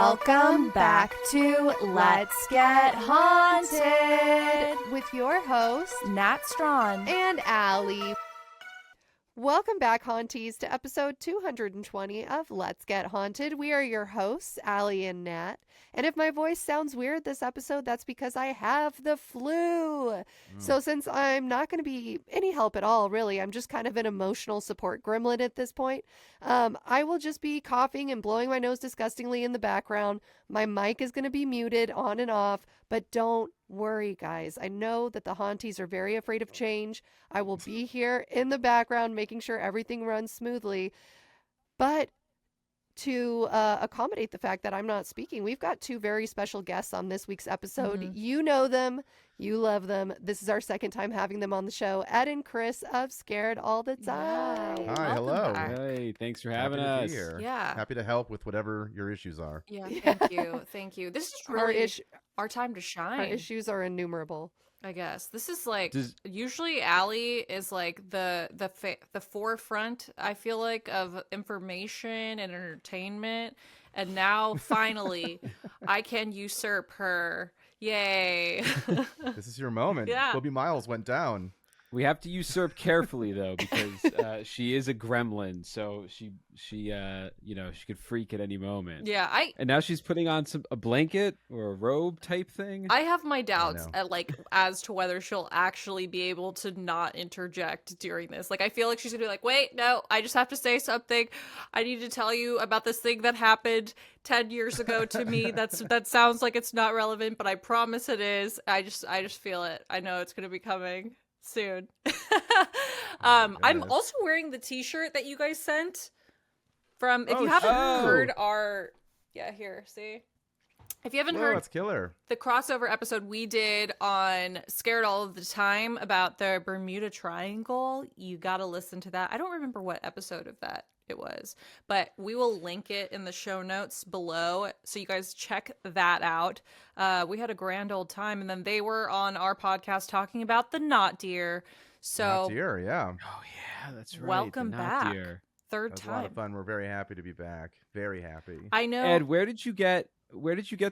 Welcome back to Let's Get Haunted with your hosts, Nat Strawn and Allie. Welcome back, Haunties, to episode 220 of Let's Get Haunted. We are your hosts, Allie and Nat. And if my voice sounds weird this episode, that's because I have the flu. So since I'm not going to be any help at all, really, I'm just kind of an emotional support gremlin at this point, I will just be coughing and blowing my nose disgustingly in the background. My mic is going to be muted on and off, but don't worry, guys. I know that the Haunties are very afraid of change. I will be here in the background making sure everything runs smoothly. But to accommodate the fact that I'm not speaking, we've got two very special guests on this week's episode. You know them. You love them. This is our second time having them on the show. Ed and Chris of Scared All the Time. Hi, Welcome hello. back. Hey, thanks for having Happy to us. be here. Yeah. Happy to help with whatever your issues are. Yeah, thank you. Thank you. This is really our time to shine. Our issues are innumerable. I guess this is like Does- usually Allie is like the forefront, I feel like, of information and entertainment, and now finally I can usurp her. Yay. This is your moment. Yeah. Kobe Miles went down. We have to usurp carefully though, because she is a gremlin, so she could freak at any moment. Yeah, And now she's putting on a blanket or a robe type thing. I have my doubts know. as to whether she'll actually be able to not interject during this. Like, I feel like she's gonna be like, wait, no, I just have to say something. I need to tell you about this thing that happened 10 years ago to me. That sounds like it's not relevant, but I promise it is. I just feel it. I know it's gonna be coming soon. I'm goodness. also wearing the t-shirt that you guys sent from, if you Oh, haven't shit. heard our, here, see? If you haven't Whoa, heard that's killer. the crossover episode we did on Scared All of the Time about the Bermuda Triangle, you gotta listen to that. I don't remember what episode of that it was, but we will link it in the show notes below, so you guys check that out. We had a grand old time, and then they were on our podcast talking about the Not Deer. So Not dear, yeah. Oh yeah, that's right. welcome the back. Not Deer. Third That was a lot of time. fun. We're very happy to be back. Very happy. I know. Ed, where did you get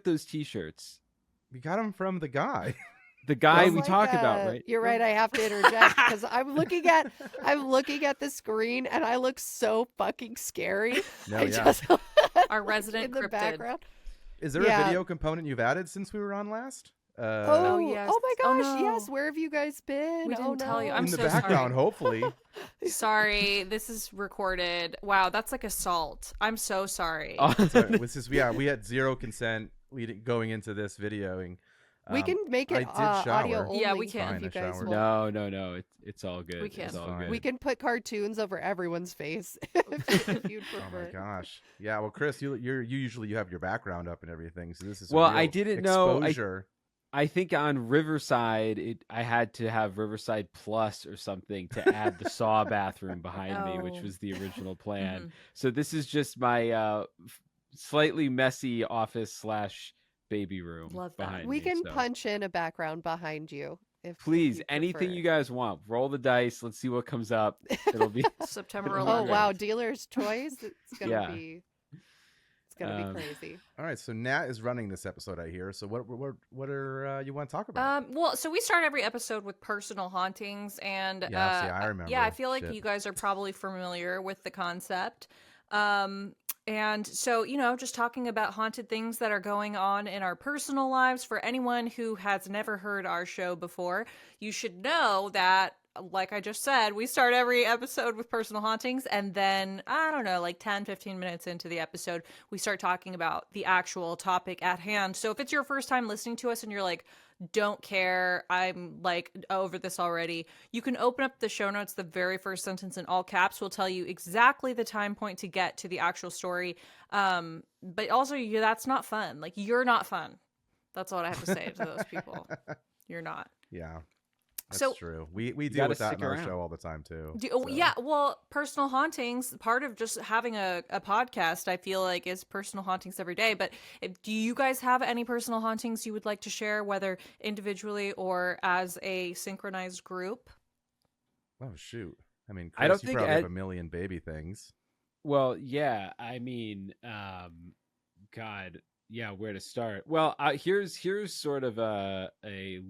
those T-shirts? We got them from the guy. The guy Oh we my talk God. about, right? You're right. I have to interject because I'm looking at the screen and I look so fucking scary. No, I yeah. just Our resident in the cryptid. background. Is there Yeah. a video component you've added since we were on last? Oh, yes. Oh my Oh, gosh. no. Yes. Where have you guys been? We didn't tell you. I'm in the so background, sorry. hopefully. Sorry, this is recorded. Wow, that's like assault. I'm so sorry. Sorry, we had zero consent going into this videoing. We can make it I did shower. audio only. Yeah, we can. if you Fine, I guys showered. will. No. It's all good. We can. It's all Fine. good. We can put cartoons over everyone's face if you'd Oh prefer. my gosh! Yeah, well, Chris, you usually have your background up and everything, so this is a Well, real I didn't know- exposure. I think on Riverside, I had to have Riverside Plus or something to add the Saw bathroom behind me, which Oh. was the original plan. Mhm. So this is just my slightly messy office / baby room Love that. behind We me. can so. punch in a background behind you if Please, you'd anything prefer. you guys want. Roll the dice. Let's see what comes up. It'll be September Oh, 11th. Oh wow, dealer's choice. It's gonna Yeah. be. It's gonna be Um, crazy. All right, so Nat is running this episode, I hear. So what are you want to talk about? Well, so we start every episode with personal hauntings, and Yeah, see, I remember. Yeah, I feel like Shit. you guys are probably familiar with the concept. And so, just talking about haunted things that are going on in our personal lives. For anyone who has never heard our show before, you should know that, like I just said, we start every episode with personal hauntings, and then, I don't know, like 10, 15 minutes into the episode, we start talking about the actual topic at hand. So if it's your first time listening to us and you're like, don't care, I'm like over this already, you can open up the show notes. The very first sentence in all caps will tell you exactly the time point to get to the actual story. But also, that's not fun. Like, you're not fun. That's what I have to say to those people. You're not. Yeah, that's So- true. We deal gotta with that stick in our around. show all the time too. Oh, so. yeah, well, personal hauntings, part of just having a podcast, I feel like, is personal hauntings every day. But do you guys have any personal hauntings you would like to share, whether individually or as a synchronized group? Oh shoot! I mean, Chris, I don't you think probably have Ed- a million baby things. Well, yeah. I mean, God, yeah, where to start? Well, here's sort of a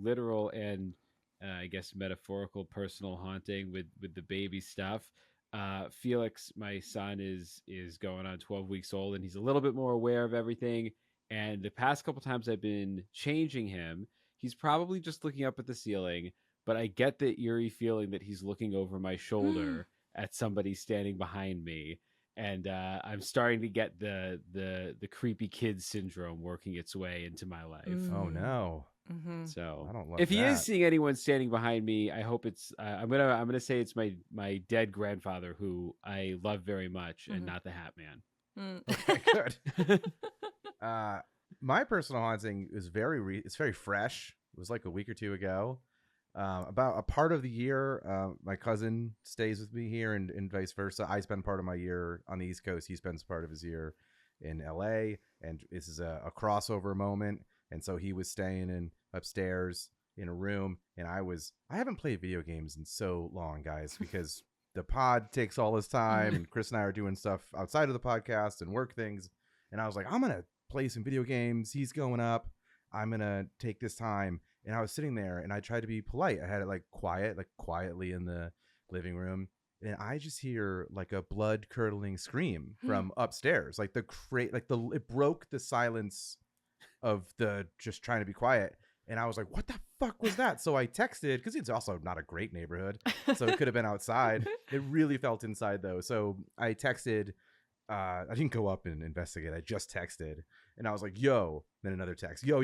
literal and I guess metaphorical personal haunting with the baby stuff. Felix, my son, is going on 12 weeks old, and he's a little bit more aware of everything. And the past couple times I've been changing him, he's probably just looking up at the ceiling, but I get the eerie feeling that he's looking over my shoulder at somebody standing behind me. And I'm starting to get the creepy kid syndrome working its way into my life. Oh no. Mm-hmm. So I don't love if he is that. seeing anyone standing behind me, I hope it's I'm gonna say it's my dead grandfather, who I love very much, and not the Hat Man. Okay, good. My personal haunting is it's very fresh. It was like a week or two ago. About a part of the year, my cousin stays with me here, and vice versa. I spend part of my year on the East Coast. He spends part of his year in LA, and this is a crossover moment. And so he was staying in upstairs in a room, and I haven't played video games in so long, guys, because the pod takes all this time, and Chris and I are doing stuff outside of the podcast and work things. And I was like, I'm gonna play some video games. He's going up. I'm gonna take this time. And I was sitting there, and I tried to be polite. I had it quietly in the living room, and I just hear like a blood curdling scream from upstairs, like it broke the silence of the just trying to be quiet. And I was like, what the fuck was that? So I texted, because it's also not a great neighborhood, so it could have been outside. It really felt inside though. So I texted. I didn't go up and investigate. I just texted, and I was like, yo. Then another text, yo.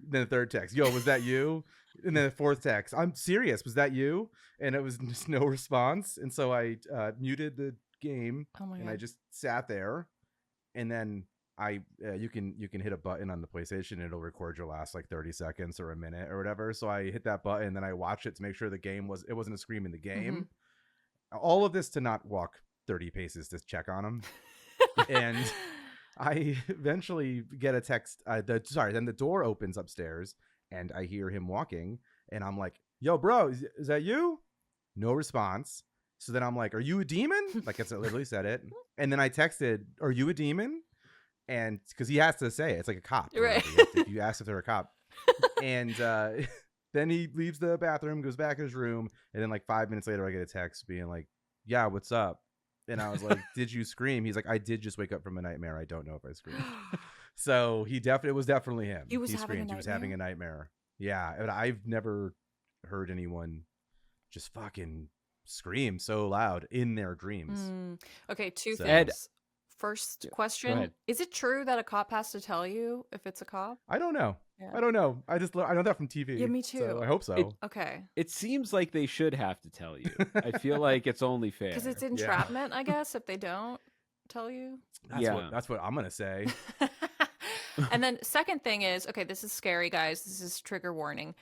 Then a third text, yo, was that you? And then a fourth text, I'm serious, was that you? And it was just no response. And so I muted the game, and I just sat there. And then you can hit a button on the PlayStation, and it'll record your last like 30 seconds or a minute or whatever. So I hit that button, and then I watched it to make sure it wasn't a scream in the game. All of this to not walk 30 paces to check on him. And I eventually get a text. Then the door opens upstairs, and I hear him walking, and I'm like, yo, bro, is that you? No response. So then I'm like, are you a demon? Like, I literally said it. And then I texted, are you a demon? And because he has to say it. It's like a cop. Right. If you ask if they're a cop. And then he leaves the bathroom, goes back in his room. And then like 5 minutes later, I get a text being like, yeah, what's up? And I was like, did you scream? He's like, I did just wake up from a nightmare. I don't know if I screamed. So it was definitely him. He screamed. He was having a nightmare. Yeah. But I've never heard anyone just fucking scream so loud in their dreams. Okay, two So- things. Ed- First Go question: ahead. is it true that a cop has to tell you if it's a cop? I don't know. Yeah. I don't know. I know that from TV. Yeah, me too. So I hope so. Okay, It seems like they should have to tell you. I feel like it's only fair. because it's entrapment, I guess, if they don't tell you. That's what I'm gonna say. And then second thing is, okay, this is scary, guys. This is trigger warning.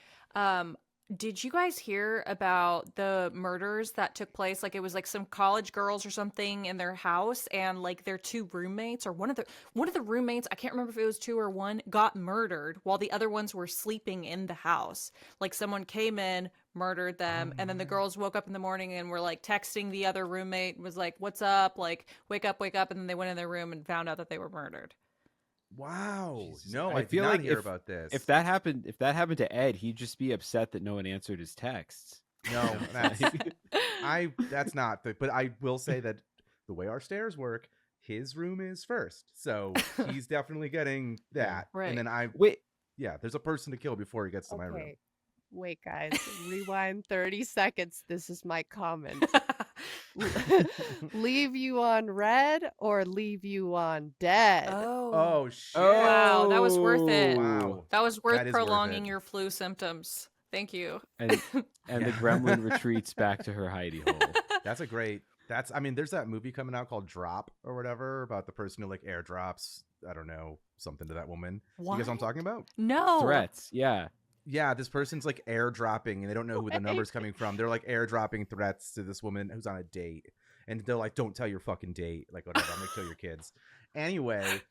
Did you guys hear about the murders that took place? Like, it was like some college girls or something in their house, and like their two roommates, or one of the roommates, I can't remember if it was two or one, got murdered while the other ones were sleeping in the house. Like, someone came in, murdered them, and then the girls woke up in the morning and were like texting the other roommate, was like, what's up? Like, wake up. And then they went in their room and found out that they were murdered. Wow. Jesus. No, I I feel did not like hear about this. If that happened to Ed, he'd just be upset that no one answered his texts. No, that's not. But I will say that the way our stairs work, his room is first, so he's definitely getting that. Right. And then Wait, there's a person to kill before he gets to my room. Wait, guys. Rewind 30 seconds. This is my comment. Leave you on red or leave you on dead? Oh shit! Wow, that was worth it. Wow. That was worth That is worth prolonging it. your flu symptoms. Thank you. and the gremlin retreats back to her hidey hole. That's a great. There's that movie coming out called Drop or whatever about the person who like airdrops. I don't know, something to that woman. You guys know what I'm talking about? No. Threats, yeah. Yeah, this person's like airdropping, and they don't know who the number's coming from. They're like airdropping threats to this woman who's on a date, and they're like, "Don't tell your fucking date, like whatever. I'm gonna kill your kids." Anyway,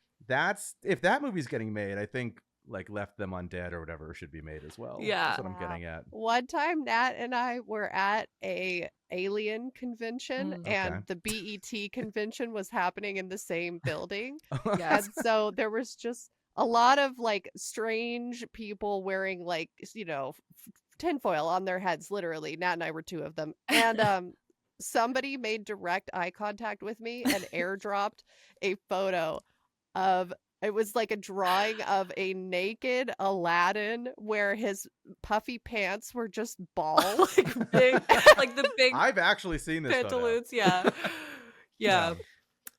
if that movie's getting made, I think like left them undead or whatever should be made as well. Yeah. That's what I'm Wow. getting at. One time, Nat and I were at a alien convention, Mm. and Okay. the BET convention was happening in the same building. Yes. And so there was just a lot of like strange people wearing like, tinfoil on their heads, literally. Nat and I were two of them. And somebody made direct eye contact with me and airdropped a photo of, it was like a drawing of a naked Aladdin where his puffy pants were just balls. like big, like the big I've actually seen this photo. pantaloons. Yeah. Yeah. Yeah.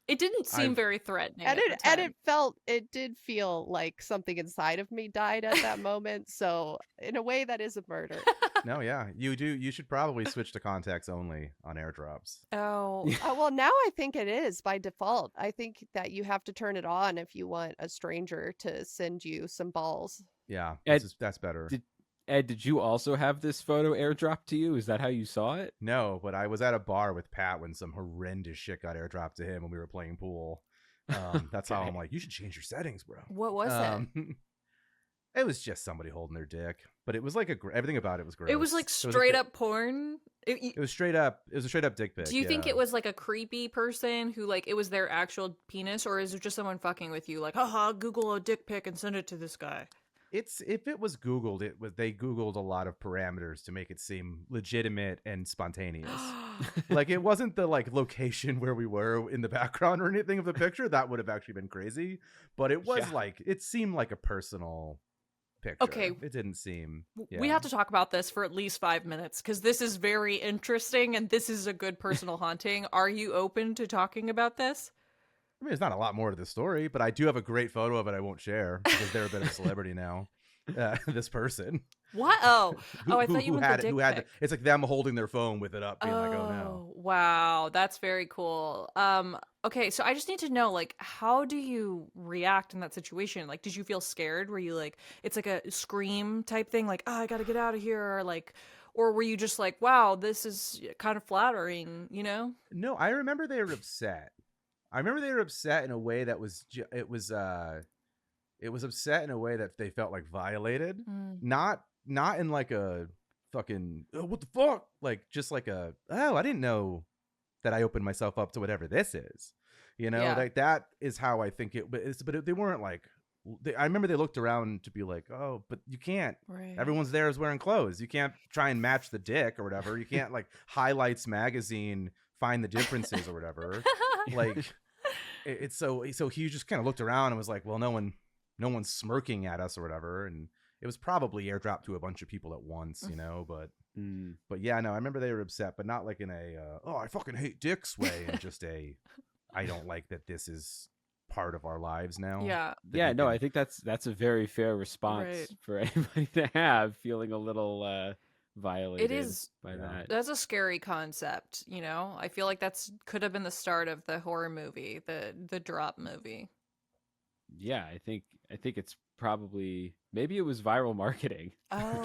It didn't seem I've- very threatening. And at the time. it did feel like something inside of me died at that moment. So in a way, that is a murder. No, yeah, you do. You should probably switch to contacts only on airdrops. Oh. Well, now I think it is by default. I think that you have to turn it on if you want a stranger to send you some balls. Yeah, Ed, that's better. Ed, did you also have this photo airdropped to you? Is that how you saw it? No, but I was at a bar with Pat when some horrendous shit got airdropped to him when we were playing pool. That's how I'm like, you should change your settings, bro. What was it? It was just somebody holding their dick, but it was like everything about it was gross. It was like straight up porn. It was straight up. It was a straight up dick pic. Do you think yeah. it was like a creepy person who like it was their actual penis, or is it just someone fucking with you? Like, haha, Google a dick pic and send it to this guy. It's if it was Googled, they Googled a lot of parameters to make it seem legitimate and spontaneous. Like it wasn't the like location where we were in the background or anything of the picture. That would have actually been crazy. But it was Yeah. like it seemed like a personal picture. Okay. It didn't seem. We have to talk about this for at least 5 minutes because this is very interesting and this is a good personal haunting. Are you open to talking about this? I mean, there's not a lot more to the story, but I do have a great photo of it I won't share because they're a bit of a celebrity now. This person. What? Oh, I thought you meant the dick who had pic. it's like them holding their phone with it up, being like, "Oh no." Oh, wow, that's very cool. Okay, so I just need to know, like, how do you react in that situation? Like, did you feel scared? Were you like, it's like a scream type thing, like, oh, I gotta get out of here, or like, or were you just like, wow, this is kind of flattering, you know? No, I remember they were upset. I remember they were upset in a way that was it was upset in a way that they felt like violated. Mm. Not in like a fucking what the fuck, like just like a I didn't know that I opened myself up to whatever this is, you know. Yeah. Like that is how I think it. But they weren't like. I remember they looked around to be like, oh, but you can't. Right. Everyone's there is wearing clothes. You can't try and match the dick or whatever. You can't like Highlights magazine find the differences or whatever. Like it's so he just kind of looked around and was like, well, no one's smirking at us or whatever. And it was probably airdropped to a bunch of people at once, you know, but yeah, no, I remember they were upset, but not like in a, oh, I fucking hate dicks way, and just a, I don't like that this is part of our lives now. Yeah. That Yeah, you no, can- I think that's a very fair response Right. for anybody to have, feeling a little violated is- by Yeah. that. That's a scary concept, you know? I feel like that's could have been the start of the horror movie, the drop movie. Yeah, I think it's probably, maybe it was viral marketing. Oh,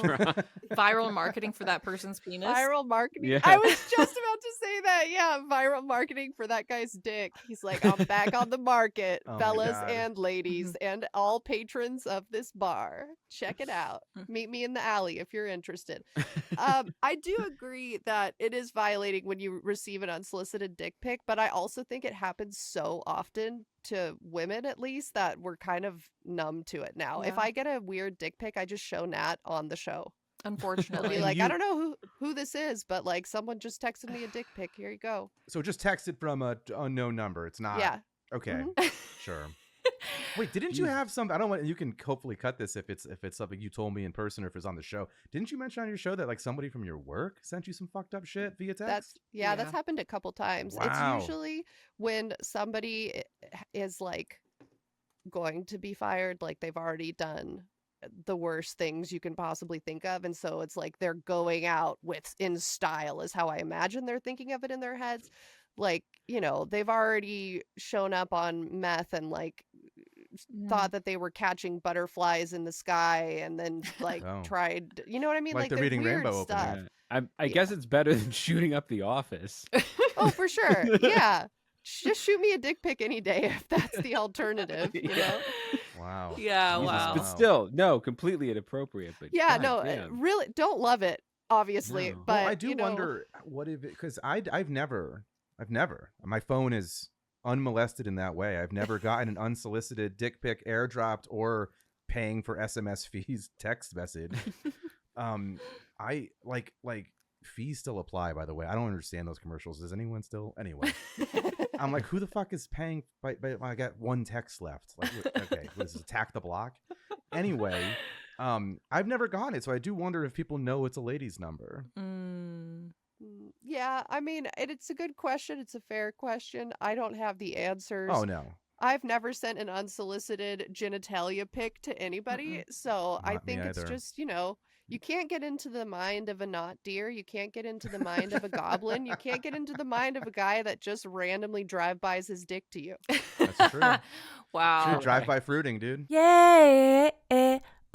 viral marketing for that person's penis. Viral marketing. Yeah. I was just about to say that. Yeah, viral marketing for that guy's dick. He's like, I'm back on the market, Oh my fellas God. and ladies, and all patrons of this bar. Check it out. Meet me in the alley if you're interested. I do agree that it is violating when you receive an unsolicited dick pic, but I also think it happens so often to women, at least, that we're kind of numb to it now. If Yeah. I get a weird dick pic, I just show Nat on the show. I'll Unfortunately. be And like, you- I don't know who this is, but like someone just texted me a dick pic. Here you go. So just texted from a unknown number. It's not. Yeah. Okay. Mhm. Sure. Wait, didn't you have some? I don't want. You can hopefully cut this if it's something you told me in person or if it's on the show. Didn't you mention on your show that like somebody from your work sent you some fucked up shit via text? That's Yeah. that's happened a couple times. Wow. It's usually when somebody is like going to be fired, like they've already done the worst things you can possibly think of, and so it's like they're going out with in style is how I imagine they're thinking of it in their heads. Like, you know, they've already shown up on meth and like thought that they were catching butterflies in the sky and then like Oh. tried, you know what I mean? Like the they're Reading weird Rainbow stuff. opening. I guess it's better than shooting up the office. Oh, for sure. Yeah. just shoot me a dick pic any day if that's the alternative, you know? Wow. Yeah, Jesus, wow. But still, no, completely inappropriate. But Yeah, God no, damn. really don't love it, obviously, No. but Well, I do you know, wonder what if it, because I've never, my phone is unmolested in that way. I've never gotten an unsolicited dick pic airdropped or paying for SMS fees text message. I like fees still apply, by the way. I don't understand those commercials. Does anyone still? Anyway, I'm like, who the fuck is paying? By I got one text left. Like, okay, this is Attack the Block. Anyway, I've never gotten it, so I do wonder if people know it's a lady's number. Yeah, I mean, it's a good question. It's a fair question. I don't have the answers. Oh no, I've never sent an unsolicited genitalia pic to anybody, so I Not me think it's either. just, you know, you can't get into the mind of a not deer. You can't get into the mind of a goblin. You can't get into the mind of a guy that just randomly drive-bys his dick to you. That's true. Wow. True, drive-by fruiting, dude. Yay!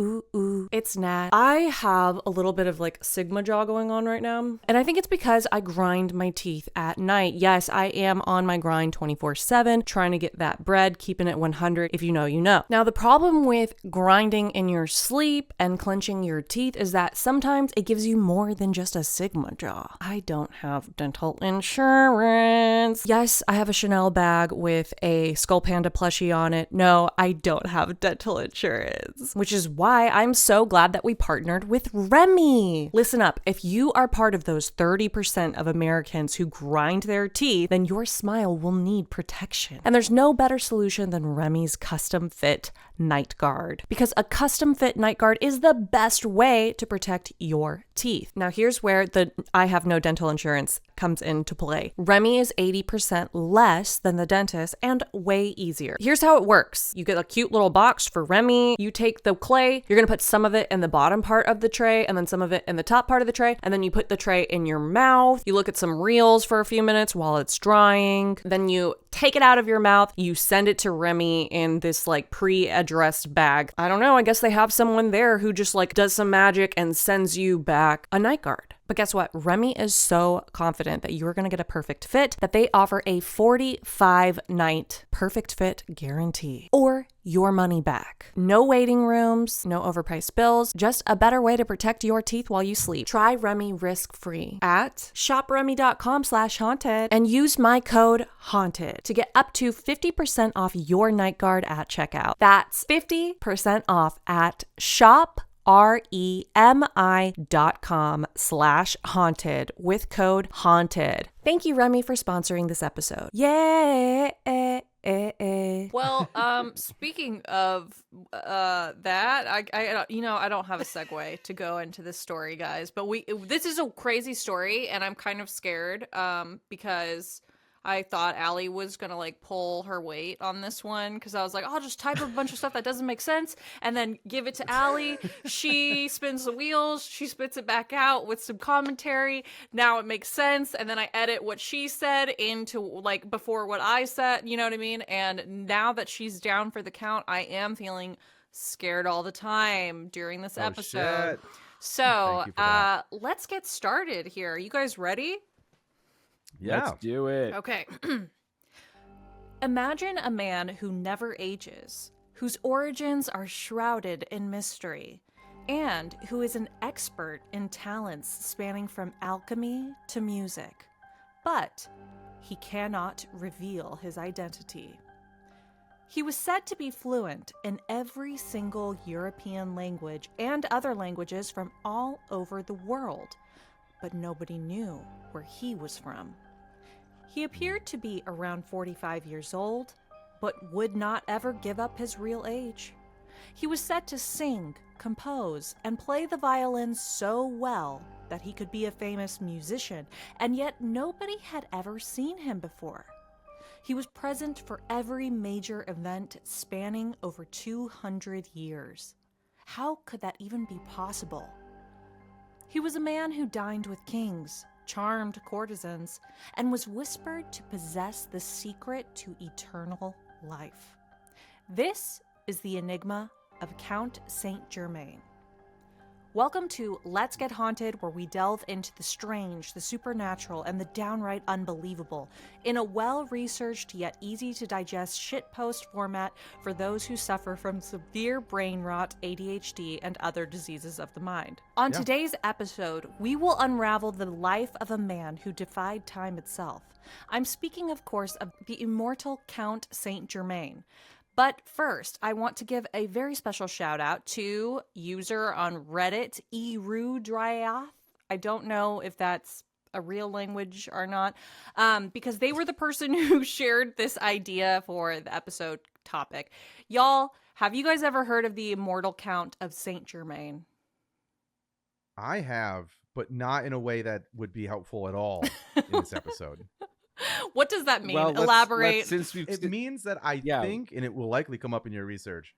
Ooh, ooh. It's Nat. I have a little bit of like Sigma jaw going on right now. And I think it's because I grind my teeth at night. Yes, I am on my grind 24/7, trying to get that bread, keeping it 100. If you know, you know. Now, the problem with grinding in your sleep and clenching your teeth is that sometimes it gives you more than just a Sigma jaw. I don't have dental insurance. Yes, I have a Chanel bag with a Skull Panda plushie on it. No, I don't have dental insurance, which is why I'm so glad that we partnered with REMI. Listen up, if you are part of those 30% of Americans who grind their teeth, then your smile will need protection. And there's no better solution than REMI's custom fit night guard, because a custom fit night guard is the best way to protect your teeth. Now here's where the I have no dental insurance comes into play. REMI is 80% less than the dentist and way easier. Here's how it works. You get a cute little box for REMI. You take the clay, you're gonna put some of it in the bottom part of the tray and then some of it in the top part of the tray, and then you put the tray in your mouth. You look at some reels for a few minutes while it's drying. Then you take it out of your mouth, you send it to REMI in this like pre-addressed bag. I don't know, I guess they have someone there who just like does some magic and sends you back a night guard. But guess what? REMI is so confident that you're going to get a perfect fit that they offer a 45-night perfect fit guarantee or your money back. No waiting rooms, no overpriced bills, just a better way to protect your teeth while you sleep. Try REMI risk-free at shopremi.com/haunted and use my code HAUNTED to get up to 50% off your night guard at checkout. That's 50% off at REMI.com/haunted with code HAUNTED. Thank you, REMI, for sponsoring this episode. Yeah. Well, speaking of that, I don't have a segue to go into this story, guys, but this is a crazy story, and I'm kind of scared because I thought Allie was gonna like pull her weight on this one, because I was like, I'll just type a bunch of stuff that doesn't make sense and then give it to Allie. She spins the wheels, she spits it back out with some commentary. Now it makes sense, and then I edit what she said into like before what I said, you know what I mean? And now that she's down for the count, I am feeling scared all the time during this episode. Shit. So Thank you for that. let's get started here. Are you guys ready? Yeah. Let's do it. Okay. Imagine a man who never ages, whose origins are shrouded in mystery, and who is an expert in talents spanning from alchemy to music. But he cannot reveal his identity. He was said to be fluent in every single European language and other languages from all over the world, but nobody knew where he was from. He appeared to be around 45 years old, but would not ever give up his real age. He was said to sing, compose, and play the violin so well that he could be a famous musician, and yet nobody had ever seen him before. He was present for every major event spanning over 200 years. How could that even be possible? He was a man who dined with kings, charmed courtesans, and was whispered to possess the secret to eternal life. This is the enigma of Count Saint Germain. Welcome to Let's Get Haunted, where we delve into the strange, the supernatural, and the downright unbelievable in a well-researched yet easy-to-digest shitpost format for those who suffer from severe brain rot, ADHD, and other diseases of the mind. On today's episode, we will unravel the life of a man who defied time itself. I'm speaking, of course, of the immortal Count Saint Germain. But first, I want to give a very special shout out to user on Reddit, Erudryath. I don't know if that's a real language or not, because they were the person who shared this idea for the episode topic. Y'all, have you guys ever heard of the Immortal Count of Saint Germain? I have, but not in a way that would be helpful at all in this episode. What does that mean? Well, Elaborate. It means that I think, and it will likely come up in your research,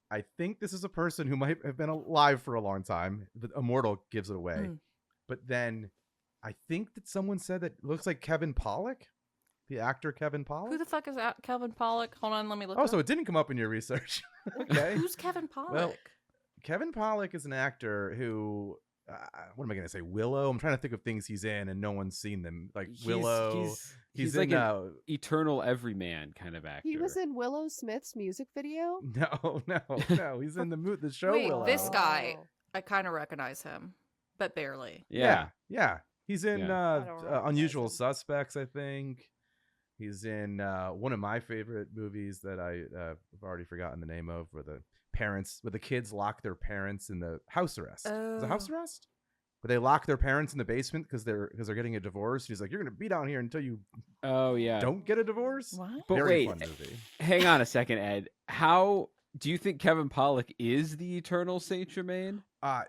I think this is a person who might have been alive for a long time. The Immortal gives it away. But then I think that someone said that it looks like Kevin Pollak, the actor Kevin Pollak. Who the fuck is that? Kevin Pollak? Hold on, let me look. Oh, so it didn't come up in your research. Okay. Who's Kevin Pollak? Well, Kevin Pollak is an actor who, what am I going to say? Willow. I'm trying to think of things he's in, and no one's seen them. Like Willow. He's in, like an eternal everyman kind of actor. He was in Willow Smith's music video? No. He's in the show Wait, Willow. this guy, I kind of recognize him, but barely. Yeah. He's in I don't recognize Unusual him. Suspects, I think. He's in one of my favorite movies that I've already forgotten the name of, where the kids lock their parents in the house arrest. Is it house arrest? Where they lock their parents in the basement because they're getting a divorce. He's like, you're gonna be down here until you don't get a divorce. What? But Very wait, fun movie. hang on a second, Ed. How do you think Kevin Pollak is the eternal Saint Germain?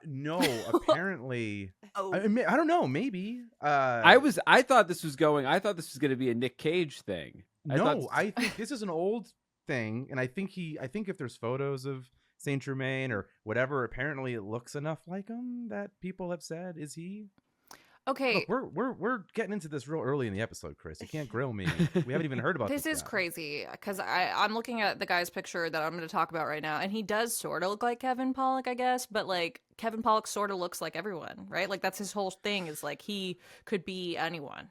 No, apparently. Oh. I don't know. Maybe. I thought this was going to be a Nick Cage thing. I think this is an old thing, and I think if there's photos of Saint Germain or whatever, apparently it looks enough like him that people have said, is he? Okay. Look, we're getting into this real early in the episode, Chris. You can't grill me. We haven't even heard about this. This is guy. crazy because I'm looking at the guy's picture that I'm going to talk about right now, and he does sort of look like Kevin Pollak, I guess, but like Kevin Pollak sort of looks like everyone, right? Like that's his whole thing, is like he could be anyone.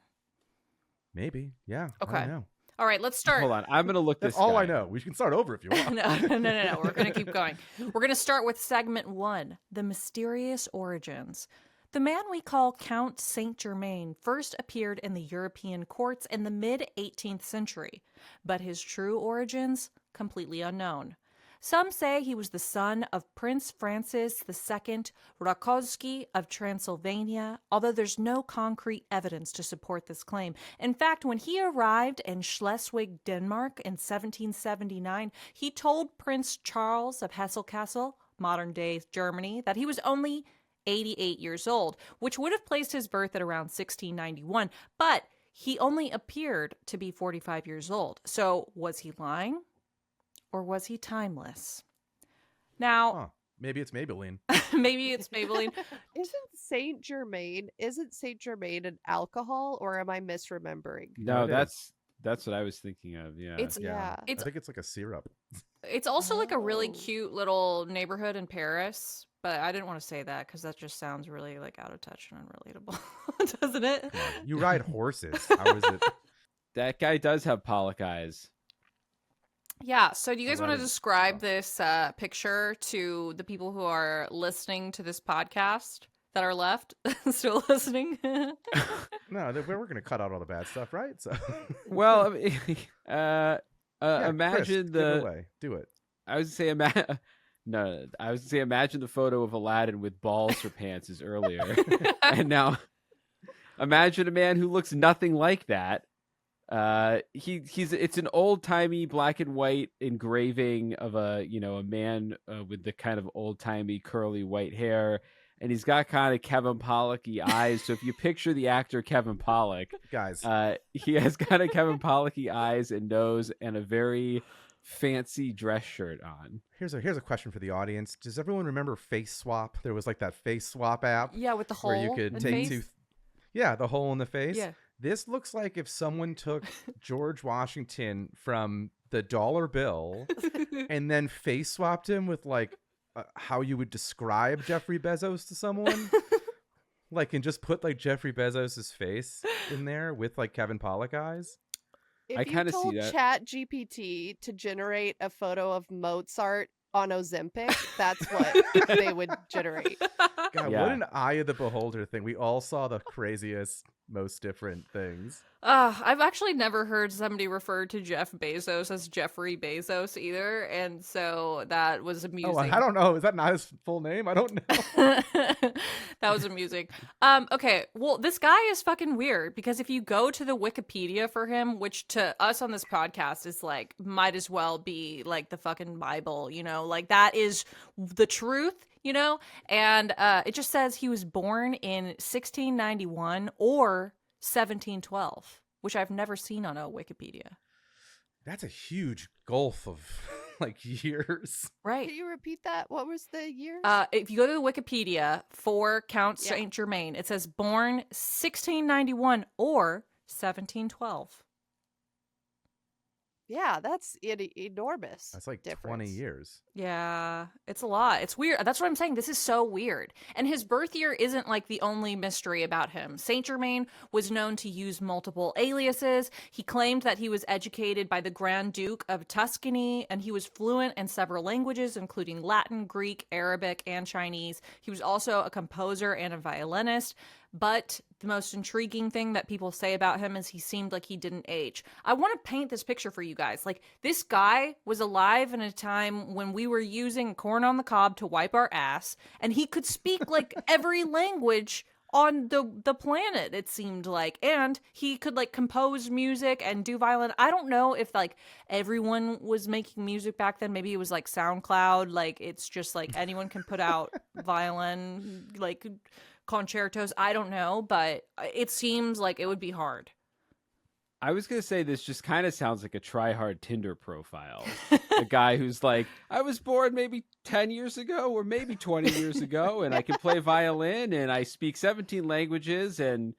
Maybe, yeah. Okay. I don't know. All right, let's start. Hold on, I'm gonna look That's this. all guy. I know. We can start over if you want. No. We're going to keep going. We're going to start with segment 1, the mysterious origins. The man we call Count Saint Germain first appeared in the European courts in the mid-18th century, but his true origins, completely unknown. Some say he was the son of Prince Francis II Rákóczi of Transylvania, although there's no concrete evidence to support this claim. In fact, when he arrived in Schleswig, Denmark in 1779, he told Prince Charles of Hesse-Kassel, modern-day Germany, that he was only 88 years old, which would have placed his birth at around 1691, but he only appeared to be 45 years old. So was he lying? Or was he timeless? Now, maybe it's Maybelline. maybe it's Maybelline. Isn't Saint Germain an alcohol, or am I misremembering? No, it that's what I was thinking of. Yeah. Yeah. I think it's like a syrup. It's also like a really Oh. cute little neighborhood in Paris, but I didn't want to say that because that just sounds really like out of touch and unrelatable, doesn't it? Come on. You ride horses. How is it? That guy does have Pollock eyes. Yeah, so do you guys Oh, want that to is- describe this picture to the people who are listening to this podcast that are left still listening? No, we're going to cut out all the bad stuff, right? So, Well, I mean, Yeah, Chris, imagine give it away. Do it. I was gonna say imagine the photo of Aladdin with balls for pants is earlier, and now imagine a man who looks nothing like that. It's an old timey black and white engraving of a man with the kind of old timey curly white hair, and he's got kind of Kevin Pollak-y eyes. So if you picture the actor Kevin Pollak, Guys, he has kind of Kevin Pollak-y eyes and nose and a very fancy dress shirt on. here's a question for the audience. Does everyone remember Face Swap? There was like that Face Swap app Yeah, with the hole where you could in take face. the hole in the face. Yeah. This looks like if someone took George Washington from the dollar bill and then face swapped him with like how you would describe Jeffrey Bezos to someone. Like, and just put like Jeffrey Bezos's face in there with like Kevin Pollak eyes. If I you kinda see told that. Chat GPT to generate a photo of Mozart on Ozempic, that's what they would generate. God, Yeah. what an eye of the beholder thing. We all saw the craziest, most different things. I've actually never heard somebody refer to Jeff Bezos as Jeffrey Bezos either, and so that was amusing. Oh, I don't know. Is that not his full name? I don't know. That was amusing. Okay, well, this guy is fucking weird because if you go to the Wikipedia for him, which to us on this podcast is like, might as well be like the fucking Bible, you know, like that is the truth, you know, and it just says he was born in 1691 or 1712, which I've never seen on a Wikipedia. That's a huge gulf of like years. Right. Can you repeat that? What was the year? If you go to the Wikipedia for Count Yeah. Saint Germain, it says born 1691 or 1712. Yeah, that's enormous. That's like difference. 20 years. Yeah, it's a lot. It's weird. That's what I'm saying. This is so weird. And his birth year isn't like the only mystery about him. Saint Germain was known to use multiple aliases. He claimed that he was educated by the Grand Duke of Tuscany, and he was fluent in several languages, including Latin, Greek, Arabic, and Chinese. He was also a composer and a violinist. But the most intriguing thing that people say about him is he seemed like he didn't age. I want to paint this picture for you guys. Like, this guy was alive in a time when we were using corn on the cob to wipe our ass, and he could speak like every language on the planet, it seemed like. And he could like compose music and do violin. I don't know if like everyone was making music back then. Maybe it was like SoundCloud. Like, it's just like anyone can put out violin, like concertos. I don't know, but it seems like it would be hard. I was gonna say this just kind of sounds like a try-hard Tinder profile. A guy who's like, I was born maybe 10 years ago or maybe 20 years ago, and I can play violin and I speak 17 languages, and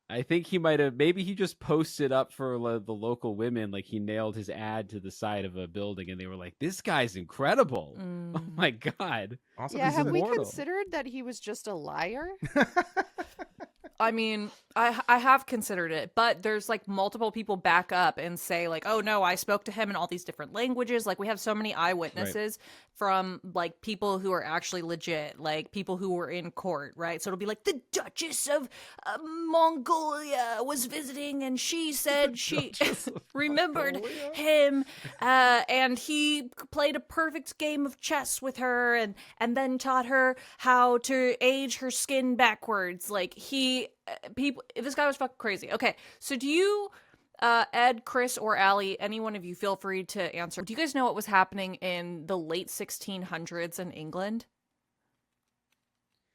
I think he might have, maybe he just posted up for the local women, like he nailed his ad to the side of a building and they were like, this guy's incredible. Oh my God. Also, Yeah, he's have we immortal. considered that he was just a liar? I mean, I have considered it, but there's like multiple people back up and say like, oh no, I spoke to him in all these different languages. Like, we have so many eyewitnesses from like people who are actually legit, like people who were in court, right? So it'll be like the Duchess of Mongolia was visiting and she said she remembered him and he played a perfect game of chess with her and then taught her how to age her skin backwards. Like, this guy was fucking crazy. Okay, so do you, Ed, Chris, or Allie, any one of you, feel free to answer. Do you guys know what was happening in the late 1600s in England?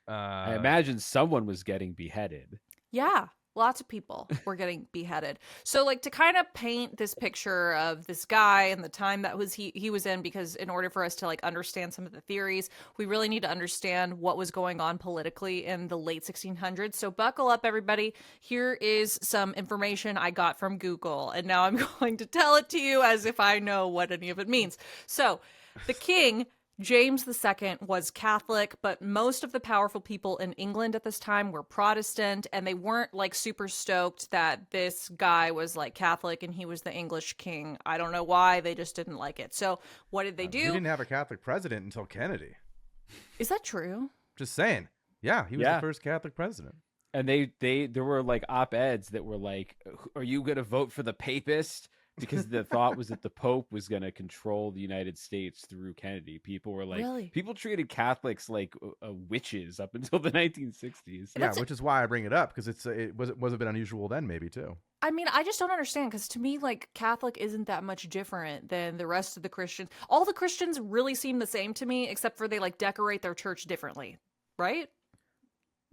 I imagine someone was getting beheaded. Yeah, lots of people were getting beheaded. So, like, to kind of paint this picture of this guy and the time that he was in, because in order for us to like understand some of the theories, we really need to understand what was going on politically in the late 1600s. So buckle up, everybody. Here is some information I got from Google, and now I'm going to tell it to you as if I know what any of it means. So, the king, James II, was Catholic, but most of the powerful people in England at this time were Protestant, and they weren't like super stoked that this guy was like Catholic and he was the English king. I don't know why, they just didn't like it. So what did they do? We didn't have a Catholic president until Kennedy. Is that true? Just saying. Yeah, he was the first Catholic president. And there were like op-eds that were like, are you going to vote for the papist? Because the thought was that the Pope was going to control the United States through Kennedy. People were like, Really? People treated Catholics like witches up until the 1960s. Yeah, which is why I bring it up, because it was a bit unusual then, maybe too. I mean, I just don't understand, because to me, like, Catholic isn't that much different than the rest of the Christians. All the Christians really seem the same to me, except for they like decorate their church differently, right?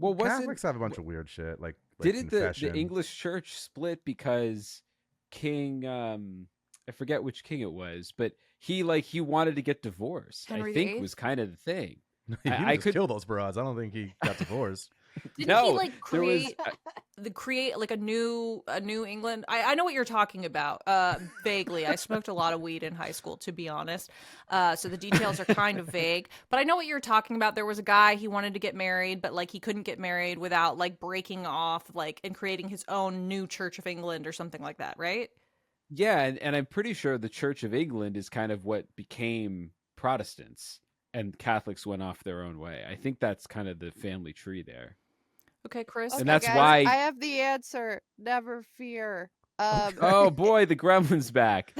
Well, Catholics have a bunch of weird shit, like didn't the confession. English church split because King, I forget which king it was, but he wanted to get divorced. Henry I think VIII? was kind of the thing. He I just could kill those broads. I don't think he got divorced. Didn't No, he like there was- create? create like a New England. I know what you're talking about, vaguely. I smoked a lot of weed in high school, to be honest, so the details are kind of vague, but I know what you're talking about. There was a guy, he wanted to get married, but like he couldn't get married without like breaking off like and creating his own new Church of England or something like that, right? Yeah, and I'm pretty sure the Church of England is kind of what became Protestants, and Catholics went off their own way. I think that's kind of the family tree there. Okay, Chris. Okay, that's guys, why- I have the answer. Never fear. Oh boy, the Gremlin's back.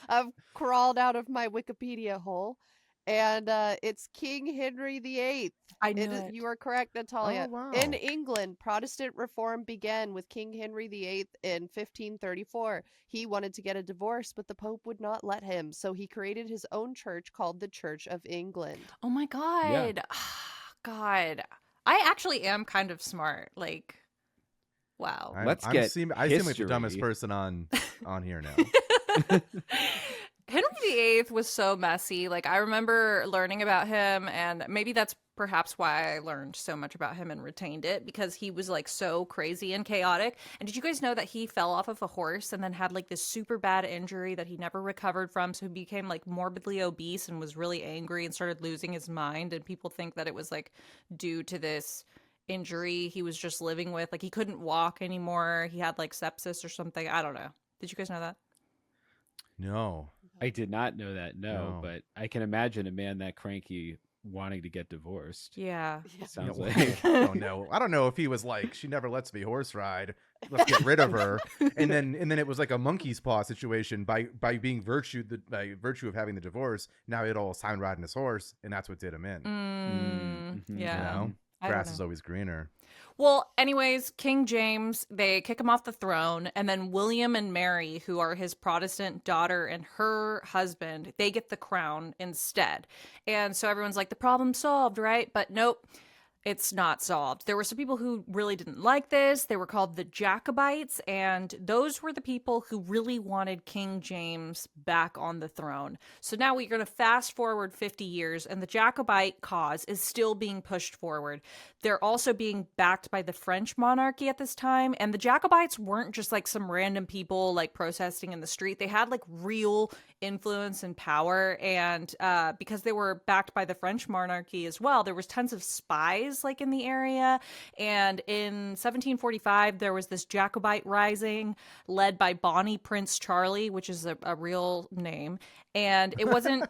I've crawled out of my Wikipedia hole, and it's King Henry VIII. I knew it. You are correct, Natalia. Oh, wow. In England, Protestant reform began with King Henry VIII in 1534. He wanted to get a divorce, but the Pope would not let him, so he created his own church called the Church of England. Oh my God. God. I actually am kind of smart. Like, wow. Let's I get seem like the dumbest history. person on here now. Henry VIII was so messy. Like, I remember learning about him, and maybe that's perhaps why I learned so much about him and retained it, because he was like so crazy and chaotic. And did you guys know that he fell off of a horse and then had like this super bad injury that he never recovered from? So he became like morbidly obese and was really angry and started losing his mind. And people think that it was like due to this injury he was just living with. Like, he couldn't walk anymore. He had like sepsis or something. I don't know. Did you guys know that? No. I did not know that, no, but I can imagine a man that cranky wanting to get divorced. Yeah. Sounds No, like. I don't know. I don't know if he was like, she never lets me horse ride. Let's get rid of her. And then it was like a monkey's paw situation by being by virtue of having the divorce. Now it'll sign riding his horse, and that's what did him in. Mhm. Yeah. You know, I don't grass know. is always greener. Well, anyways, King James, they kick him off the throne, and then William and Mary, who are his Protestant daughter and her husband, they get the crown instead. And so everyone's like, the problem's solved, right? But nope. It's not solved. There were some people who really didn't like this. They were called the Jacobites, and those were the people who really wanted King James back on the throne. So now we're going to fast forward 50 years, and the Jacobite cause is still being pushed forward. They're also being backed by the French monarchy at this time, and the Jacobites weren't just like some random people like protesting in the street. They had like real influence and power, and because they were backed by the French monarchy as well, there was tons of spies like in the area. And in 1745 there was this Jacobite rising led by Bonnie Prince Charlie, which is a real name, and it wasn't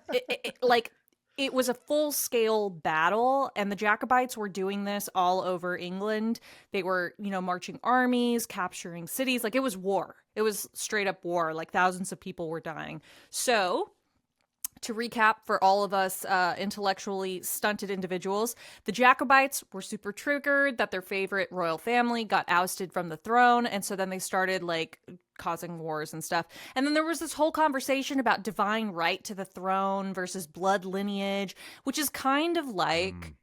it was a full-scale battle, and the Jacobites were doing this all over England. They were, marching armies, capturing cities. Like, it was war. It was straight up war. Like, thousands of people were dying. So, to recap for all of us intellectually stunted individuals, the Jacobites were super triggered that their favorite royal family got ousted from the throne, and so then they started, like, causing wars and stuff. And then there was this whole conversation about divine right to the throne versus blood lineage, which is kind of like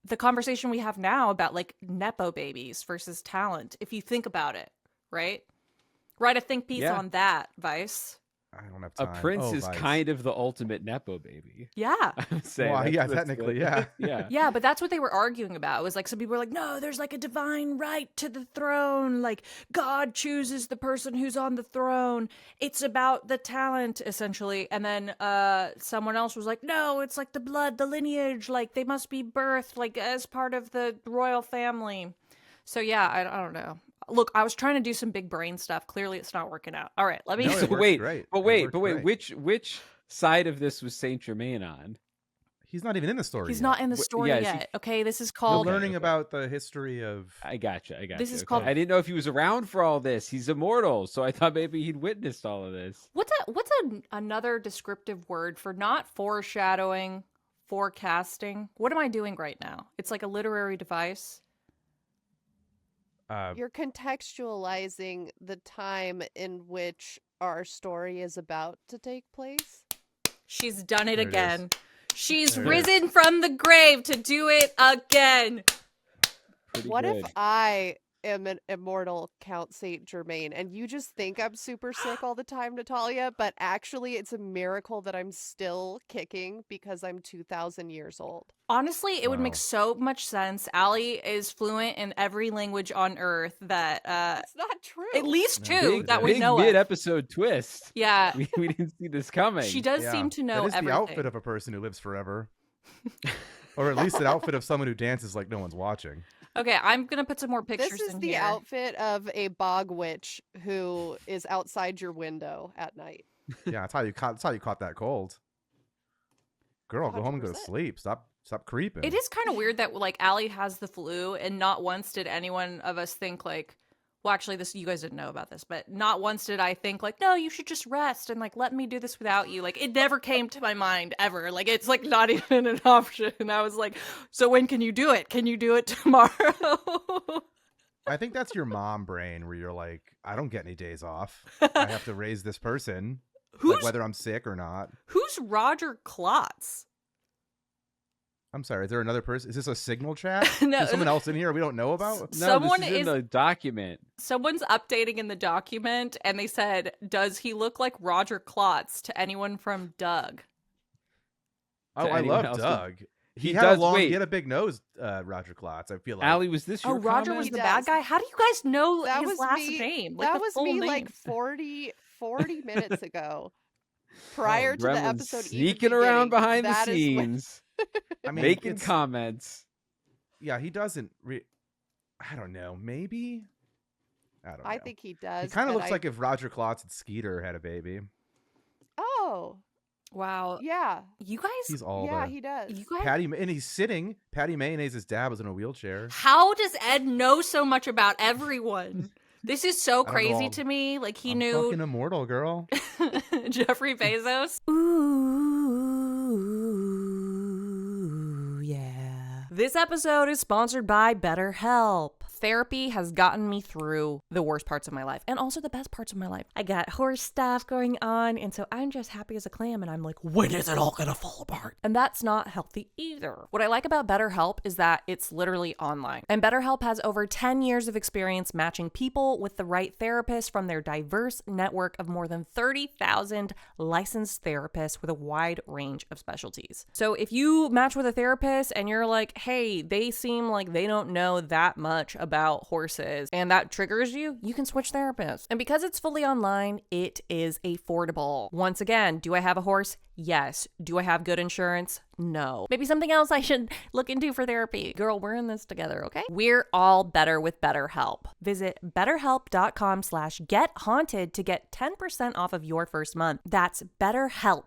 the conversation we have now about, like, Nepo babies versus talent, if you think about it, right? Write a think piece on that, Vice. I don't have A time. prince is Vice. kind of the ultimate Nepo baby. Yeah. I would say. Well, That's- yeah, that's technically, good. yeah. Yeah. Yeah, but that's what they were arguing about. It was like some people were like, no, there's like a divine right to the throne. Like, God chooses the person who's on the throne. It's about the talent, essentially. And then someone else was like, no, it's like the blood, the lineage. Like, they must be birthed like as part of the royal family. So, yeah, I don't know. Look, I was trying to do some big brain stuff. Clearly, it's not working out. All right, let me. No, it So worked wait, great. but It wait, worked but wait. great. Which side of this was Saint Germain on? He's not even in the story. He's yet. not in the story yeah, is he- yet. Okay, this is We're called. learning okay. about the history of. I gotcha. This is okay. called- I didn't know if he was around for all this. He's immortal, so I thought maybe he'd witnessed all of this. What's another descriptive word for not foreshadowing, forecasting? What am I doing right now? It's like a literary device. You're contextualizing the time in which our story is about to take place. She's done it There it again. She's There it risen from the grave to do it again. Pretty What good. if I am an immortal Count Saint Germain, and you just think I'm super sick all the time, Natalia, but actually it's a miracle that I'm still kicking because I'm 2,000 years old. Honestly, it would make Wow. so much sense. Allie is fluent in every language on earth that It's not true. at least No. two that we big know of. mid-episode twist. Yeah, We didn't see this coming. she does Yeah. seem to know That is everything. the outfit of a person who lives forever. Or at least an outfit of someone who dances like no one's watching. Okay, I'm gonna put some more pictures This is in the here. outfit of a bog witch who is outside your window at night. Yeah, that's how you caught that cold. Girl, go home and go to 100%. sleep. Stop creeping. It is kind of weird that like Allie has the flu, and not once did anyone of us think like, well, actually, this you guys didn't know about this, but not once did I think like, no, you should just rest and like let me do this without you. Like it never came to my mind ever. Like it's like not even an option. I was like, so when can you do it? Can you do it tomorrow? I think that's your mom brain where you're like, I don't get any days off. I have to raise this person, Who's like, whether I'm sick or not. who's Roger Klotz? I'm sorry, is there another person? Is this a signal chat? No, Is someone else in here we don't know about? No, Someone this is in the document. Someone's updating in the document, and they said, "Does he look like Roger Klotz to anyone from Doug?" Oh, To I anyone love else. Doug. He had does. a long, Wait, he had a big nose, Roger Klotz. I feel like. Allie, was this your Oh, Roger comment? was He the does. bad guy. How do you guys know That his was last me- name? that the was full me name? like 40 minutes ago. Prior to the Gremlin episode even sneaking around beginning. behind the That is when- scenes, I mean, making it's- comments. Yeah, he doesn't. I don't know. Maybe. I don't know. I think he does. he kind of but looks like if Roger Klotz and Skeeter had a baby. Oh, Wow, yeah. you guys, He's all Yeah, the he does. Oh, you guys. and he's sitting. Patty Mayonnaise's dad was in a wheelchair. How does Ed know so much about everyone? This is so I don't know crazy all- to me. Like he I'm knew fucking immortal, girl. Jeffrey Bezos. Ooh, yeah. This episode is sponsored by BetterHelp. Therapy has gotten me through the worst parts of my life and also the best parts of my life. I got horse stuff going on, and so I'm just happy as a clam, and I'm like, when is it all gonna fall apart? And that's not healthy either. What I like about BetterHelp is that it's literally online. And BetterHelp has over 10 years of experience matching people with the right therapist from their diverse network of more than 30,000 licensed therapists with a wide range of specialties. So if you match with a therapist and you're like, hey, they seem like they don't know that much about horses, and that triggers you, you can switch therapists. And because it's fully online, it is affordable. Once again, do I have a horse? Yes. Do I have good insurance? No. Maybe something else I should look into for therapy. Girl, we're in this together, okay? We're all better with BetterHelp. Visit betterhelp.com/gethaunted to get 10% off of your first month. That's BetterHelp.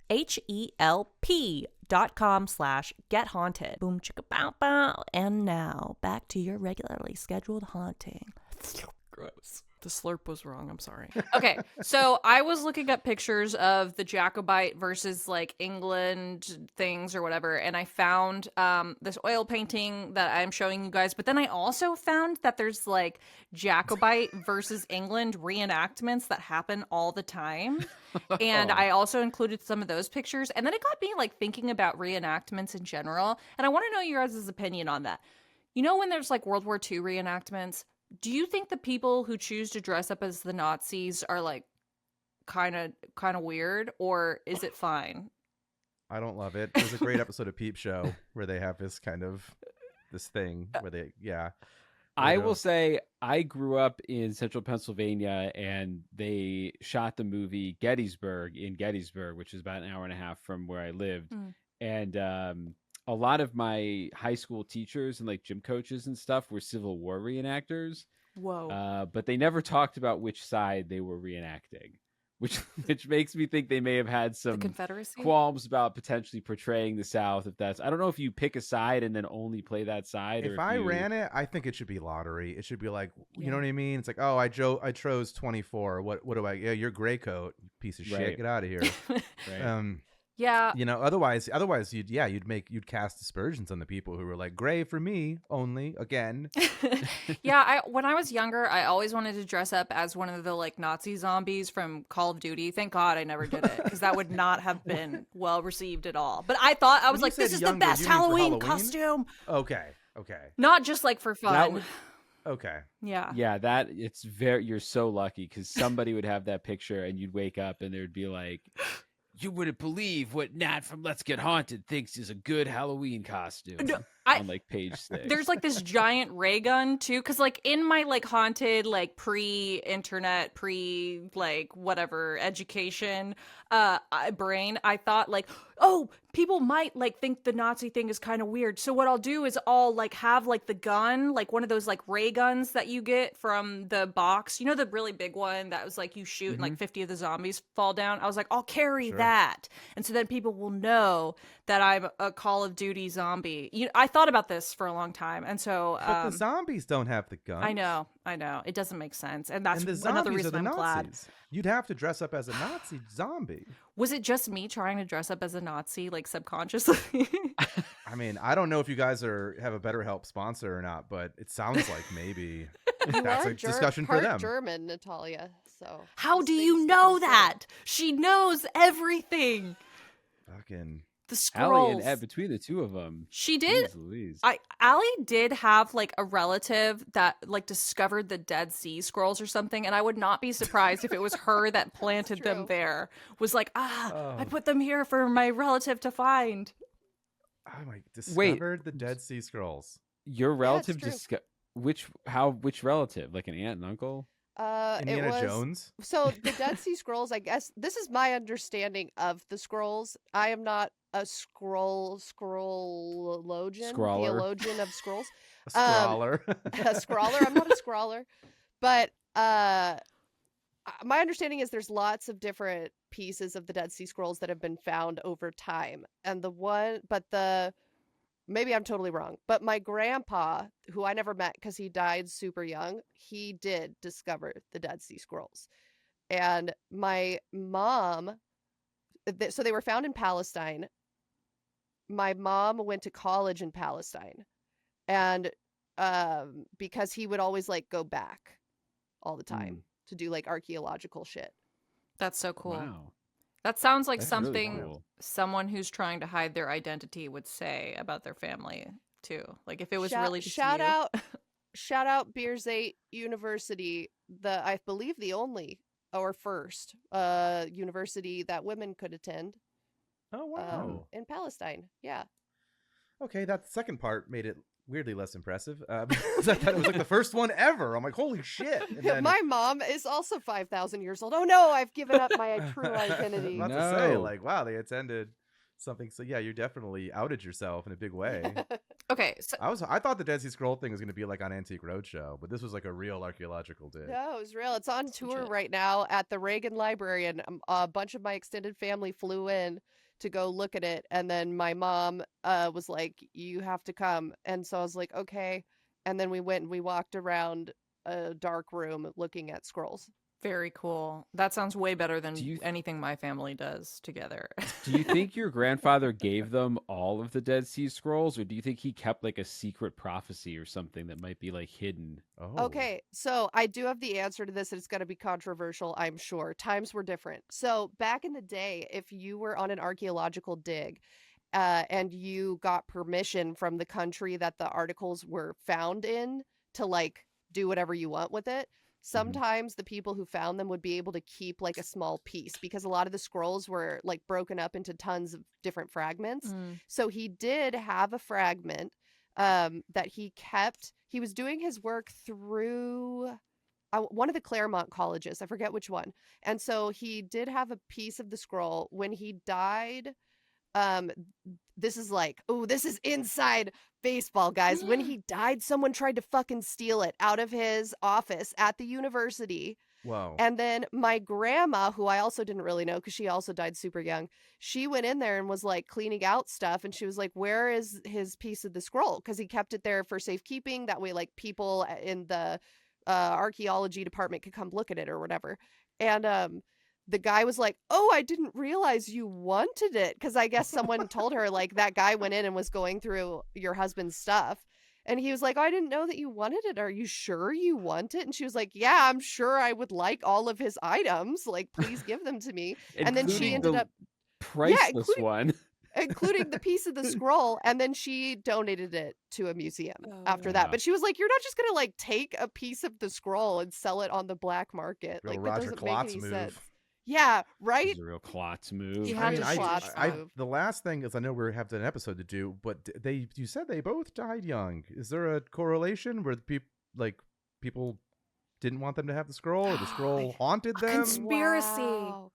HELP.com/gethaunted. Boom chicka bow bow. And now back to your regularly scheduled haunting. Gross. The slurp was wrong. I'm sorry. Okay, so I was looking up pictures of the Jacobite versus like England things or whatever, and I found this oil painting that I'm showing you guys. But then I also found that there's like Jacobite versus England reenactments that happen all the time. And I also included some of those pictures. And then it got me like thinking about reenactments in general. And I want to know your guys' opinion on that. You know, when there's like World War II reenactments, do you think the people who choose to dress up as the Nazis are like kind of weird, or is it fine? I don't love it. There's a great episode of Peep Show where they have this thing where they, yeah. I will say I grew up in central Pennsylvania, and they shot the movie Gettysburg in Gettysburg, which is about an hour and a half from where I lived. And a lot of my high school teachers and like gym coaches and stuff were Civil War reenactors. Whoa. But they never talked about which side they were reenacting, which makes me think they may have had The some Confederacy? qualms about potentially portraying the South. If that's, I don't know if you pick a side and then only play that side. If or I you... ran it, I think it should be lottery. It should be like, you Yeah. know what I mean? It's like, oh, I chose 24. What do I? Yeah, you're gray coat, you piece of shit. Right. Get out of here. Right. Yeah. You know, otherwise you'd cast aspersions on the people who were like, gray for me only again. Yeah, when I was younger, I always wanted to dress up as one of the like Nazi zombies from Call of Duty. Thank God I never did it, because that would not have been well received at all. But I thought, I was When you like, this said is the younger, best you mean for Halloween Halloween? costume. Okay. Not just like for fun. Okay. Yeah. Yeah, you're so lucky because somebody would have that picture and you'd wake up and there'd be like, you wouldn't believe what Nat from Let's Get Haunted thinks is a good Halloween costume No, on like page 6. There's like this giant ray gun too, because like in my like haunted, like pre-internet, pre like whatever education brain, I thought like, oh, people might like think the Nazi thing is kind of weird. So what I'll do is I'll like have like the gun, like one of those like ray guns that you get from the box, you know, the really big one that was like you shoot and like 50 of the zombies fall down. I was like, I'll carry that, and so then people will know that I'm a Call of Duty zombie. I thought about this for a long time, and so But the zombies don't have the gun. I know, it doesn't make sense, and that's And the another zombies reason are the I'm glad. Nazis. You'd have to dress up as a Nazi zombie. Was it just me trying to dress up as a Nazi, like subconsciously? I mean, I don't know if you guys have a BetterHelp sponsor or not, but it sounds like maybe You that's are a discussion for part them. German, Natalia. So How those do things you to know consider. that? She knows everything. Fucking The Allie scrolls. and Ed, between the two of them. She did. Jeez Louise. Allie did have like a relative that like discovered the Dead Sea Scrolls or something, and I would not be surprised if it was her that planted them true. there. Was like, I Oh. put them here for my relative to find. discovered the Dead Sea Scrolls. Your relative true. which relative? Like an aunt and uncle? It Indiana was Jones. so the Dead Sea Scrolls. I guess this is my understanding of the scrolls. I am not a scrollologian, Scrawler. theologian of scrolls. A scrawler. A scrawler. I'm not a scrawler, but my understanding is there's lots of different pieces of the Dead Sea Scrolls that have been found over time, and maybe I'm totally wrong, but my grandpa, who I never met because he died super young, he did discover the Dead Sea Scrolls. And my mom, so they were found in Palestine. My mom went to college in Palestine. And because he would always like go back all the time to do like archaeological shit. That's so cool. Wow. That sounds like That's really something cool. someone who's trying to hide their identity would say about their family too. Like if it was really just shout you. shout out Beers 8 University, I believe the only or first university that women could attend Oh wow. in Palestine. Yeah. Okay, that second part made it weirdly less impressive. Because I thought it was like the first one ever. I'm like, holy shit! And then, My mom is also 5,000 years old. Oh no, I've given up my true identity. About to say, No. like, wow, they attended something. So yeah, you definitely outed yourself in a big way. Okay, so I thought the Dead Sea Scroll thing was going to be like on Antique Roadshow, but this was like a real archaeological dig. No, it was real. It's on tour legit. right now at the Reagan Library, and a bunch of my extended family flew in to go look at it. And then my mom was like, you have to come. And so I was like, okay. And then we went and we walked around a dark room looking at scrolls. very cool. That sounds way better than Do you- anything my family does together. Do you think your grandfather gave them all of the Dead Sea Scrolls, or do you think he kept like a secret prophecy or something that might be like hidden? Oh. Okay, so I do have the answer to this, and it's going to be controversial, I'm sure. Times were different. So back in the day, if you were on an archaeological dig and you got permission from the country that the articles were found in to like do whatever you want with it, sometimes the people who found them would be able to keep like a small piece because a lot of the scrolls were like broken up into tons of different fragments. So he did have a fragment that he kept. He was doing his work through one of the Claremont colleges. I forget which one. And so he did have a piece of the scroll. When he died, this is like, oh, this is inside baseball, guys. When he died, someone tried to fucking steal it out of his office at the university. Whoa. And then my grandma, who I also didn't really know because she also died super young, she went in there and was like cleaning out stuff. And she was like, where is his piece of the scroll? Because he kept it there for safekeeping. That way, like people in the archaeology department could come look at it or whatever. And the guy was like, oh, I didn't realize you wanted it. Because I guess someone told her like that guy went in and was going through your husband's stuff. And he was like, oh, I didn't know that you wanted it. Are you sure you want it? And she was like, yeah, I'm sure I would like all of his items. Like, please give them to me. And then she Including ended the up priceless including- one. including the piece of the scroll, and then she donated it to a museum after that. Wow. But she was like, "You're not just gonna like take a piece of the scroll and sell it on the black market. Real Like that Roger doesn't make Klotz any move. sense." Yeah, This right. is a real klotz move. You I had mean, to I, Klotz I, move. the last thing is I know we have an episode to do, but you said they both died young. Is there a correlation where people didn't want them to have the scroll, or the scroll haunted them? Conspiracy. Wow.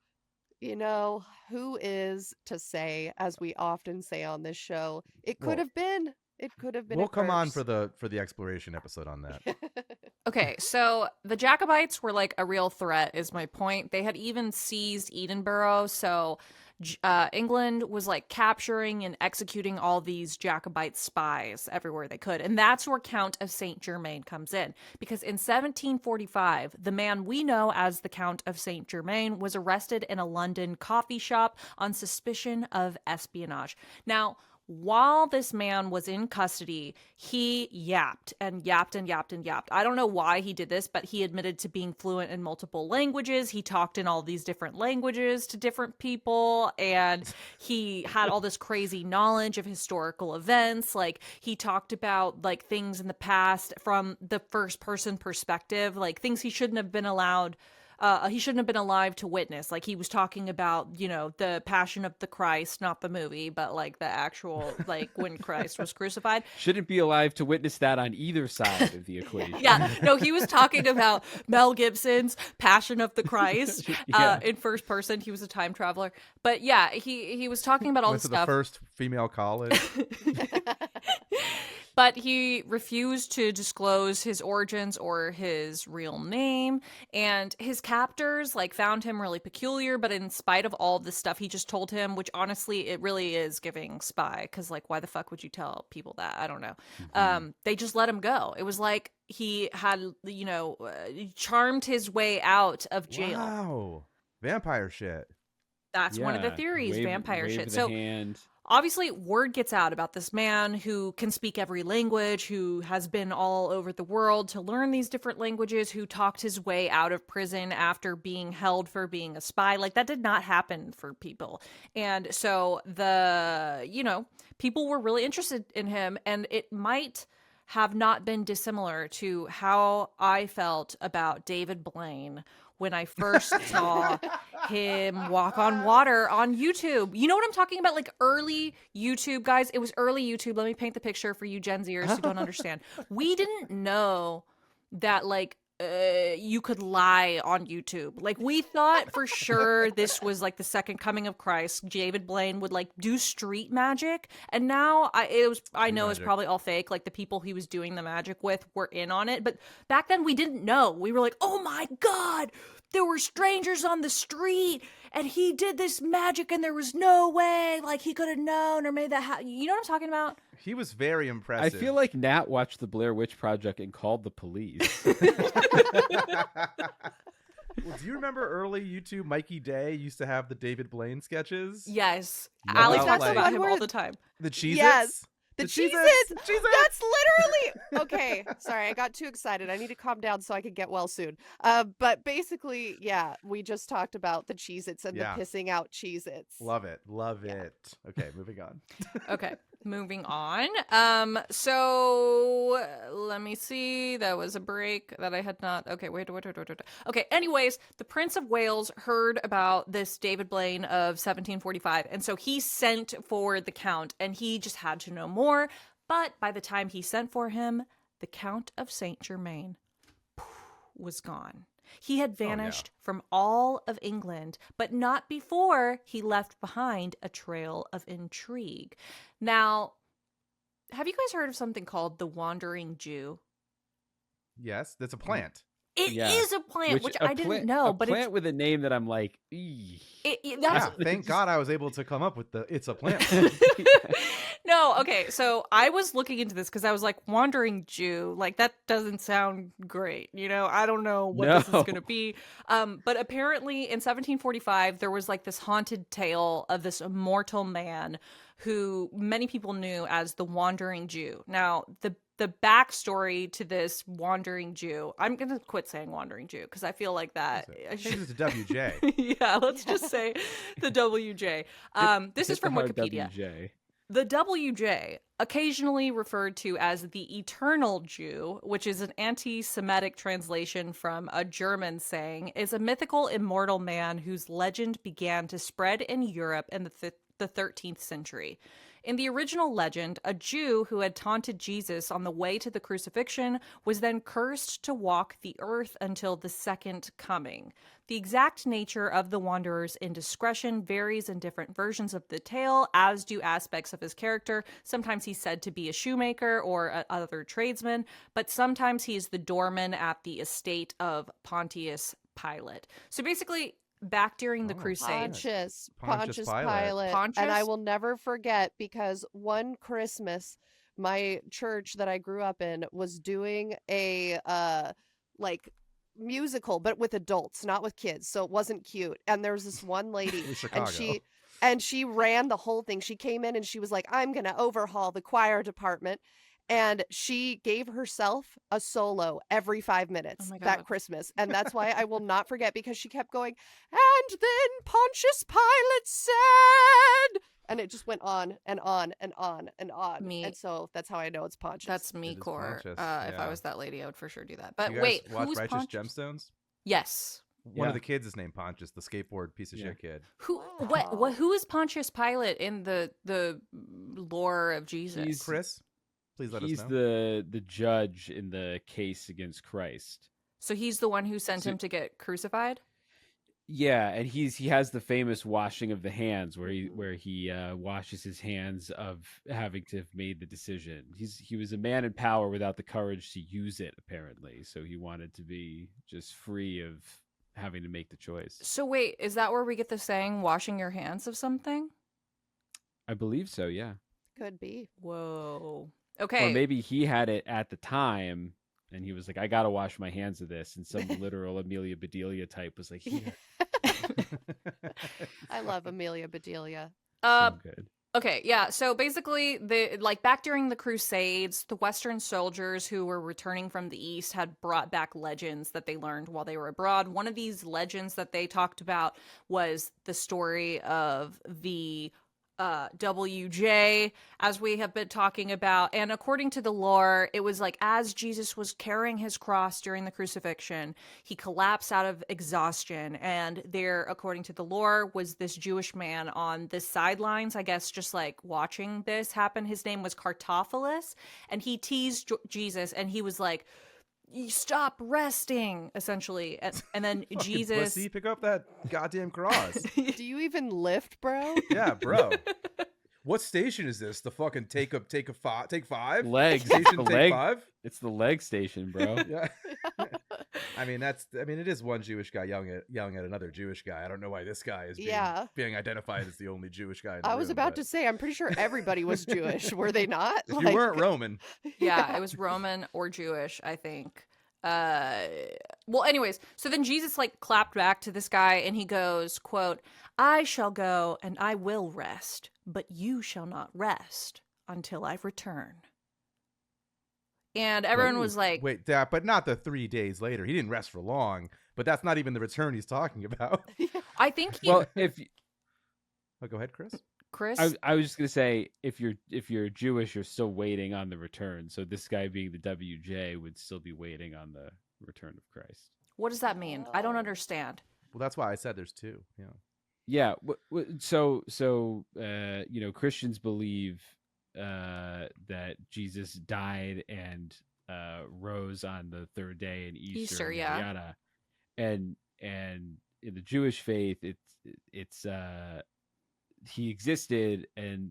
You know, who is to say, as we often say on this show, it could Well, have been. It could have been. We'll a come on curse. for the exploration episode on that. Okay, so the Jacobites were like a real threat, is my point. They had even seized Edinburgh, so England was like capturing and executing all these Jacobite spies everywhere they could. And that's where Count of Saint Germain comes in. Because in 1745, the man we know as the Count of Saint Germain was arrested in a London coffee shop on suspicion of espionage. Now, while this man was in custody, he yapped and yapped and yapped and yapped. I don't know why he did this, but he admitted to being fluent in multiple languages. He talked in all these different languages to different people, and he had all this crazy knowledge of historical events. Like, he talked about like things in the past from the first person perspective, like things he shouldn't have been allowed. He shouldn't have been alive to witness. Like, he was talking about, the Passion of the Christ, not the movie, but like the actual, like when Christ was crucified. Shouldn't be alive to witness that on either side of the equation. Yeah, no, he was talking about Mel Gibson's Passion of the Christ Yeah. in first person. He was a time traveler. But yeah, he was talking about all Went this to the stuff. first female college. But he refused to disclose his origins or his real name, and his captors like found him really peculiar. But in spite of all of this stuff he just told him, which honestly it really is giving spy, because like why the fuck would you tell people that? I don't know. They just let him go. It was like he had charmed his way out of jail. Wow, vampire shit. That's one of the Yeah. theories, vampire wave shit. the So hand. obviously, word gets out about this man who can speak every language, who has been all over the world to learn these different languages, who talked his way out of prison after being held for being a spy. Like, that did not happen for people. And so people were really interested in him, and it might have not been dissimilar to how I felt about David Blaine when I first saw him walk on water on YouTube. You know what I'm talking about? Like early YouTube, guys. It was early YouTube. Let me paint the picture for you Gen Zers who don't understand. We didn't know that you could lie on YouTube. Like, we thought for sure this was like the second coming of Christ. David Blaine would like do street magic, and now I know it's magic. probably all fake. Like, the people he was doing the magic with were in on it, but back then we didn't know. We were like, oh my god, there were strangers on the street and he did this magic and there was no way like he could have known or made that you know what I'm talking about? He was very I impressive. feel like Nat watched the Blair Witch Project and called the police. Well, do you remember early YouTube? Mikey Day used to have the David Blaine sketches. Yes. No, Ali well, talks like- about him One all where- the time. The Cheez-Its? Yes. The Cheez-Its! Cheez-Its! Cheez-Its! That's literally okay. Sorry, I got too excited. I need to calm down so I can get well soon. But basically, yeah, we just talked about the Cheez-Its and Yeah. the pissing out Cheez-Its. Love it. Love Yeah. it. Okay, moving on. Okay, moving on. So let me see. That was a break that I had not. Okay, wait. Okay, anyways, the Prince of Wales heard about this David Blaine of 1745, and so he sent for the Count, and he just had to know more. But by the time he sent for him, the Count of Saint Germain was gone. He had vanished from all of England, but not before he left behind a trail of intrigue. Now, have you guys heard of something called the Wandering Jew? Yes, that's a plant. It Yeah. is a plant, which I didn't know, a but plant with a name that I'm like, "Eeh." that's Yeah, thank God I was able to come up with it's a plant. No, okay. So I was looking into this because I was like, Wandering Jew, like that doesn't sound great. I don't know what this is No. going to be. But apparently in 1745, there was like this haunted tale of this immortal man who many people knew as the Wandering Jew. Now, the the backstory to this wandering Jew. I'm gonna quit saying wandering Jew because I feel like that. I think it's a WJ. Yeah, let's just say the WJ. This is from Wikipedia. WJ. The WJ, occasionally referred to as the Eternal Jew, which is an anti-Semitic translation from a German saying, is a mythical immortal man whose legend began to spread in Europe in the 13th century. In the original legend, a Jew who had taunted Jesus on the way to the crucifixion was then cursed to walk the earth until the second coming. The exact nature of the wanderer's indiscretion varies in different versions of the tale, as do aspects of his character. Sometimes he's said to be a shoemaker or other tradesman, but sometimes he is the doorman at the estate of Pontius Pilate. So basically, back during the Crusades. Pontius Pilate. Pontius? And I will never forget, because one Christmas, my church that I grew up in was doing a like musical, but with adults, not with kids, so it wasn't cute. And there was this one lady, and she ran the whole thing. She came in and she was like, "I'm gonna overhaul the choir department." And she gave herself a solo every 5 minutes that Christmas. And that's why I will not forget, because she kept going, "And then Pontius Pilate said," and it just went on and on and on and on. And so that's how I know it's Pontius. That's me, Core. If I was that lady, I would for sure do that. But you guys wait, watch who's Righteous Pontius? Gemstones? Yes. One of the kids is named Pontius, the skateboard piece of shit kid. Who is Pontius Pilate in the lore of Jesus? Chris? Please let us know. He's the judge in the case against Christ. So he's the one who sent him to get crucified? Yeah, and he has the famous washing of the hands, where he washes his hands of having to have made the decision. He was a man in power without the courage to use it, apparently. So he wanted to be just free of having to make the choice. So wait, is that where we get the saying "washing your hands of something"? I believe so. Yeah. Could be. Whoa. Okay. Or maybe he had it at the time, and he was like, "I gotta wash my hands of this," and some literal Amelia Bedelia type was like, "Here." I love Amelia Bedelia. So good. Okay, yeah. So basically, back during the Crusades, the Western soldiers who were returning from the East had brought back legends that they learned while they were abroad. One of these legends that they talked about was the story of the WJ, as we have been talking about. And according to the lore, it was like as Jesus was carrying his cross during the crucifixion, he collapsed out of exhaustion. And there, according to the lore, was this Jewish man on the sidelines, I guess, just like watching this happen. His name was Cartophilus, and he teased Jesus, and he was like, "You stop resting," essentially. And then Jesus, pussy, pick up that goddamn cross. Do you even lift, bro? Yeah, bro. What station is this? The fucking take five? Legs. Station The take leg. 5? It's the leg station, bro. Yeah. I mean, it is one Jewish guy yelling at another Jewish guy. I don't know why this guy is being identified as the only Jewish guy in the I was room, about but to say, I'm pretty sure everybody was Jewish. Were they not? if you weren't Roman. yeah, it was Roman or Jewish, I think. Well, anyways, so then Jesus clapped back to this guy, and he goes, quote, "I shall go and I will rest, but you shall not rest until I return." And everyone was like, "Wait, but not the 3 days later. He didn't rest for long. But that's not even the return he's talking about." I think he... Well, go ahead, Chris. I was just gonna say, if you're Jewish, you're still waiting on the return. So this guy being the WJ would still be waiting on the return of Christ. What does that mean? I don't understand. Well, that's why I said there's two. Yeah. Yeah. So Christians believe that Jesus died and rose on the third day in Easter, yeah. And in the Jewish faith, it's he existed,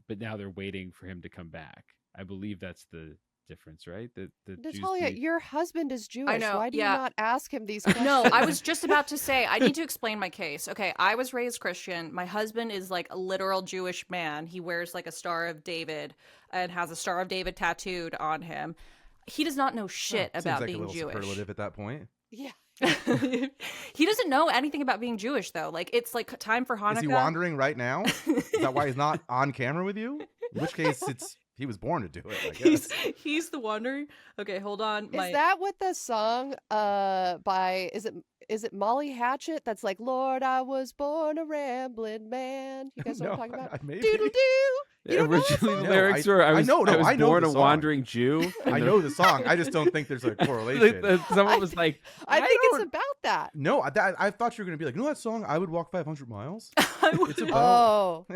but now they're waiting for him to come back. I believe that's the difference, right? Natalia, your husband is Jewish. I know, Why do you not ask him these questions? No, I was just about to say, I need to explain my case. Okay, I was raised Christian. My husband is a literal Jewish man. He wears a Star of David and has a Star of David tattooed on him. He does not know shit about being Jewish. Seems like a little superlative at that point. Yeah. He doesn't know anything about being Jewish, though. It's time for Hanukkah. Is he wandering right now? Is that why he's not on camera with you? In which case, he was born to do it, I guess. He's the wandering. Okay, hold on. Is that what the song by is it Molly Hatchet that's like, Lord, I was born a rambling man? You guys know what I'm talking about? Maybe. Doodle doo. You don't know that Originally, song? the lyrics were, I was know born the a song. wandering Jew. I know the song. I just don't think there's a correlation. Someone was like, I think it's about that. No, I thought you were going to be like, you know that song, I Would Walk 500 Miles? I would- It's about... Oh,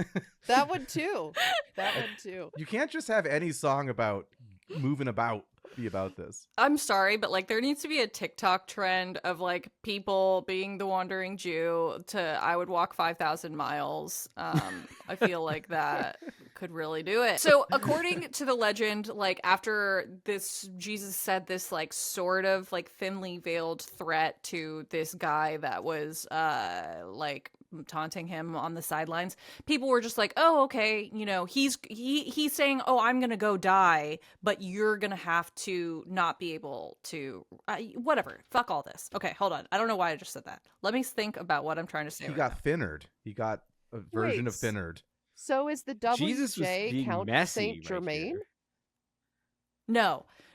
that one too. That one too. You can't just have any song about moving about be about this. I'm sorry, but like there needs to be a TikTok trend of like people being the wandering Jew to I would walk 5,000 miles. I feel like that could really do it. So according to the legend, like after this, Jesus said this like sort of like thinly veiled threat to this guy that was like taunting him on the sidelines. People were just like, oh, okay, you know, he's saying, oh, I'm gonna go die, but you're gonna have to not be able to whatever, fuck all this. Okay, hold on, I don't know why I just said that. Let me think about what I'm trying to say. He right got now. thinnered. He got a version of thinnered. So is the Jesus was WJ being Count of messy Saint right Germain? here.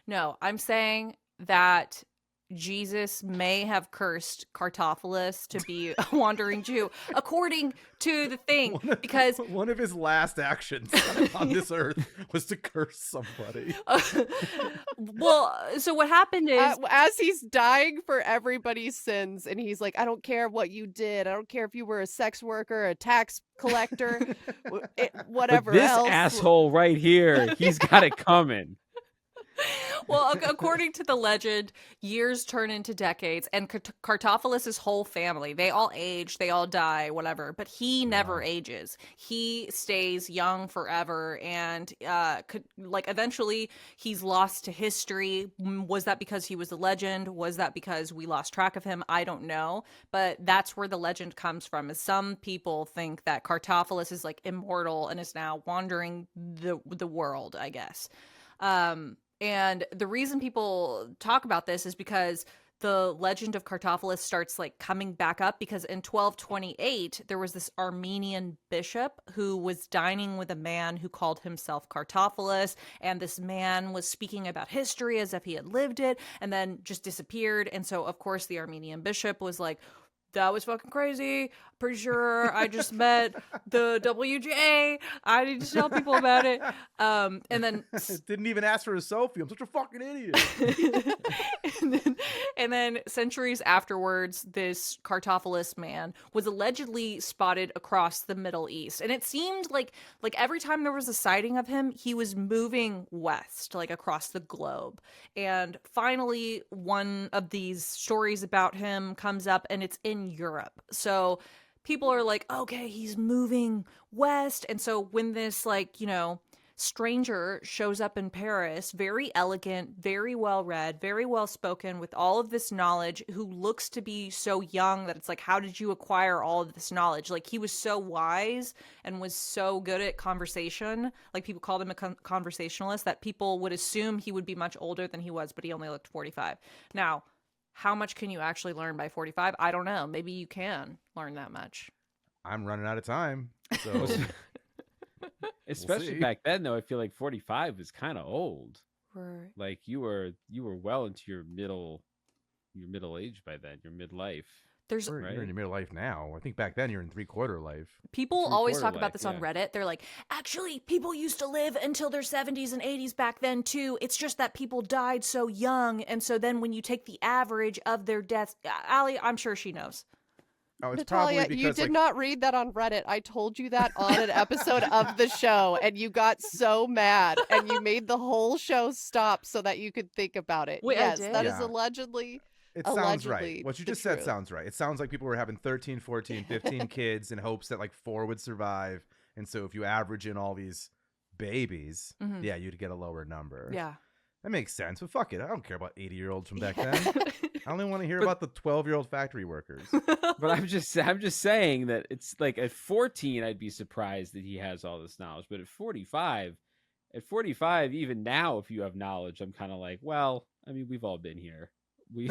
No, I'm saying that Jesus may have cursed Cartophilus to be a wandering Jew, according to the thing, because one of his last actions on this earth was to curse somebody. well, so what happened is As he's dying for everybody's sins, and he's like, I don't care what you did. I don't care if you were a sex worker, a tax collector, whatever But this else. asshole right here, he's got it coming. well, according to the legend, years turn into decades, and Cartophilus's whole family, they all age, they all die, whatever, but he never ages. He stays young forever, and eventually he's lost to history. Was that because he was a legend? Was that because we lost track of him? I don't know, but that's where the legend comes from. Is some people think that Cartophilus is like immortal and is now wandering the world, I guess. And the reason people talk about this is because the legend of Cartophilus starts like coming back up, because in 1228 there was this Armenian bishop who was dining with a man who called himself Cartophilus, and this man was speaking about history as if he had lived it and then just disappeared. And so of course the Armenian bishop was like, that was fucking crazy. Pretty sure I just met the WJ. I need to tell people about it. And then Didn't even ask for a selfie. I'm such a fucking idiot. and then centuries afterwards, this Cartophilus man was allegedly spotted across the Middle East. And it seemed like every time there was a sighting of him, he was moving west, like across the globe. And finally, one of these stories about him comes up, and it's in Europe. So people are like, okay, he's moving west. And so when this, like, you know, stranger shows up in Paris, very elegant, very well read, very well spoken, with all of this knowledge, who looks to be so young that it's like, how did you acquire all of this knowledge? Like, he was so wise and was so good at conversation. Like, people called him a conversationalist, that people would assume he would be much older than he was, but he only looked 45. Now, how much can you actually learn by 45? I don't know. Maybe you can learn that much. I'm running out of time. So Especially see. back then, though, I feel like 45 was kind of old. Right. Like you were well into your middle age by then, your midlife. There's you're in your middle life now. I think back then you're in 3/4 life. people always Three-quarter talk about life, this on yeah. Reddit. They're like, actually, people used to live until their 70s and 80s back then too. It's just that people died so young, and so then when you take the average of their deaths, Allie, I'm sure she knows. Oh, it's Natalia, probably you because did not read that on Reddit. I told you that on an episode of the show, and you got so mad, and you made the whole show stop so that you could think about it. Wait, I yes, did? that is Yeah. allegedly. It sounds allegedly right. What you the just said truth. sounds right. It sounds like people were having 13, 14, 15 kids in hopes that like 4 would survive. And so if you average in all these babies, Mhm. yeah, you'd get a lower number. Yeah. That makes sense. But fuck it. I don't care about 80-year-olds from back then. I only want to hear about the 12-year-old factory workers. But I'm just saying that it's like at 14, I'd be surprised that he has all this knowledge. But at 45, even now, if you have knowledge, I'm kind of like, well, I mean, we've all been here. We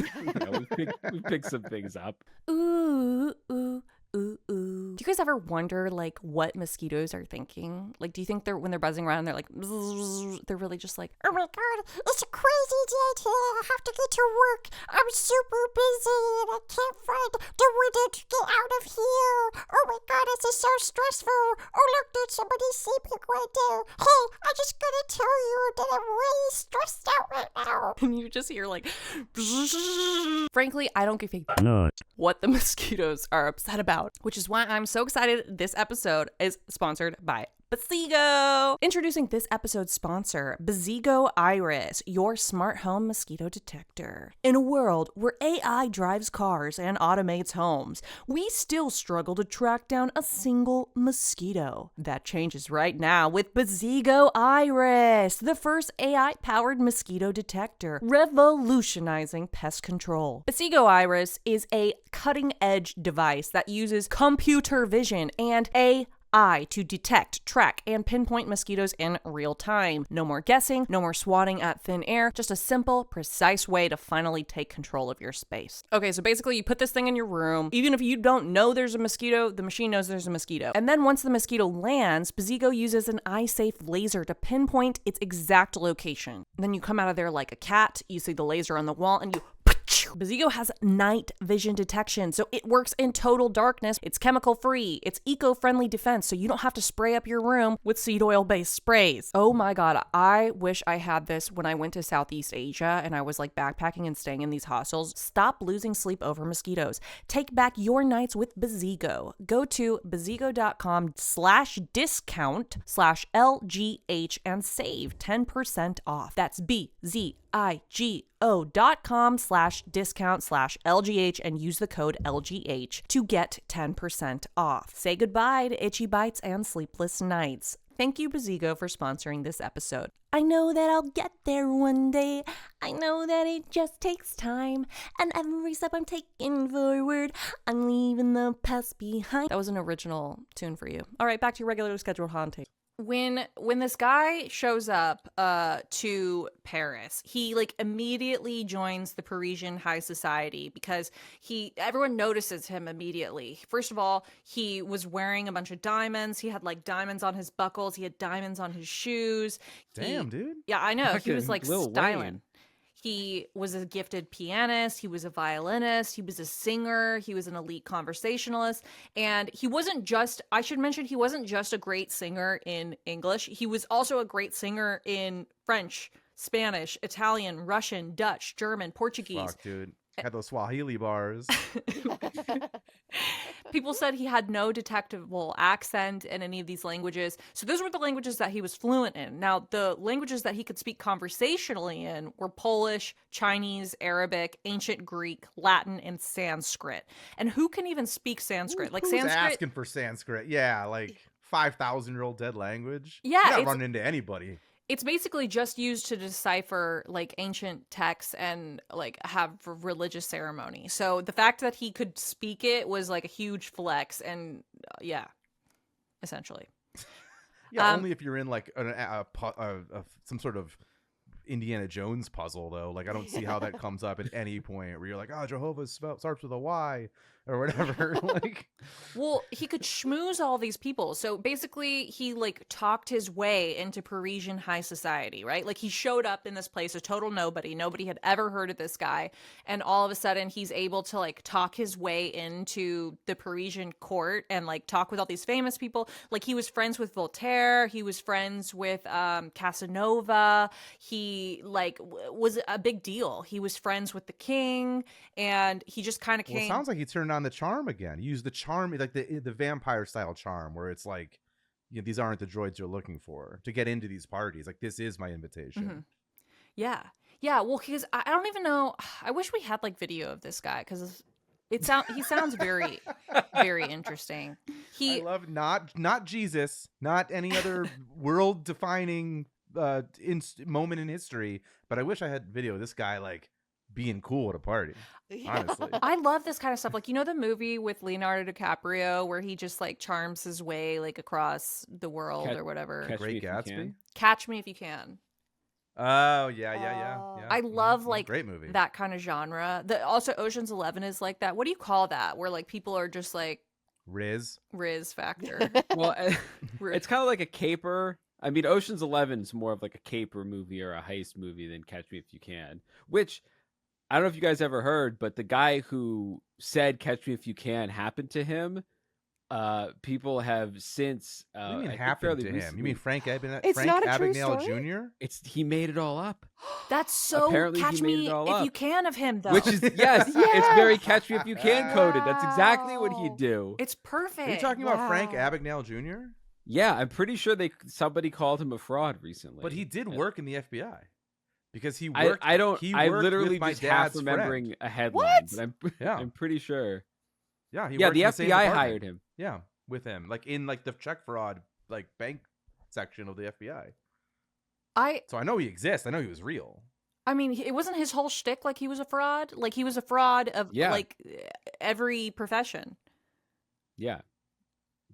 picked some things up. Ooh, ooh, ooh, ooh. Do you guys ever wonder like what mosquitoes are thinking? Like, do you think when they're buzzing around, they're like, bzzz, they're really just like, Oh my god, it's a crazy day today. I have to get to work. I'm super busy and I can't find the window to get out of here. Oh my god, this is so stressful. Oh look, dude, somebody's sleeping right there. Hey, I just gotta tell you that I'm really stressed out right now. and you just hear like, bzzz. Frankly, I don't give a what the mosquitoes are upset about, which is why I'm so excited this episode is sponsored by BZIGO. Introducing this episode's sponsor, BZIGO Iris, your smart home mosquito detector. In a world where AI drives cars and automates homes, we still struggle to track down a single mosquito. That changes right now with BZIGO Iris, the first AI-powered mosquito detector, revolutionizing pest control. BZIGO Iris is a cutting-edge device that uses computer vision and AI to detect, track, and pinpoint mosquitoes in real time. No more guessing, no more swatting at thin air, just a simple, precise way to finally take control of your space. Okay, so basically you put this thing in your room. Even if you don't know there's a mosquito, the machine knows there's a mosquito. And then once the mosquito lands, BZIGO uses an eye-safe laser to pinpoint its exact location. And then you come out of there like a cat, you see the laser on the wall, and you BZIGO has night vision detection, so it works in total darkness. It's chemical free. It's eco-friendly defense, so you don't have to spray up your room with seed oil-based sprays. Oh my god, I wish I had this when I went to Southeast Asia and I was like backpacking and staying in these hostels. Stop losing sleep over mosquitoes. Take back your nights with BZIGO. Go to BZIGO.com/discount/LGH and save 10% off. That's BZIGO.com/discount/LGH and use the code LGH to get 10% off. Say goodbye to itchy bites and sleepless nights. Thank you, BZIGO, for sponsoring this episode. I know that I'll get there one day. I know that it just takes time. And every step I'm taking forward, I'm leaving the past behind. That was an original tune for you. All right, back to your regularly scheduled haunting. When this guy shows up to Paris, he like immediately joins the Parisian high society because everyone notices him immediately. First of all, he was wearing a bunch of diamonds. He had like diamonds on his buckles. He had diamonds on his shoes. Damn, dude. Yeah, I know. He was like Lil styling. Wayne. He was a gifted pianist, he was a violinist, he was a singer, he was an elite conversationalist, and he wasn't just, I should mention, he wasn't just a great singer in English, he was also a great singer in French, Spanish, Italian, Russian, Dutch, German, Portuguese. Fuck, dude. Had those Swahili bars. People said he had no detectable accent in any of these languages. So those were the languages that he was fluent in. Now, the languages that he could speak conversationally in were Polish, Chinese, Arabic, ancient Greek, Latin, and Sanskrit. And who can even speak Sanskrit? Who's asking for Sanskrit? Yeah, like 5,000-year-old dead language. Yeah, You're not running into anybody. It's basically just used to decipher like ancient texts and like have religious ceremony. So the fact that he could speak it was like a huge flex, and yeah, essentially. Yeah, only if you're in like some sort of Indiana Jones puzzle, though. Like, I don't see how that comes up at any point where you're like, oh, Jehovah starts with a Y or whatever. Like, well, he could schmooze all these people. So basically, he like talked his way into Parisian high society, right? Like, he showed up in this place, a total nobody. Nobody had ever heard of this guy, and all of a sudden, he's able to like talk his way into the Parisian court and like talk with all these famous people. Like, he was friends with Voltaire. He was friends with Casanova. He like was a big deal. He was friends with the king, and he just kind of came. Well, it sounds like he turned on the charm again. He used the charm, like the vampire style charm, where it's like, you know, these aren't the droids you're looking for to get into these parties. Like, this is my invitation. Mm-hmm. Yeah. Well, because I don't even know. I wish we had like video of this guy because he sounds very, very interesting. I love not Jesus, not any other world defining moment in history, but I wish I had video of this guy like being cool at a party. Honestly, I love this kind of stuff. Like, you know, the movie with Leonardo DiCaprio where he just like charms his way like across the world or whatever. Great Gatsby. Catch Me If You Can. Oh yeah. I love like great movie. That kind of genre. Also, Ocean's 11 is like that. What do you call that? Where like people are just like RIZZ factor. Well, Rude. it's kind of like a caper. I mean, Ocean's 11 is more of like a caper movie or a heist movie than Catch Me If You Can, which I don't know if you guys ever heard, but the guy who said Catch Me If You Can happened to him. People have since What do you mean I think happened fairly to him? recently- You mean Frank It's not a true Abagnale story? Jr.? He made it all up. That's so Apparently he Catch made Me it all If up. You Can of him, though. Which is yes, it's very Catch Me If You Can coded. That's exactly what he'd do. It's perfect. Are you talking about Frank Wow. Abagnale Jr.? Yeah, I'm pretty sure somebody called him a fraud recently. But he did Yeah. work in the FBI because he I worked. don't. I worked literally with my just half dad's remembering friend. a headline, What? but I'm Yeah. I'm pretty sure. Yeah, he Yeah, worked the in same FBI department. hired him. Yeah, with him, like in like the check fraud, like bank section of the FBI. So I know he exists. I know he was real. I mean, it wasn't his whole shtick like he was a fraud. Like he was a fraud of Yeah. like every profession. Yeah,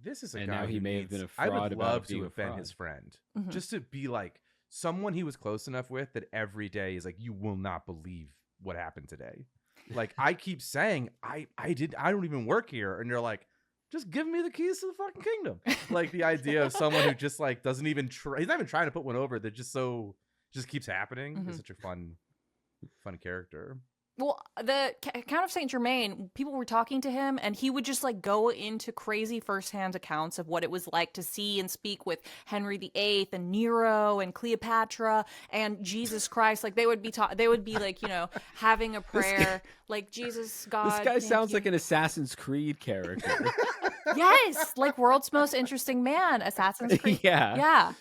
This is a And guy now he who may have needs- been a I fraud would about love being to a offend fraud. his friend, Mhm. just to be like someone he was close enough with that every day is like, you will not believe what happened today. Like I keep saying, I don't even work here, and you're like, just give me the keys to the fucking kingdom. Like the idea of someone who just like doesn't even try. He's not even trying to put one over. That just keeps happening. Mhm. Is such a fun character. Well, the Count of Saint Germain, people were talking to him, and he would just like go into crazy firsthand accounts of what it was like to see and speak with Henry VIII and Nero and Cleopatra and Jesus Christ. Like they would be like, you know, having a prayer, like Jesus God. this guy thank sounds you. like an Assassin's Creed character. Yes, like world's most interesting man, Assassin's Creed. Yeah. Yeah.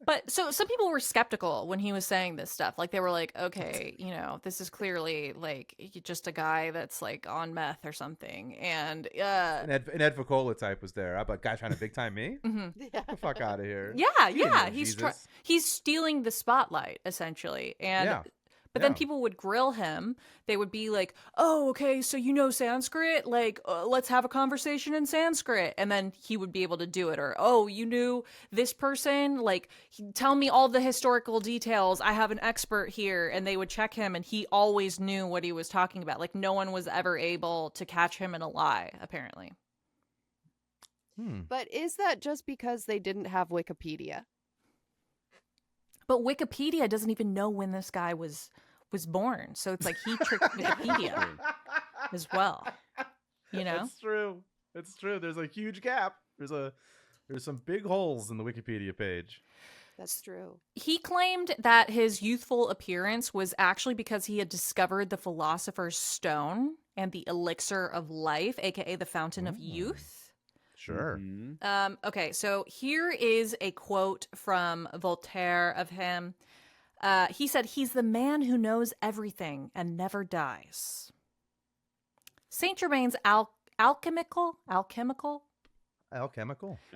But so some people were skeptical when he was saying this stuff. Like they were like, okay, you know, this is clearly like just a guy that's like on meth or something. And An Ed Vicola type was there. How about guy trying to big time me? mhm. Get the fuck out of here. yeah, You didn't yeah, know he's Jesus. he's stealing the spotlight essentially. And Yeah. but then Yeah. people would grill him. They would be like, "Oh, okay, so you know Sanskrit? Like, let's have a conversation in Sanskrit." And then he would be able to do it. Or, "Oh, you knew this person? Like, tell me all the historical details. I have an expert here." And they would check him, and he always knew what he was talking about. Like, no one was ever able to catch him in a lie, apparently. But is that just because they didn't have Wikipedia? But Wikipedia doesn't even know when this guy was born. So it's like he tricked Wikipedia as well. You know? It's true. It's true. There's a huge gap. There's some big holes in the Wikipedia page. That's true. He claimed that his youthful appearance was actually because he had discovered the Philosopher's Stone and the Elixir of Life, aka the Fountain of Youth. Sure. Mhm. Okay, so here is a quote from Voltaire of him. He said, "He's the man who knows everything and never dies." Saint Germain's alchemical.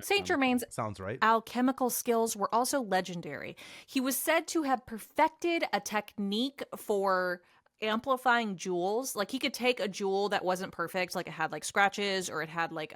Saint Germain's Sounds right. alchemical skills were also legendary. He was said to have perfected a technique for amplifying jewels. Like he could take a jewel that wasn't perfect, like it had like scratches or it had like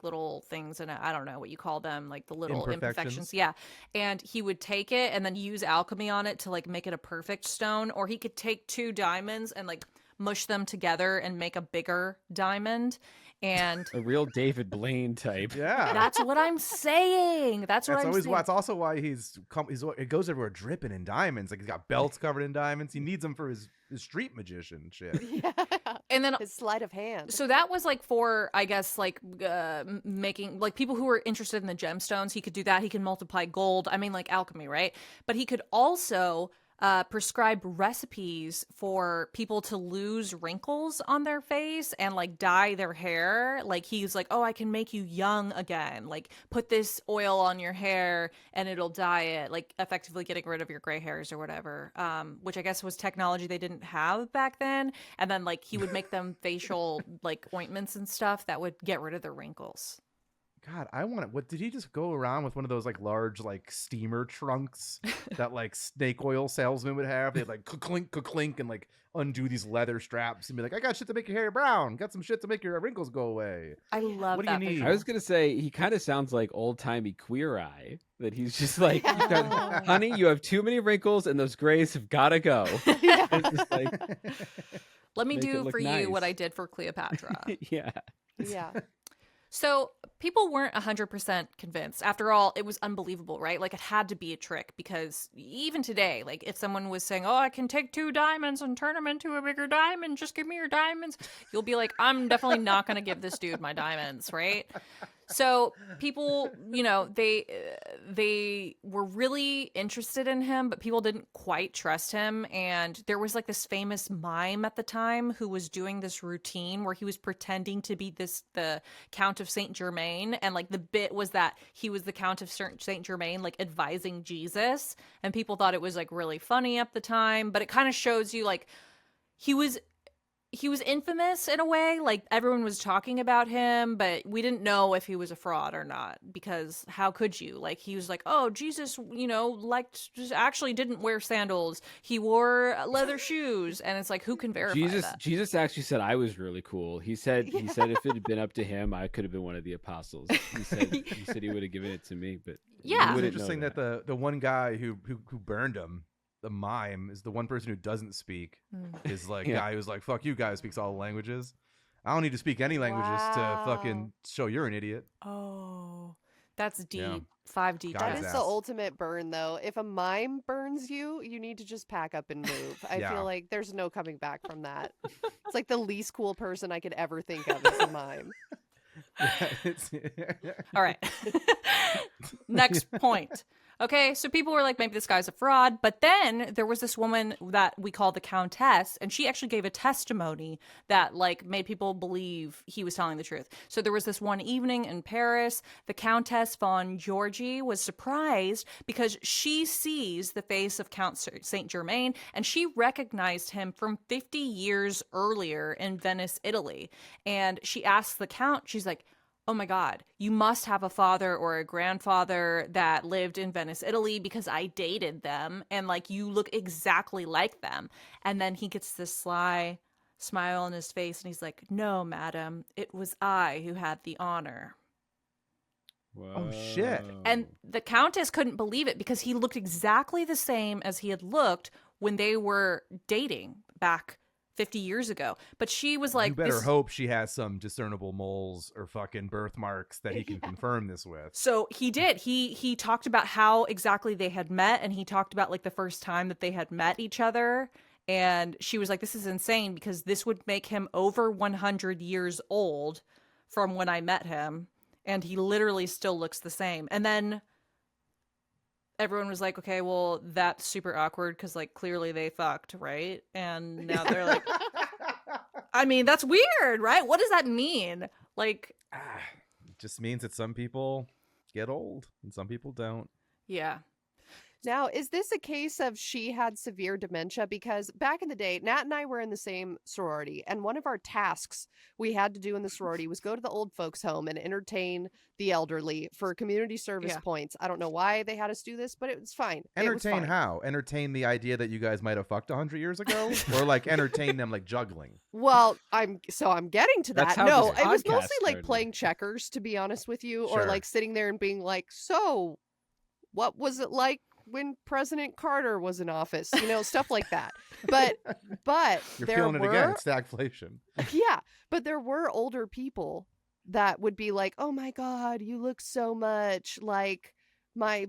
little things in it. I don't know what you call them, like the little imperfections. Yeah. And he would take it and then use alchemy on it to like make it a perfect stone. Or he could take two diamonds and like mush them together and make a bigger diamond. And A real David Blaine type. Yeah. that's what I'm saying. That's what I'm saying. That's also why it goes everywhere dripping in diamonds. Like he's got belts covered in diamonds. He needs them for his street magician shit. Yeah. And then His sleight of hand. so that was like for, I guess, like making like people who were interested in the gemstones. He could do that. He can multiply gold. I mean, like alchemy, right? But he could also prescribe recipes for people to lose wrinkles on their face and like dye their hair. Like he's like, "Oh, I can make you young again. Like put this oil on your hair and it'll dye it," like effectively getting rid of your gray hairs or whatever. Which I guess was technology they didn't have back then. And then like he would make them facial like ointments and stuff that would get rid of their wrinkles. God, I want it. What did he just go around with one of those like large like steamer trunks that like snake oil salesmen would have? They'd like clink and like undo these leather straps and be like, "I got shit to make your hair brown. Got some shit to make your wrinkles go away." I love What do you that need? visual. I was gonna say he kind of sounds like old timey Queer Eye. That he's just like, "You've got- honey, you have too many wrinkles and those grays have gotta go." It's just like, Let me Make it do look for you nice. what I did for Cleopatra. yeah. Yeah. So people weren't 100% convinced. After all, it was unbelievable, right? Like it had to be a trick because even today, like if someone was saying, "Oh, I can take 2 diamonds and turn them into a bigger diamond, just give me your diamonds," you'll be like, "I'm definitely not going to give this dude my diamonds," right? So people, they were really interested in him, but people didn't quite trust him. And there was like this famous mime at the time who was doing this routine where he was pretending to be the Count of Saint Germain, and like the bit was that he was the Count of Saint Germain, like advising Jesus, and people thought it was like really funny at the time. But it kind of shows you like he was infamous in a way. Like everyone was talking about him, but we didn't know if he was a fraud or not, because how could you? Like he was like, "Oh, Jesus, just actually didn't wear sandals. He wore leather shoes." And it's like, who can verify that? Jesus actually said I was really cool. He said Yeah. he said if it had been up to him, I could have been one of the apostles. He said he would have given it to me, but Yeah. you It's wouldn't interesting know that the one guy who burned him, the mime, is the one person who doesn't speak. Is like Yeah. guy who's like, "Fuck you guys," speaks all the languages. I don't need to speak any languages to Wow. fucking show you're an idiot. Oh, that's deep. Yeah. 5D. Got That his is Jess. the ass. ultimate burn, though. If a mime burns you, you need to just pack up and move. I Yeah. feel like there's no coming back from that. It's like the least cool person I could ever think of as a mime. All right. Next point. Okay, so people were like, maybe this guy's a fraud. But then there was this woman that we call the Countess, and she actually gave a testimony that like made people believe he was telling the truth. So there was this one evening in Paris, the Countess von Georgi was surprised because she sees the face of Count Saint Germain, and she recognized him from 50 years earlier in Venice, Italy. And she asks the Count, she's like, "Oh my God, you must have a father or a grandfather that lived in Venice, Italy, because I dated them and like you look exactly like them." And then he gets this sly smile on his face and he's like, "No, madam, it was I who had the honor." Oh, shit. And the Countess couldn't believe it because he looked exactly the same as he had looked when they were dating back 50 years ago. But she was like, you better this... hope she has some discernible moles or fucking birthmarks that he can confirm this with. So he did. He talked about how exactly they had met, and he talked about like the first time that they had met each other. And she was like, "This is insane because this would make him over 100 years old from when I met him. And he literally still looks the same." And then everyone was like, "Okay, well, that's super awkward because like clearly they fucked, right?" And now they're like, I mean, that's weird, right? What does that mean? Like, It just means that some people get old and some people don't. yeah. Now, is this a case of she had severe dementia? Because back in the day, Nat and I were in the same sorority, and one of our tasks we had to do in the sorority was go to the old folks' home and entertain the elderly for community service Yeah. points. I don't know why they had us do this, but it was fine. It was Entertain fine. how? Entertain the idea that you guys might have fucked 100 years ago? Or like entertain them like juggling? Well, I'm getting to That's that. how No, this it was podcast mostly like started. playing checkers, to be honest with you, or Sure. like sitting there and being like, "So, what was it like when President Carter was in office?" You know, stuff like that. But You're there feeling it were again. It's stagflation. yeah, but there were older people that would be like, "Oh my God, you look so much like my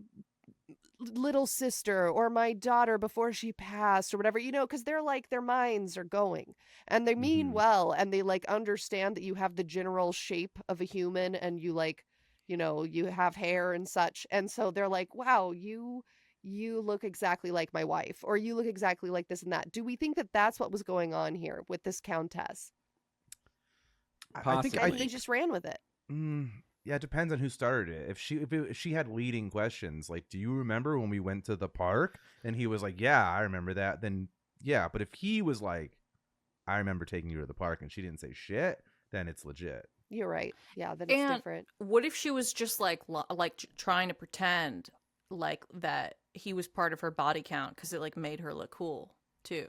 little sister or my daughter before she passed," or whatever, you know, because they're like, their minds are going and they mean Mhm. well, and they like understand that you have the general shape of a human, and you like, you know, you have hair and such. And so they're like, "Wow, you look exactly like my wife," or "You look exactly like this and that." Do we think that that's what was going on here with this countess? I think And they just ran with it. yeah, it depends on who started it. If she had leading questions like, "Do you remember when we went to the park?" and he was like, "Yeah, I remember that," then yeah. But if he was like, "I remember taking you to the park," and she didn't say shit, then it's legit. You're right. Yeah, then it's And different. what if she was just like trying to pretend like that he was part of her body count because it like made her look cool too?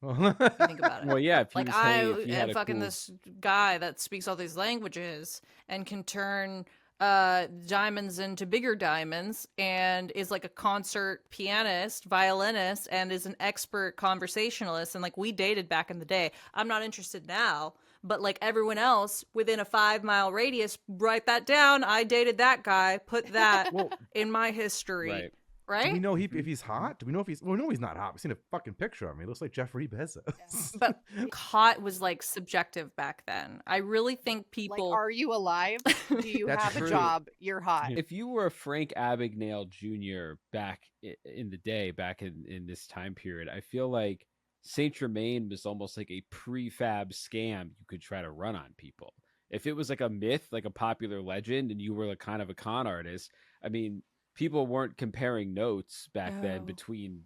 If you think about it. Well, yeah. If he Like, was, I hey, if you had am a fucking cool... this guy that speaks all these languages and can turn diamonds into bigger diamonds and is like a concert pianist, violinist, and is an expert conversationalist. And like we dated back in the day. I'm not interested now, but like everyone else within a 5-mile radius, write that down. I dated that guy. Put that Well, in my history. Right. Right? do we know if he's hot? Do we know if he's? Well, we know he's not hot. We've seen a fucking picture of him. He looks like Jeffrey Bezos. But hot was like subjective back then. I really think Like, people. are you alive? Do you That's have true. a job? You're hot. If you were Frank Abagnale Jr. back in the day, back in this time period, I feel like Saint Germain was almost like a prefab scam you could try to run on people. If it was like a myth, like a popular legend, and you were like kind of a con artist, I mean, people weren't comparing notes back then Oh. between,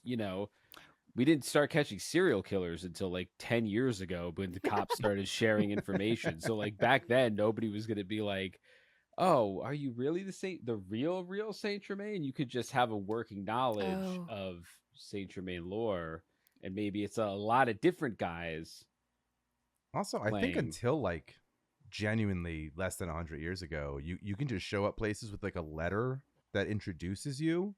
we didn't start catching serial killers until like 10 years ago when the cops started sharing information. So like back then, nobody was going to be like, oh, are you really the real Saint Germain? You could just have a working knowledge Oh. of Saint Germain lore, and maybe it's a lot of different guys. Also, I think Playing. until like genuinely less than 100 years ago, you can just show up places with like a letter that introduces you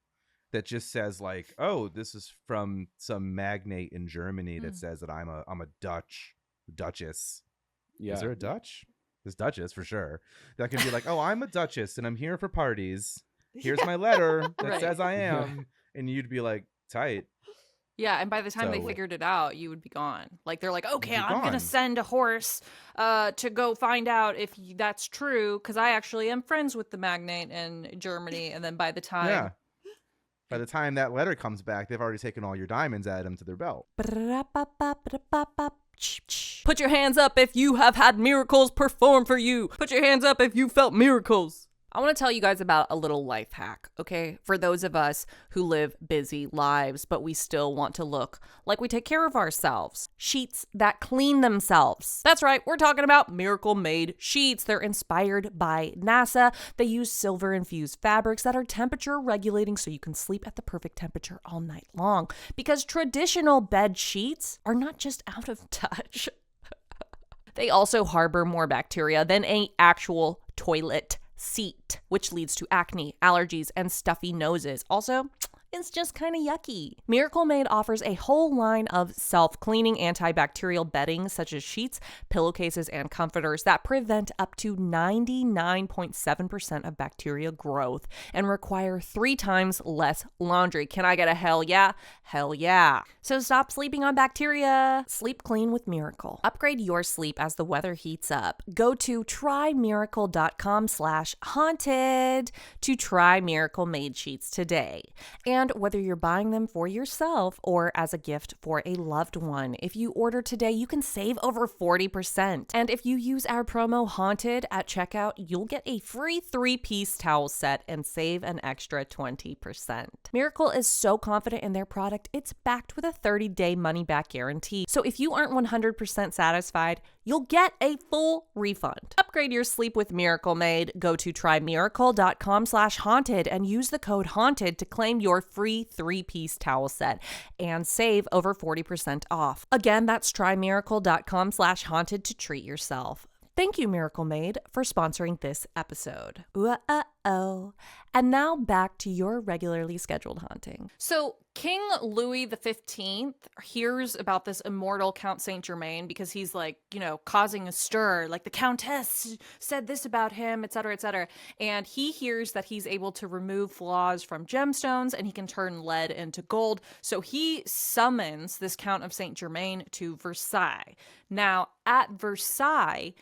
that just says like, oh, this is from some magnate in Germany that Mm. says that I'm a duchess. Yeah. Is there a Dutch? There's Duchess for sure. That can be like, oh, I'm a duchess and I'm here for parties. Here's my letter that Right. says I am. And you'd be like, tight. Yeah, and by the time they So- figured it out, you would be gone. Like they're like, okay, be I'm gone. gonna send a horse to go find out if that's true, because I actually am friends with the magnate in Germany. And then by the time, Yeah. By the time that letter comes back, they've already taken all your diamonds, added them to their belt. Put your hands up if you have had miracles performed for you. Put your hands up if you felt miracles. I want to tell you guys about a little life hack, okay? For those of us who live busy lives, but we still want to look like we take care of ourselves. Sheets that clean themselves. That's right, we're talking about Miracle Made sheets. They're inspired by NASA. They use silver-infused fabrics that are temperature regulating so you can sleep at the perfect temperature all night long. Because traditional bed sheets are not just out of touch. They also harbor more bacteria than an actual toilet seat, which leads to acne, allergies, and stuffy noses. Also, it's just kind of yucky. Miracle Made offers a whole line of self-cleaning antibacterial bedding, such as sheets, pillowcases, and comforters that prevent up to 99.7% of bacteria growth and require 3 times less laundry. Can I get a hell yeah? Hell yeah. So stop sleeping on bacteria. Sleep clean with Miracle. Upgrade your sleep as the weather heats up. Go to trymiracle.com/haunted to try Miracle Made sheets today. And whether you're buying them for yourself or as a gift for a loved one, if you order today, you can save over 40%. And if you use our promo HAUNTED at checkout, you'll get a free 3-piece towel set and save an extra 20%. Miracle is so confident in their product, it's backed with a 30-day money-back guarantee. So if you aren't 100% satisfied, you'll get a full refund. Upgrade your sleep with Miracle Made. Go to trymiracle.com/haunted and use the code HAUNTED to claim your free 3-piece towel set and save over 40% off. Again, that's trymiracle.com/haunted to treat yourself. Thank you, Miracle Made, for sponsoring this episode. Uh-oh. And now back to your regularly scheduled haunting. So King Louis XV hears about this immortal Count Saint Germain because he's like, causing a stir. Like the Countess said this about him, et cetera, et cetera. And he hears that he's able to remove flaws from gemstones and he can turn lead into gold. So he summons this Count of Saint Germain to Versailles. Now, at Versailles,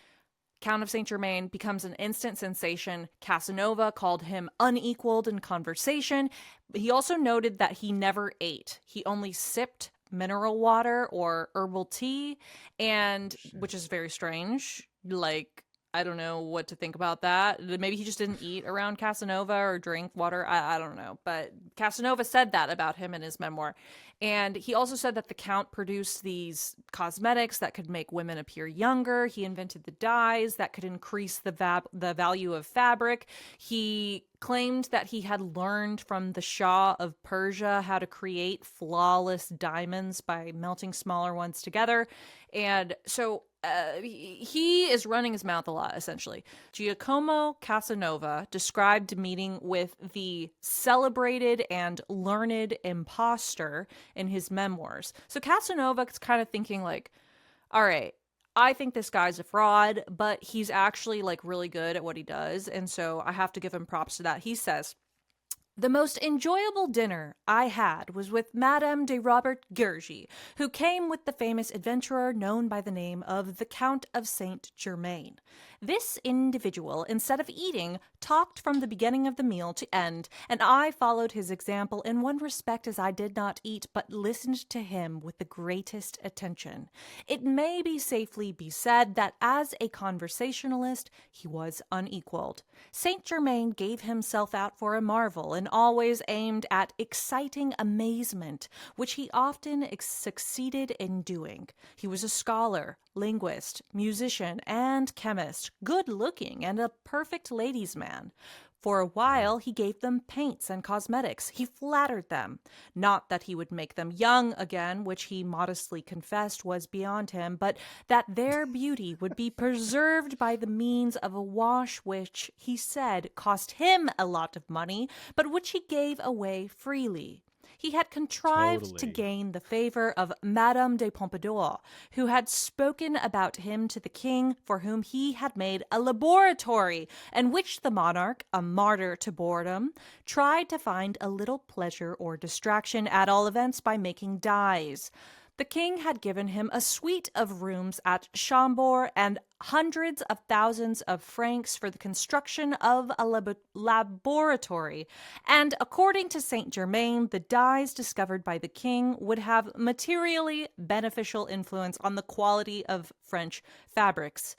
Count of Saint Germain becomes an instant sensation. Casanova called him unequaled in conversation. He also noted that he never ate. He only sipped mineral water or herbal tea, and which is very strange. Like, I don't know what to think about that. Maybe he just didn't eat around Casanova or drink water. I don't know. But Casanova said that about him in his memoir. And he also said that the Count produced these cosmetics that could make women appear younger. He invented the dyes that could increase the value of fabric. He claimed that he had learned from the Shah of Persia how to create flawless diamonds by melting smaller ones together. And so he is running his mouth a lot, essentially. Giacomo Casanova described meeting with the celebrated and learned imposter in his memoirs. So Casanova's kind of thinking like, all right, I think this guy's a fraud, but he's actually like really good at what he does. And so I have to give him props to that. He says, the most enjoyable dinner I had was with Madame de Robert Gergy, who came with the famous adventurer known by the name of the Count of Saint Germain. This individual, instead of eating, talked from the beginning of the meal to end, and I followed his example in one respect, as I did not eat, but listened to him with the greatest attention. It may be safely be said that as a conversationalist, he was unequaled. Saint Germain gave himself out for a marvel and always aimed at exciting amazement, which he often succeeded in doing. He was a scholar, linguist, musician, and chemist, good-looking and a perfect ladies' man. For a while, he gave them paints and cosmetics. He flattered them. Not that he would make them young again, which he modestly confessed was beyond him, but that their beauty would be preserved by the means of a wash which, he said, cost him a lot of money, but which he gave away freely. He had contrived to gain the favor of Madame de Pompadour, who had spoken about him to the king, for whom he had made a laboratory, and which the monarch, a martyr to boredom, tried to find a little pleasure or distraction, at all events, by making dyes. The king had given him a suite of rooms at Chambord and hundreds of thousands of francs for the construction of a laboratory. And according to Saint Germain, the dyes discovered by the king would have materially beneficial influence on the quality of French fabrics.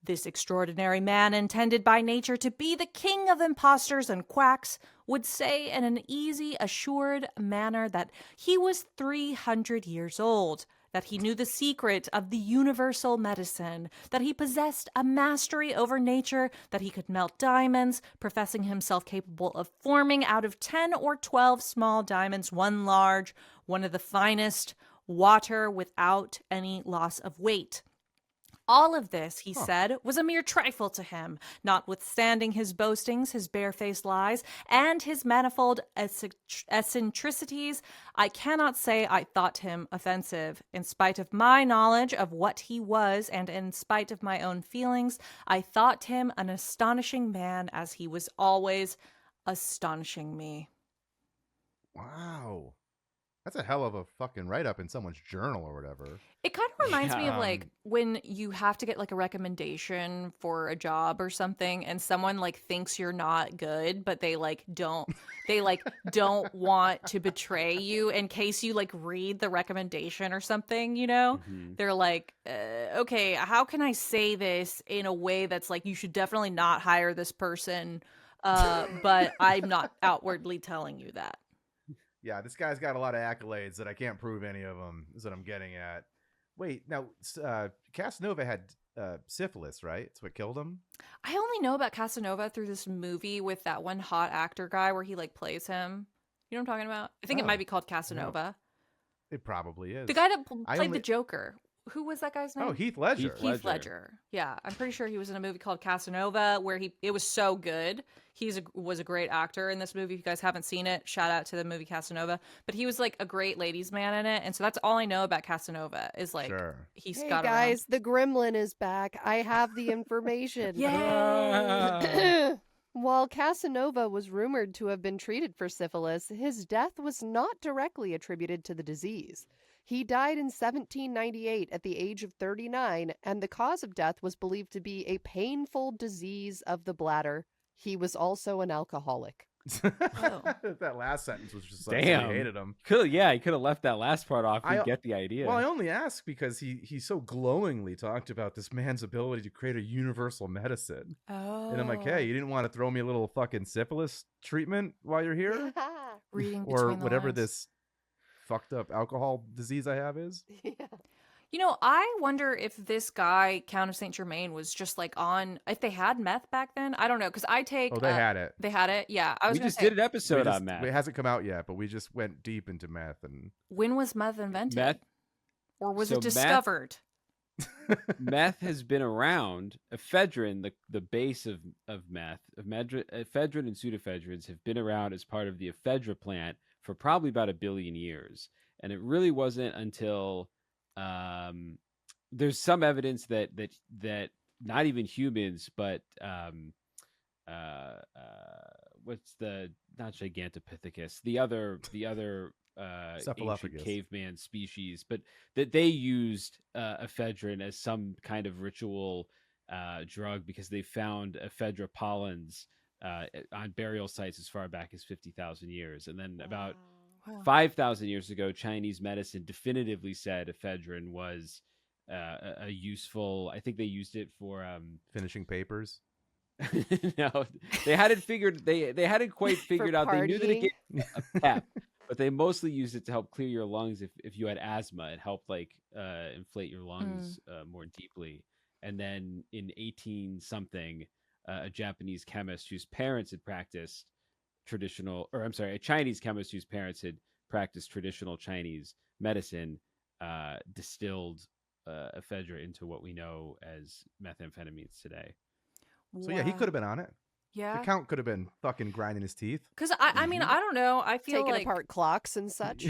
This extraordinary man, intended by nature to be the king of impostors and quacks, would say in an easy, assured manner that he was 300 years old, that he knew the secret of the universal medicine, that he possessed a mastery over nature, that he could melt diamonds, professing himself capable of forming out of 10 or 12 small diamonds one large, one of the finest, water without any loss of weight. All of this, he said, was a mere trifle to him, notwithstanding his boastings, his barefaced lies, and his manifold eccentricities. I cannot say I thought him offensive. In spite of my knowledge of what he was, and in spite of my own feelings, I thought him an astonishing man, as he was always astonishing me. Wow. That's a hell of a fucking write-up in someone's journal or whatever. It kind of reminds me of like when you have to get like a recommendation for a job or something and someone like thinks you're not good, but they don't want to betray you in case you like read the recommendation or something, you know? Mm-hmm. They're like, okay, how can I say this in a way that's like, you should definitely not hire this person, but I'm not outwardly telling you that. Yeah, this guy's got a lot of accolades that I can't prove any of them, is what I'm getting at. Wait, now, Casanova had syphilis, right? That's what killed him? I only know about Casanova through this movie with that one hot actor guy where he like plays him. You know what I'm talking about? I think it might be called Casanova. No, it probably is. The guy that played the Joker. Who was that guy's name? Oh, Heath Ledger. Heath Ledger. Yeah, I'm pretty sure he was in a movie called Casanova where it was so good. He was a great actor in this movie. If you guys haven't seen it, shout out to the movie Casanova. But he was like a great ladies' man in it, and so that's all I know about Casanova is like he's hey got guys, the Gremlin is back. I have the information. Yay! While Casanova was rumored to have been treated for syphilis, his death was not directly attributed to the disease. He died in 1798 at the age of 39, and the cause of death was believed to be a painful disease of the bladder. He was also an alcoholic. That last sentence was just like, damn. I hated him. He could have left that last part off. You get the idea. Well, I only ask because he so glowingly talked about this man's ability to create a universal medicine. Oh. And I'm like, hey, you didn't want to throw me a little fucking syphilis treatment while you're here? Reading Or between the whatever lines. this fucked up alcohol disease I have is? Yeah. You know, I wonder if this guy, Count of Saint Germain, was just like on, if they had meth back then. I don't know, because I take. Oh, they had it. They had it? Yeah. I was We going to just say, did an episode on meth. It hasn't come out yet, but we just went deep into meth and when was meth invented? Meth. Or was So it meth- discovered? Meth has been around. Ephedrine, the base of meth, ephedrine and pseudoephedrines have been around as part of the ephedra plant for probably about 1 billion years. And it really wasn't until there's some evidence that not even humans, but what's the, not Gigantopithecus, the other ancient Cephalophagus. caveman species, but that they used ephedrine as some kind of ritual drug because they found ephedra pollens on burial sites as far back as 50,000 years. And then about Wow. 5,000 years ago, Chinese medicine definitively said ephedrine was a useful, I think they used it for finishing papers. no, they hadn't quite figured out. They knew that it gave a pep, but they mostly used it to help clear your lungs if you had asthma. It helped like inflate your lungs more deeply. And then in 18 something, a Japanese chemist whose parents had practiced a Chinese chemist whose parents had practiced traditional Chinese medicine, distilled ephedra into what we know as methamphetamines today. So yeah, he could have been on it. Yeah. The Count could have been fucking grinding his teeth. Because I mean, I don't know. I feel Taking like apart clocks and such.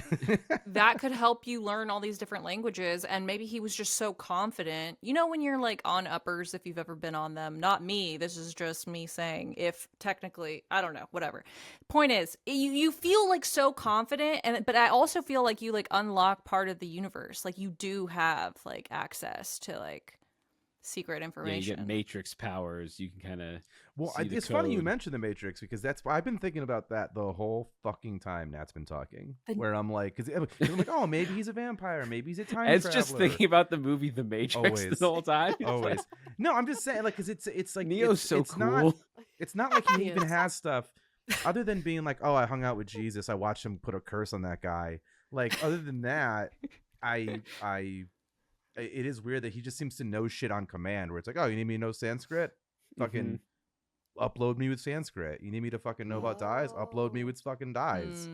that could help you learn all these different languages. And maybe he was just so confident. You know, when you're like on uppers, if you've ever been on them, not me. This is just me saying if technically, I don't know, whatever. Point is, you feel like so confident. But I also feel like you like unlock part of the universe. Like you do have like access to like secret Yeah, information. you get Matrix powers. You can kind of Well, see the it's funny you code. mentioned the Matrix because that's why I've been thinking about that the whole fucking time Nat's been talking. The- Where I'm like, because I'm like, oh, maybe he's a vampire, maybe he's a time Ed's traveler. just thinking about the movie The Matrix Always. the whole time. Always. No, I'm just saying, like, because it's like Neo's so it's cool. Not, it's not like he He even is. has stuff other than being like, oh, I hung out with Jesus, I watched him put a curse on that guy. Like, other than that, it is weird that he just seems to know shit on command. Where it's like, oh, you need me to know Sanskrit? Fucking upload me with Sanskrit. You need me to fucking know about dyes? Upload me with fucking dyes.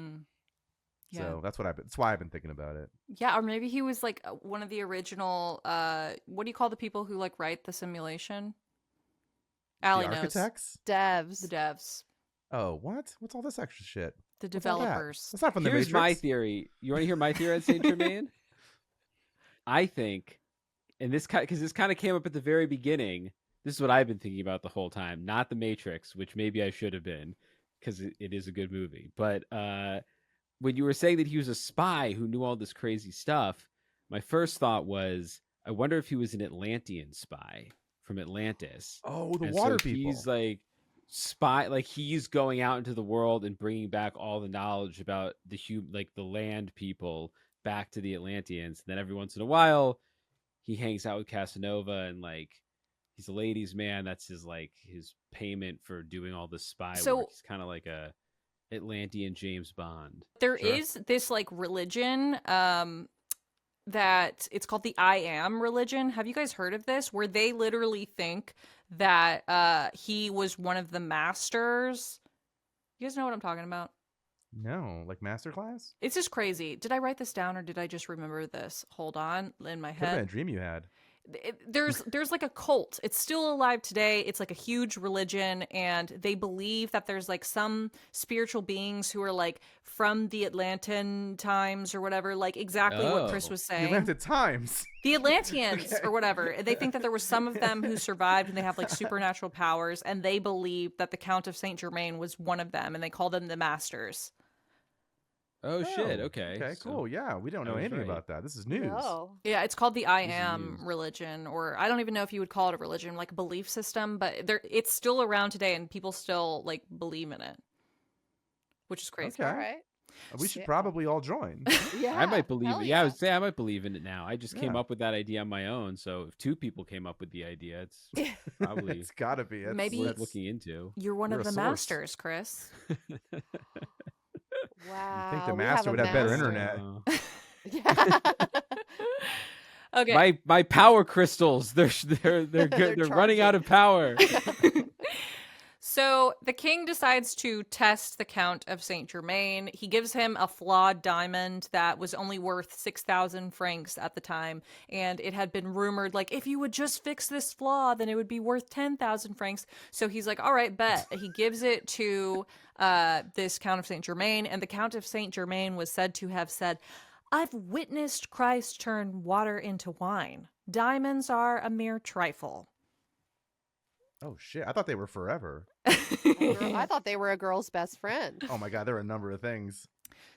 Yeah. So that's why I've been thinking about it. Yeah, or maybe he was like one of the original what do you call the people who like write the simulation? Allie The knows. architects? Devs. The devs. Oh, what? What's all this extra shit? The What's all that? developers. That's not from the Here's Matrix. my theory. You want to hear my theory on Saint Germain? I think, and this because this kind of came up at the very beginning. This is what I've been thinking about the whole time, not the Matrix, which maybe I should have been, because it is a good movie. But when you were saying that he was a spy who knew all this crazy stuff, my first thought was, I wonder if he was an Atlantean spy from Atlantis. Oh, the And water so people. He's like spy, like he's going out into the world and bringing back all the knowledge about the land people back to the Atlanteans. And then every once in a while, he hangs out with Casanova and like he's a ladies' man. That's his payment for doing all this spy So- work. He's kind of like a Atlantean James Bond. There Sure. is this like religion that it's called the I Am religion. Have you guys heard of this? Where they literally think that he was one of the masters. You guys know what I'm talking about? No, like masterclass? It's just crazy. Did I write this down or did I just remember this? Hold on, in my Could have been a head. dream you had. There's like a cult. It's still alive today. It's like a huge religion, and they believe that there's like some spiritual beings who are like from the Atlantean times or whatever, like exactly what Chris Oh. was The saying. Atlantic Times. The Atlanteans Okay. or whatever. They think that there were some of them who survived and they have like supernatural powers, and they believe that the Count of Saint Germain was one of them, and they call them the Masters. Oh, shit. Okay. Okay, So- cool. Yeah, we don't know I was anything right. about that. This is news. No. Yeah, it's called the I This is Am news. religion, or I don't even know if you would call it a religion, like a belief system, but it's still around today, and people still like believe in it, which is crazy. Okay. All right. We should Yeah. probably all join. Yeah. I might believe hell it. Yeah, I yeah. would say I might believe in it now. I just came Yeah. up with that idea on my own. So if two people came up with the idea, it's probably It's gotta be. It's, Maybe- worth it's- looking into. You're one You're of a the source. masters, Chris. Wow. think the we master have a would have better master. internet. Uh, Yeah. Okay. My power crystals. They're good. They're running out of power. So the king decides to test the Count of Saint Germain. He gives him a flawed diamond that was only worth 6,000 francs at the time. And it had been rumored, like, if you would just fix this flaw, then it would be worth 10,000 francs. So he's like, all right, bet. He gives it to this Count of Saint Germain. And the Count of Saint Germain was said to have said, I've witnessed Christ turn water into wine. Diamonds are a mere trifle. Oh shit! I thought they were forever. I thought they were a girl's best friend. Oh my god, there are a number of things.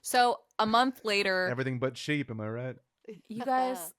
So a month later, Everything but sheep. Am I right? you guys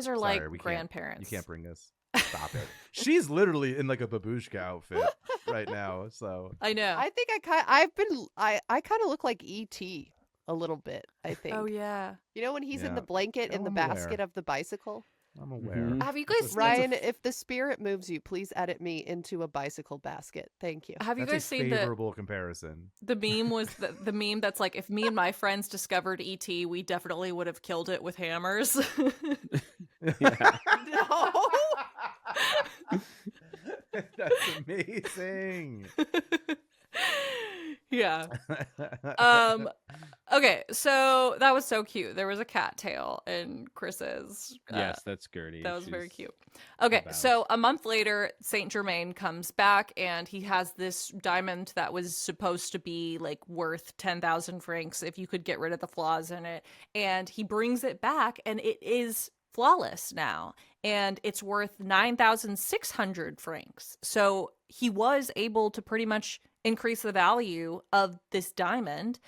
are Sorry, like we can't- grandparents. You can't bring this. Stop it. She's literally in like a babushka outfit right now. So I know. I think I kind of look like E.T. a little bit, I think. Oh yeah. You know when he's in Yeah. the blanket in Oh, the I'm basket aware. of the bicycle? I'm aware. Mhm. Have you That's guys a- Ryan, if the spirit moves you, please edit me into a bicycle basket. Thank you. have you That's guys a seen favorable comparison. the meme was the meme that's like, if me and my friends discovered ET, we definitely would have killed it with hammers. Yeah. No. That's amazing. Yeah. Okay, so that was so cute. There was a cat tail in Chris's. Yes, that's Gertie. That was very She's cute. Okay, about. so a month later, Saint Germain comes back and he has this diamond that was supposed to be like worth 10,000 francs if you could get rid of the flaws in it. And he brings it back and it is flawless now. And it's worth 9,600 francs. So he was able to pretty much increase the value of this diamond.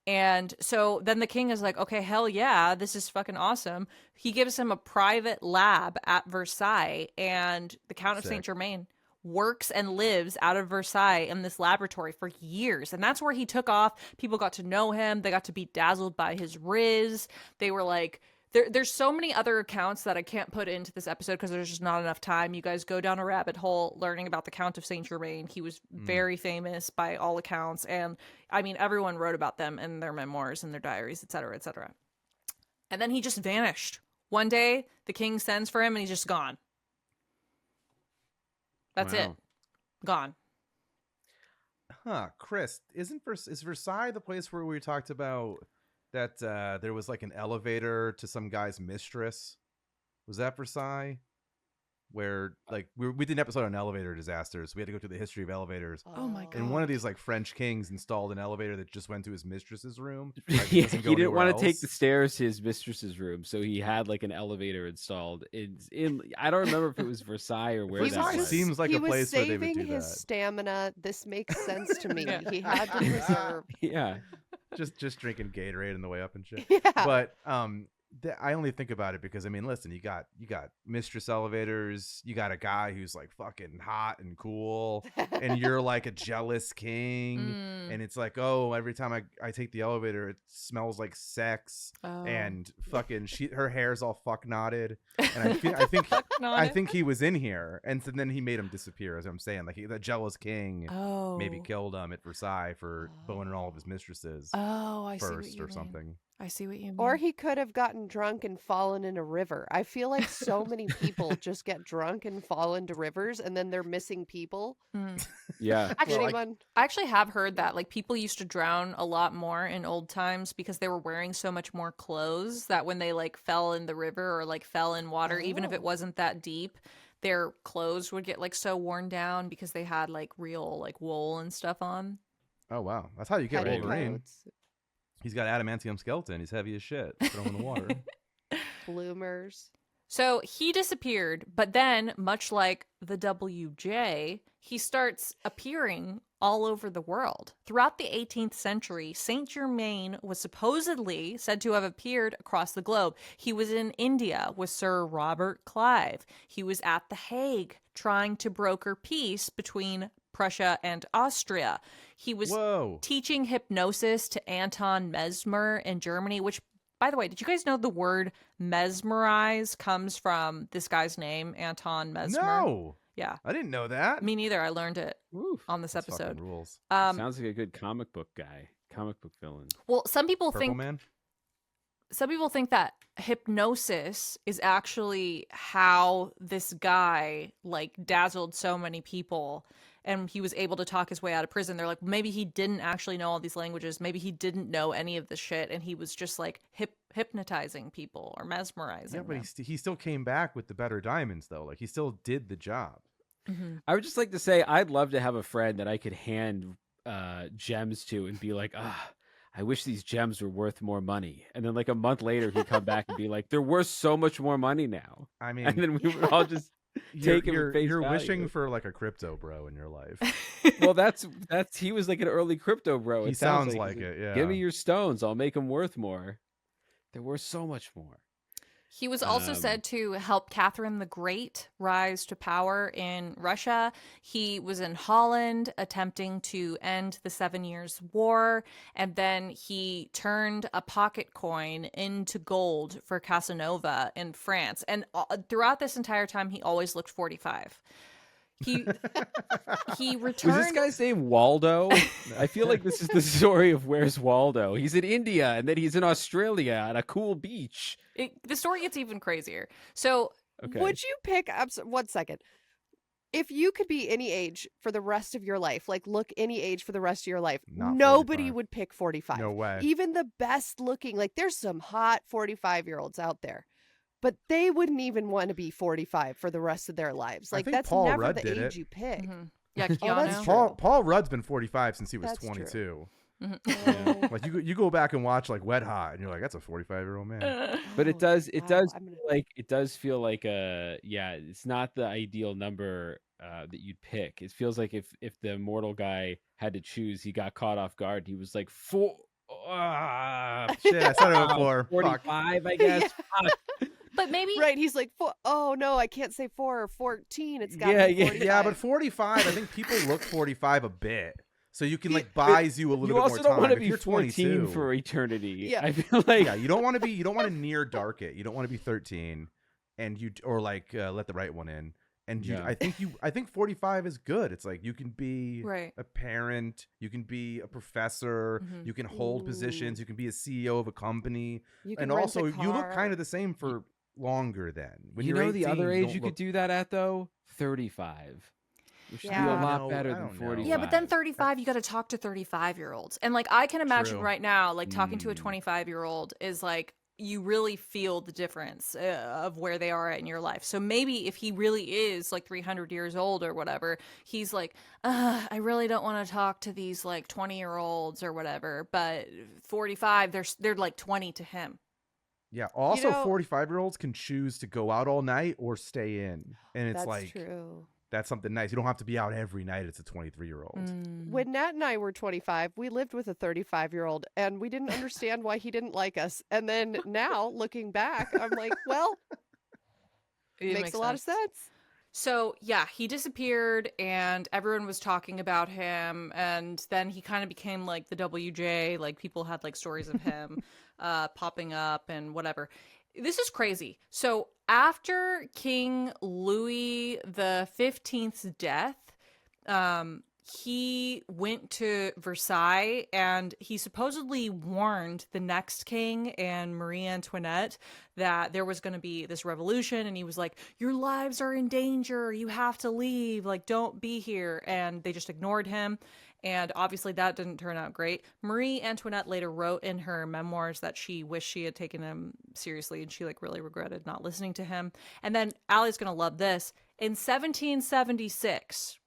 And so then the king is like, okay, hell yeah, this is fucking awesome. He gives him a private lab at Versailles, and the Count of Saint Sick. Germain works and lives out of Versailles in this laboratory for years. And that's where he took off. People got to know him. They got to be dazzled by his RIZZ. They were like, there's so many other accounts that I can't put into this episode because there's just not enough time. You guys go down a rabbit hole learning about the Count of Saint Germain. He was very famous by all accounts. And I mean, everyone wrote about them in their memoirs and their diaries, et cetera, et cetera. And then he just vanished. One day, the king sends for him and he's just gone. That's it. Wow. Gone. Huh, Chris, is Versailles the place where we talked about that there was like an elevator to some guy's mistress? Was that Versailles? Where like we did an episode on elevator disasters. We had to go through the history of elevators. Oh my And God. one of these like French kings installed an elevator that just went to his mistress's room. Yeah, Like, it he doesn't go didn't anywhere want to take else. the stairs to his mistress's room, so he had like an elevator installed. In I don't remember if it was Versailles or where He that was Versailles was. seems like he a was place where they would saving do his that. stamina. This makes sense to me. Yeah. He had to preserve. Yeah, just drinking Gatorade on the way up and shit. Yeah. But I only think about it because I mean, listen, you got mistress elevators, you got a guy who's like fucking hot and cool, and you're like a jealous king, and it's like, oh, every time I take the elevator, it smells like sex, Oh. and fucking her hair's all fuck knotted, and I think he was in here, and so then he made him disappear. As I'm saying, like the jealous king Oh. maybe killed him at Versailles for boning all of his mistresses Oh, I see what first you or mean. something. I see what you mean. Or he could have gotten drunk and fallen in a river. I feel like so many people just get drunk and fall into rivers and then they're missing people. yeah. Actually, Anyone? I actually have heard that like people used to drown a lot more in old times because they were wearing so much more clothes that when they like fell in the river or like fell in water, even if it Oh. wasn't that deep, their clothes would get like so worn down because they had like real like wool and stuff on. Oh wow, that's how you get Wolverine. Petticoats, He's got adamantium skeleton. He's heavy as shit. Throw him in the water. bloomers. So he disappeared, but then, much like the WJ, he starts appearing all over the world. Throughout the 18th century, Saint Germain was supposedly said to have appeared across the globe. He was in India with Sir Robert Clive. He was at The Hague trying to broker peace between Prussia and Austria. He was Whoa. teaching hypnosis to Anton Mesmer in Germany, which, by the way, did you guys know the word mesmerize comes from this guy's name, Anton Mesmer? No, Yeah. I didn't know that. Me neither. I learned it Oof. on this That's fucking episode. rules. Sounds like a good comic book guy, comic book villain. Well, some people Purple think Man. some people think that hypnosis is actually how this guy like dazzled so many people and he was able to talk his way out of prison. They're like, maybe he didn't actually know all these languages. Maybe he didn't know any of the shit and he was just like hypnotizing people or mesmerizing Yeah, but them. he still came back with the better diamonds though. Like he still did the job. Mm-hmm. I would just like to say I'd love to have a friend that I could hand gems to and be like, I wish these gems were worth more money. And then like a month later, he'd come back and be like, they're worth so much more money now. I mean, And then we would all just take him at face you're value. wishing for like a crypto bro in your life. Well, that's he was like an early crypto bro. He It sounds like it. Yeah. Give me your stones. I'll make them worth more. They're worth so much more. He was also said to help Catherine the Great rise to power in Russia. He was in Holland attempting to end the 7 Years' War, and then he turned a pocket coin into gold for Casanova in France. And throughout this entire time, he always looked 45. He returned. Was this guy's name Waldo? I feel like this is the story of Where's Waldo. He's in India, and then he's in Australia at a cool beach. The story gets even crazier. So, Okay. Would you pick up 1 second? If you could be any age for the rest of your life, like look any age for the rest of your life, Not nobody 45. would pick 45. No way. Even the best looking, like there's some hot 45-year-olds out there, but they wouldn't even want to be 45 for the rest of their lives. I Like think that's Paul never Rudd the did age it. you pick. mhm. Yeah, Oh, that's Keanu. true. Paul Rudd's been 45 since he was That's true. 22. Mhm. Oh. Like you go back and watch like Wet Hot, and you're like, that's a 45-year-old man. But it does Wow, I'm gonna- like it does feel like it's not the ideal number that you'd pick. It feels like if the immortal guy had to choose, he got caught off guard. He was like Shit, I said it before. Fuck. 45, I guess. Fuck. But maybe Right, he's like, oh no, I can't say 4 or 14. It's got Yeah, to be yeah. 45. Yeah, but 45, I think people look 45 a bit. So you can like buys you a little You bit more also time. don't want to If be you're 14 22, for eternity. Yeah. I feel like yeah, you don't want to near dark it. You don't want to be 13 and let the right one in. And Yeah. I think 45 is good. It's like you can be Right. a parent, you can be a professor, Mhm. you can hold positions, you can be a CEO of a company, You can and rent a also you look car. kind of the same for longer then. When you you're know the 18, other age don't you look- could do that at though? 35. Which would be Yeah. a lot No, better I than don't know. 45. Yeah, but then 35, you got to talk to 35-year-olds. And like I can imagine True. right now, like talking to a Mm. 25-year-old is like you really feel the difference of where they are in your life. So maybe if he really is like 300 years old or whatever, he's like, I really don't want to talk to these like 20-year-olds or whatever. But 45, they're like 20 to him. Yeah. Also, know- 45-year-olds can choose to go out all night or stay in, and it's That's like true. that's something nice. You don't have to be out every night. It's a 23-year-old. Mm. When Nat and I were 25, we lived with a 35-year-old, and we didn't understand why he didn't like us. And then now, looking back, I'm like, well, It makes a lot of sense. So, yeah, he disappeared and everyone was talking about him. And then he kind of became like the WJ. Like people had like stories of him popping up and whatever. This is crazy. So, after King Louis the 15th's death, he went to Versailles and he supposedly warned the next king and Marie Antoinette that there was going to be this revolution. And he was like, your lives are in danger. You have to leave. Like, don't be here. And they just ignored him. And obviously that didn't turn out great. Marie Antoinette later wrote in her memoirs that she wished she had taken him seriously and she like really regretted not listening to him. And then Allie's going to love this. In 1776,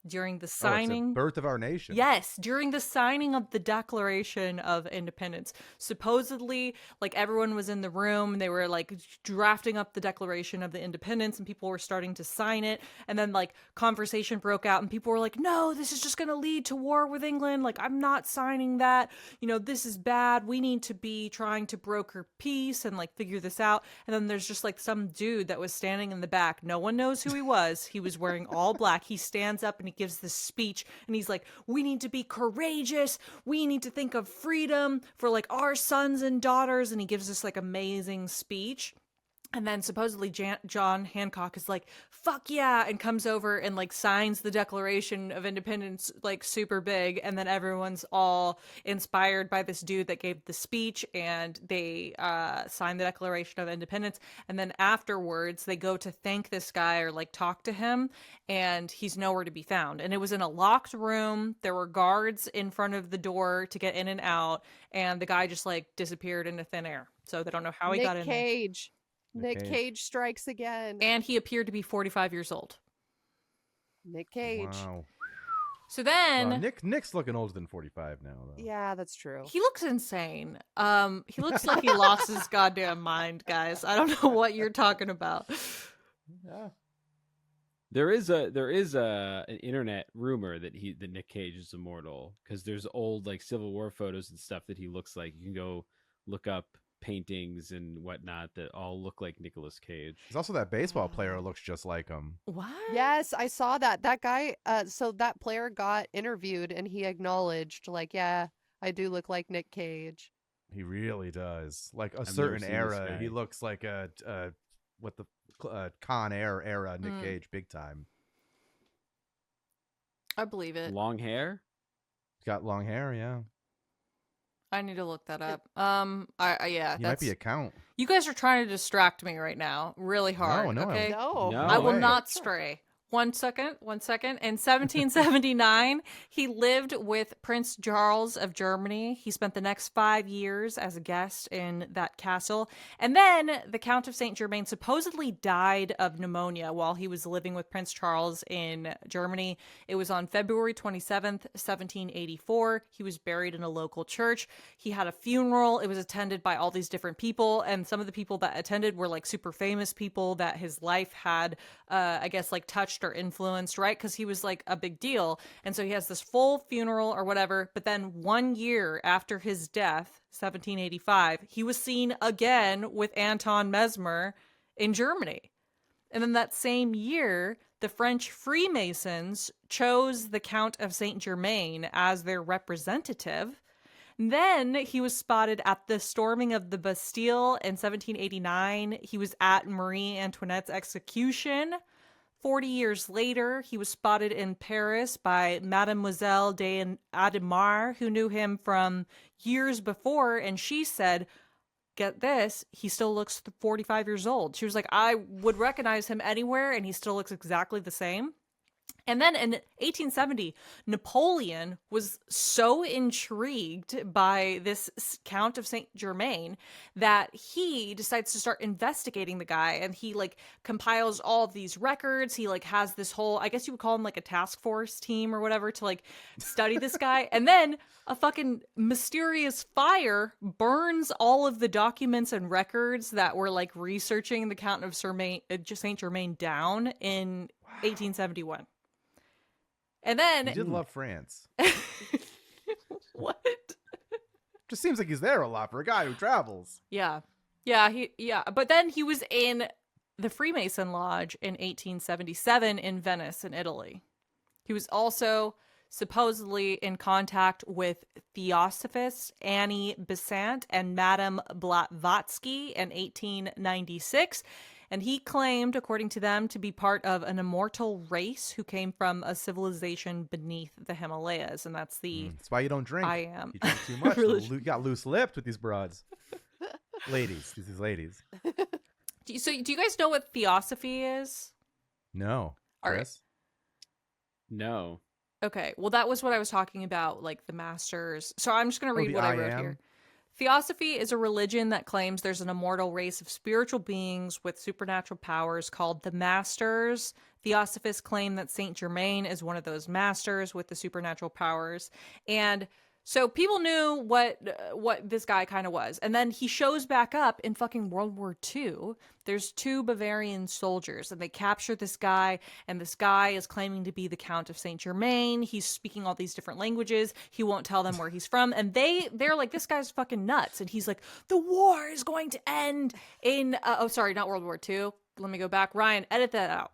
during the Oh, it's the signing birth of our nation. Yes, during the signing of the Declaration of Independence. Supposedly, like everyone was in the room and they were like drafting up the Declaration of the Independence and people were starting to sign it. And then like conversation broke out and people were like, no, this is just going to lead to war with England. Like, I'm not signing that. You know, this is bad. We need to be trying to broker peace and like figure this out. And then there's just like some dude that was standing in the back. No one knows who he was. He was wearing all black. He stands up and he gives this speech and he's like, we need to be courageous. We need to think of freedom for like our sons and daughters. And he gives this like amazing speech. And then supposedly John Hancock is like, fuck yeah, and comes over and like signs the Declaration of Independence like super big. And then everyone's all inspired by this dude that gave the speech, and they sign the Declaration of Independence. And then afterwards they go to thank this guy or like talk to him, and he's nowhere to be found. And it was in a locked room. There were guards in front of the door to get in and out, and the guy just like disappeared into thin air. So they don't know how he got in there. Nick Cage strikes again. And he appeared to be 45 years old. Nick Cage. Wow. So then Well, Nick's looking older than 45 now, though. Yeah, that's true. he looks insane. He looks like he lost his goddamn mind, guys. I don't know what you're talking about. Yeah. There is an internet rumor that Nick Cage is immortal, because there's old like Civil War photos and stuff that he looks like. You can go look up paintings and whatnot that all look like Nicolas Cage. There's also that baseball player who looks just like him. What? Yes, I saw that. That guy, so that player got interviewed and he acknowledged, like, yeah, I do look like Nick Cage. He really does. Like a never certain seen this era, guy. he looks like a Con Air era Nick Cage, big time. I believe it. Long hair? He's got long hair, yeah. I need to look that up. Yeah, He might be a Count. You guys are trying to distract me right now, really hard. No, okay. No. No. I will way. not stray. One second. In 1779, he lived with Prince Charles of Germany. He spent the next 5 years as a guest in that castle. And then the Count of Saint Germain supposedly died of pneumonia while he was living with Prince Charles in Germany. It was on February 27th, 1784. He was buried in a local church. He had a funeral. It was attended by all these different people. And some of the people that attended were like super famous people that his life had, I guess, like touched or influenced, right? Because he was like a big deal. And so he has this full funeral or whatever. But then 1 year after his death, 1785, he was seen again with Anton Mesmer in Germany. And then that same year, the French Freemasons chose the Count of Saint Germain as their representative. Then he was spotted at the storming of the Bastille in 1789. He was at Marie Antoinette's execution. 40 years later, he was spotted in Paris by Mademoiselle d'Ademar, who knew him from years before, and she said, get this, he still looks 45 years old. She was like, I would recognize him anywhere, and he still looks exactly the same. And then in 1870, Napoleon was so intrigued by this Count of Saint Germain that he decides to start investigating the guy, and he like compiles all of these records. He like has this whole, I guess you would call him like a task force team or whatever to like study this guy. And then a fucking mysterious fire burns all of the documents and records that were like researching the Count of Saint Germain down in 1871. And then He did love France. what? Just seems like he's there a lot for a guy who travels. Yeah. But then he was in the Freemason Lodge in 1877 in Venice, in Italy. He was also supposedly in contact with Theosophists Annie Besant and Madame Blavatsky in 1896. And he claimed, according to them, to be part of an immortal race who came from a civilization beneath the Himalayas. And that's the... That's why you don't drink. I am. You drink too much. Really? You got loose-lipped with these broads. Ladies. These ladies. Do you guys know what theosophy is? No. All right. Chris? No. Okay, well, that was what I was talking about, like the masters. So I'm just going to read the what I I wrote am? here. Theosophy is a religion that claims there's an immortal race of spiritual beings with supernatural powers called the Masters. Theosophists claim that Saint Germain is one of those masters with the supernatural powers. And so people knew what this guy kind of was. And then he shows back up in fucking World War II. There's 2 Bavarian soldiers, and they capture this guy, and this guy is claiming to be the Count of Saint Germain. He's speaking all these different languages. He won't tell them where he's from. And they're like, this guy's fucking nuts. And he's like, the war is going to end in, not World War II. Let me go back. Ryan, edit that out.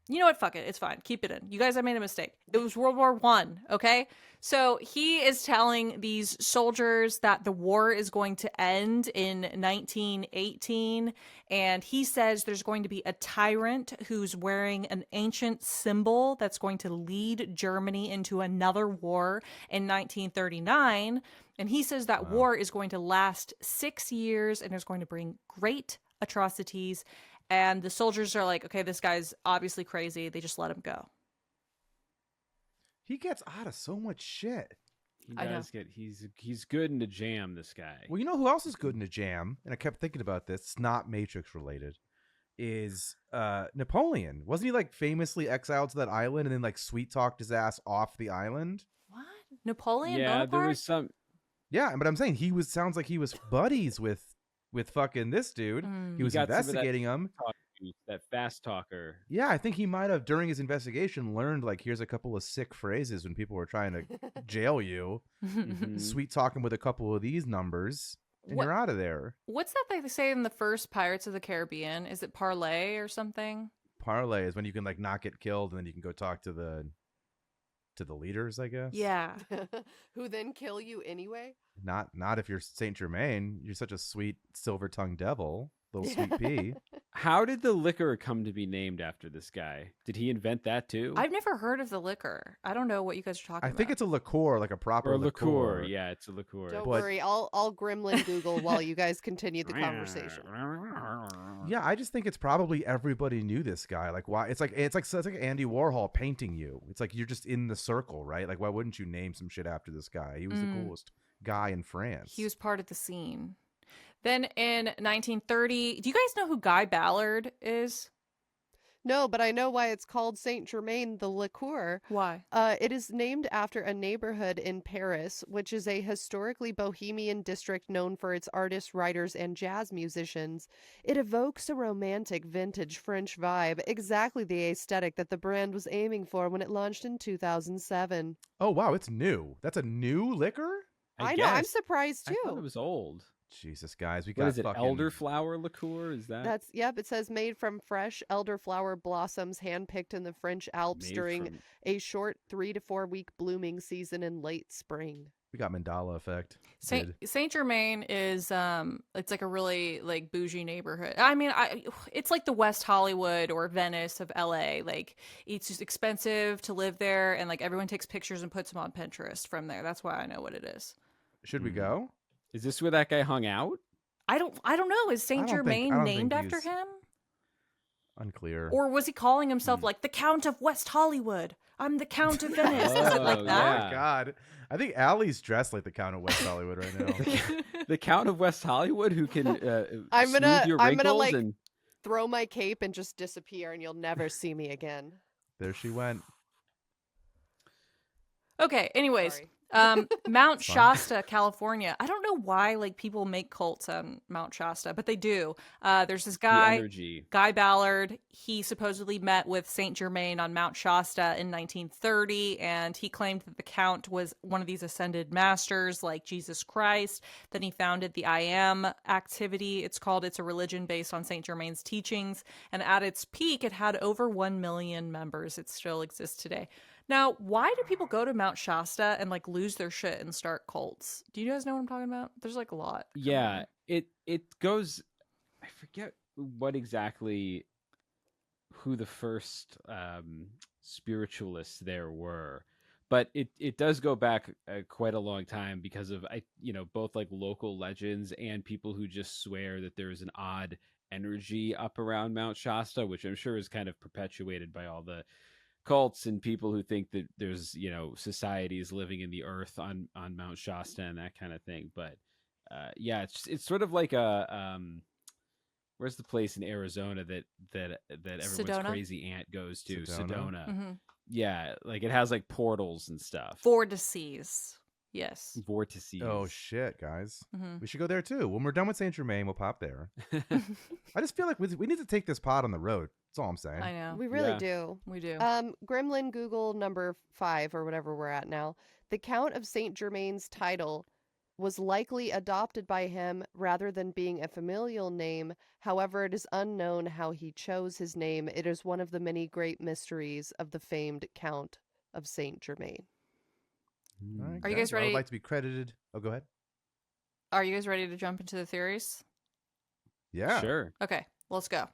You know what? Fuck it. It's fine. Keep it in. You guys, I made a mistake. It was World War One. Okay. So he is telling these soldiers that the war is going to end in 1918. And he says there's going to be a tyrant who's wearing an ancient symbol that's going to lead Germany into another war in 1939. And he says that war is going to last 6 years and is going to bring great atrocities. And the soldiers are like, okay, this guy's obviously crazy. They just let him go. He gets out of so much shit. He I know. does get. He's good in the jam. This guy. Well, you know who else is good in a jam? And I kept thinking about this. It's not Matrix related. Is Napoleon? Wasn't he like famously exiled to that island and then like sweet talked his ass off the island? What? Napoleon Yeah, Bonaparte? there was some. Yeah, but I'm saying sounds like he was buddies with fucking this dude. Mm. He was got some of that investigating him. That fast talker. Yeah, I think he might have during his investigation learned like here's a couple of sick phrases when people were trying to jail you. Mhm. Sweet talking with a couple of these numbers, and What- you're out of there. What's that they say in the first Pirates of the Caribbean? Is it parlay or something? Parlay is when you can like not get killed and then you can go talk to the leaders, I guess. Yeah. Who then kill you anyway? Not if you're Saint Germain. You're such a sweet silver-tongued devil, little sweet pea. How did the liquor come to be named after this guy? Did he invent that too? I've never heard of the liquor. I don't know what you guys are talking I about. think it's a liqueur, like a proper or a liqueur? Yeah, it's a liqueur. Don't But- worry, I'll gremlin Google while you guys continue the conversation. Yeah, I just think it's probably everybody knew this guy. Like, why? It's like Andy Warhol painting you. It's like you're just in the circle, right? Like, why wouldn't you name some shit after this guy? He was the coolest guy in France. He was part of the scene. Then in 1930, do you guys know who Guy Ballard is? No, but I know why it's called Saint Germain the liqueur. Why? It is named after a neighborhood in Paris, which is a historically bohemian district known for its artists, writers, and jazz musicians. It evokes a romantic vintage French vibe, exactly the aesthetic that the brand was aiming for when it launched in 2007. Oh wow, it's new. That's a new liquor. I know, I'm guess. surprised I thought it too. was old. Jesus, guys, we What got is it? fucking Elderflower liqueur? Is that Yep, it says made from fresh elderflower blossoms handpicked in the French Alps made during from- a short 3 to 4 week blooming season in late spring. We got Mandela effect. Saint Germain is it's like a really like bougie neighborhood. I mean, it's like the West Hollywood or Venice of LA. Like it's just expensive to live there, and like everyone takes pictures and puts them on Pinterest from there. That's why I know what it is. Should we Mhm. go? Is this where that guy hung out? I don't know. Is Saint I don't think- Germain I don't named think after he's- him? Unclear. Or was he calling himself like the Count of West Hollywood? I'm the Count of Venice. Is it like Oh, that? Oh my God, I think Allie's dressed like the Count of West Hollywood right now. The Count of West Hollywood, who can I'm gonna- smooth your I'm gonna, wrinkles like- and Throw my cape and just disappear, and you'll never see me again. There she went. Okay, anyways, Sorry. Mount It's fine. Shasta, California. I don't know why like people make cults on Mount Shasta, but they do. There's this the guy, energy. Guy Ballard. He supposedly met with Saint Germain on Mount Shasta in 1930, and he claimed that the Count was one of these ascended masters like Jesus Christ. Then he founded the I Am activity. It's called. It's a religion based on Saint Germain's teachings, and at its peak, it had over 1 million members. It still exists today. Now, why do people go to Mount Shasta and like lose their shit and start cults? Do you guys know what I'm talking about? There's like a lot. going Yeah, on. it goes. I forget what exactly who the first spiritualists there were, but it does go back quite a long time because of both like local legends and people who just swear that there is an odd energy up around Mount Shasta, which I'm sure is kind of perpetuated by all the cults and people who think that there's societies living in the earth on Mount Shasta and that kind of thing. But yeah, it's sort of like a where's the place in Arizona that everyone's Sedona? crazy aunt goes to? Sedona? Sedona. Mhm. Yeah, like it has like portals and stuff. Vortices. Yes. Vortices. Oh shit, guys. Mhm. We should go there too. When we're done with Saint Germain, we'll pop there. I just feel like we need to take this pod on the road. That's all I'm saying. I know. We really Yeah. do. We do. Gremlin Google number 5 or whatever we're at now. The Count of Saint Germain's title was likely adopted by him rather than being a familial name. However, it is unknown how he chose his name. It is one of the many great mysteries of the famed Count of Saint Germain. Are you guys I ready? would like to be credited. Oh, go ahead. Are you guys ready to jump into the theories? Yeah. Sure. Okay, let's go.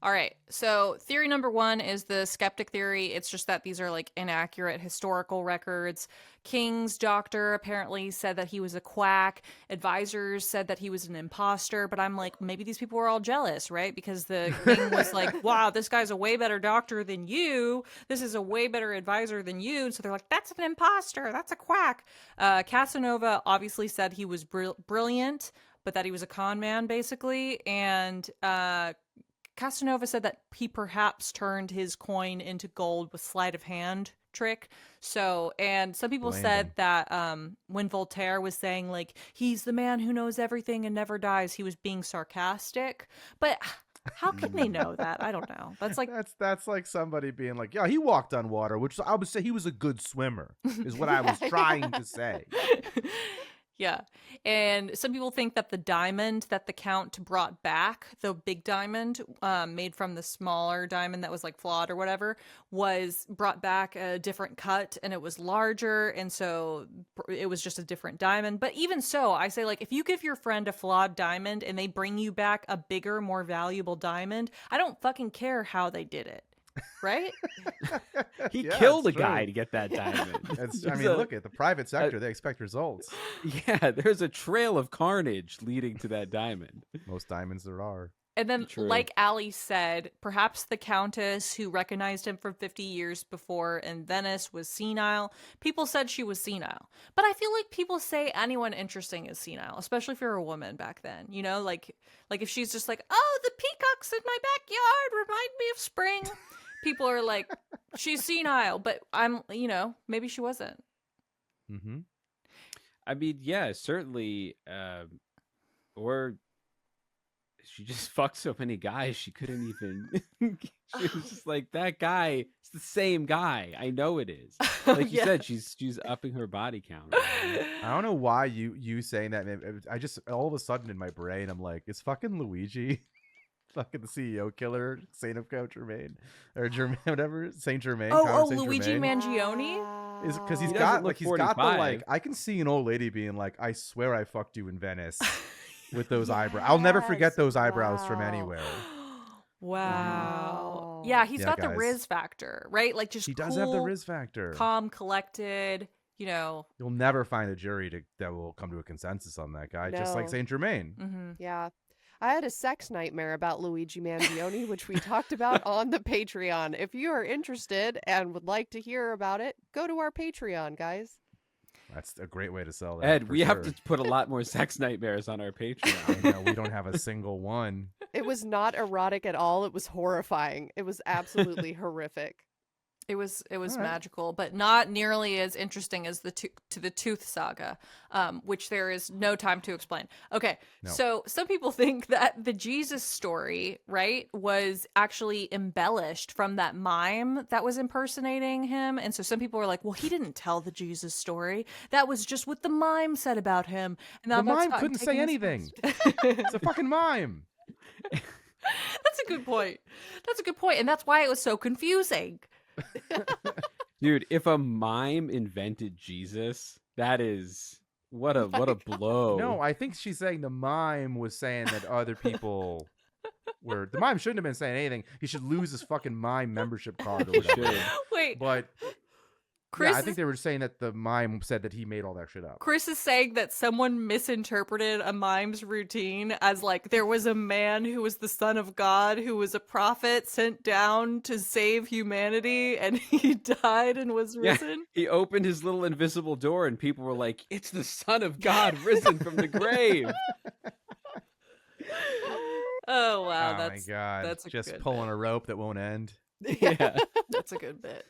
All right. So theory number 1 is the skeptic theory. It's just that these are like inaccurate historical records. King's doctor apparently said that he was a quack. Advisors said that he was an imposter. But I'm like, maybe these people were all jealous, right? Because the king was like, wow, this guy's a way better doctor than you. This is a way better advisor than you. So they're like, that's an imposter. That's a quack. Casanova obviously said he was brilliant, but that he was a con man, basically. And Casanova said that he perhaps turned his coin into gold with sleight of hand trick. So, and some people Blame said him. that when Voltaire was saying like he's the man who knows everything and never dies, he was being sarcastic. But how can they know that? I don't know. That's like That's like somebody being like, yeah, he walked on water, which I would say he was a good swimmer, is what I was trying to say. Yeah. And some people think that the diamond that the Count brought back, the big diamond made from the smaller diamond that was like flawed or whatever, was brought back a different cut and it was larger. And so it was just a different diamond. But even so, I say, like, if you give your friend a flawed diamond and they bring you back a bigger, more valuable diamond, I don't fucking care how they did it. Right? He Yeah, killed a it's true. guy to get that diamond. I mean, look at the private sector; they expect results. Yeah, there's a trail of carnage leading to that diamond. Most diamonds there are. And then, True. like Aly said, perhaps the Countess who recognized him from 50 years before in Venice was senile. People said she was senile. But I feel like people say anyone interesting is senile, especially if you're a woman back then. You know, like if she's just like, oh, the peacocks in my backyard remind me of spring. People are like, she's senile. But maybe she wasn't. Mm-hmm. I mean, yeah, certainly. Or she just fucked so many guys she couldn't even. She was just like, that guy. It's the same guy. I know it is. Like you Yeah. said, she's upping her body count. I don't know why you saying that. I just all of a sudden in my brain I'm like, it's fucking Luigi, fucking the CEO killer, Saint of Count Germain or Germain, whatever, Saint Germain. Count of Saint Luigi Germain. Mangione? Is because he's He got doesn't look he's got the 45. like. I can see an old lady being like, I swear I fucked you in Venice with those eyebrows. I'll never forget Yes, those eyebrows from wow. anywhere. Wow. Wow. Yeah, he's Yeah, got the guys. RIZZ factor, right? Like just He does cool, have the RIZZ factor. calm, collected, You'll never find a jury that will come to a consensus on that guy, just like No. Saint Germain. Mm-hmm. Yeah. I had a sex nightmare about Luigi Mangione, which we talked about on the Patreon. If you are interested and would like to hear about it, go to our Patreon, guys. That's a great way to sell that. Ed, for we have sure. to put a lot more sex nightmares on our Patreon. I know, we don't have a single one. It was not erotic at all. It was horrifying. It was absolutely horrific. It was All right. magical, but not nearly as interesting as the Tooth Saga, which there is no time to explain. Okay, No. so some people think that the Jesus story, right, was actually embellished from that mime that was impersonating him, and so some people were like, "Well, he didn't tell the Jesus story. That was just what the mime said about him." And now The that's mime how I'm couldn't say taking this anything. post. It's a fucking mime. That's a good point. That's a good point, and that's why it was so confusing. Dude, if a mime invented Jesus, that is what a blow. No, I think she's saying the mime was saying that other people were. The mime shouldn't have been saying anything. He should lose his fucking mime membership card or He whatever. should. Wait, But Chris yeah, I think they were saying that the mime said that he made all that shit up. Chris is saying that someone misinterpreted a mime's routine as like there was a man who was the son of God who was a prophet sent down to save humanity and he died and was Yeah. risen. He opened his little invisible door and people were like, it's the Son of God risen from the grave. Oh wow, oh that's my god! that's a Just good pulling bit. a rope that won't end. Yeah. That's a good bit.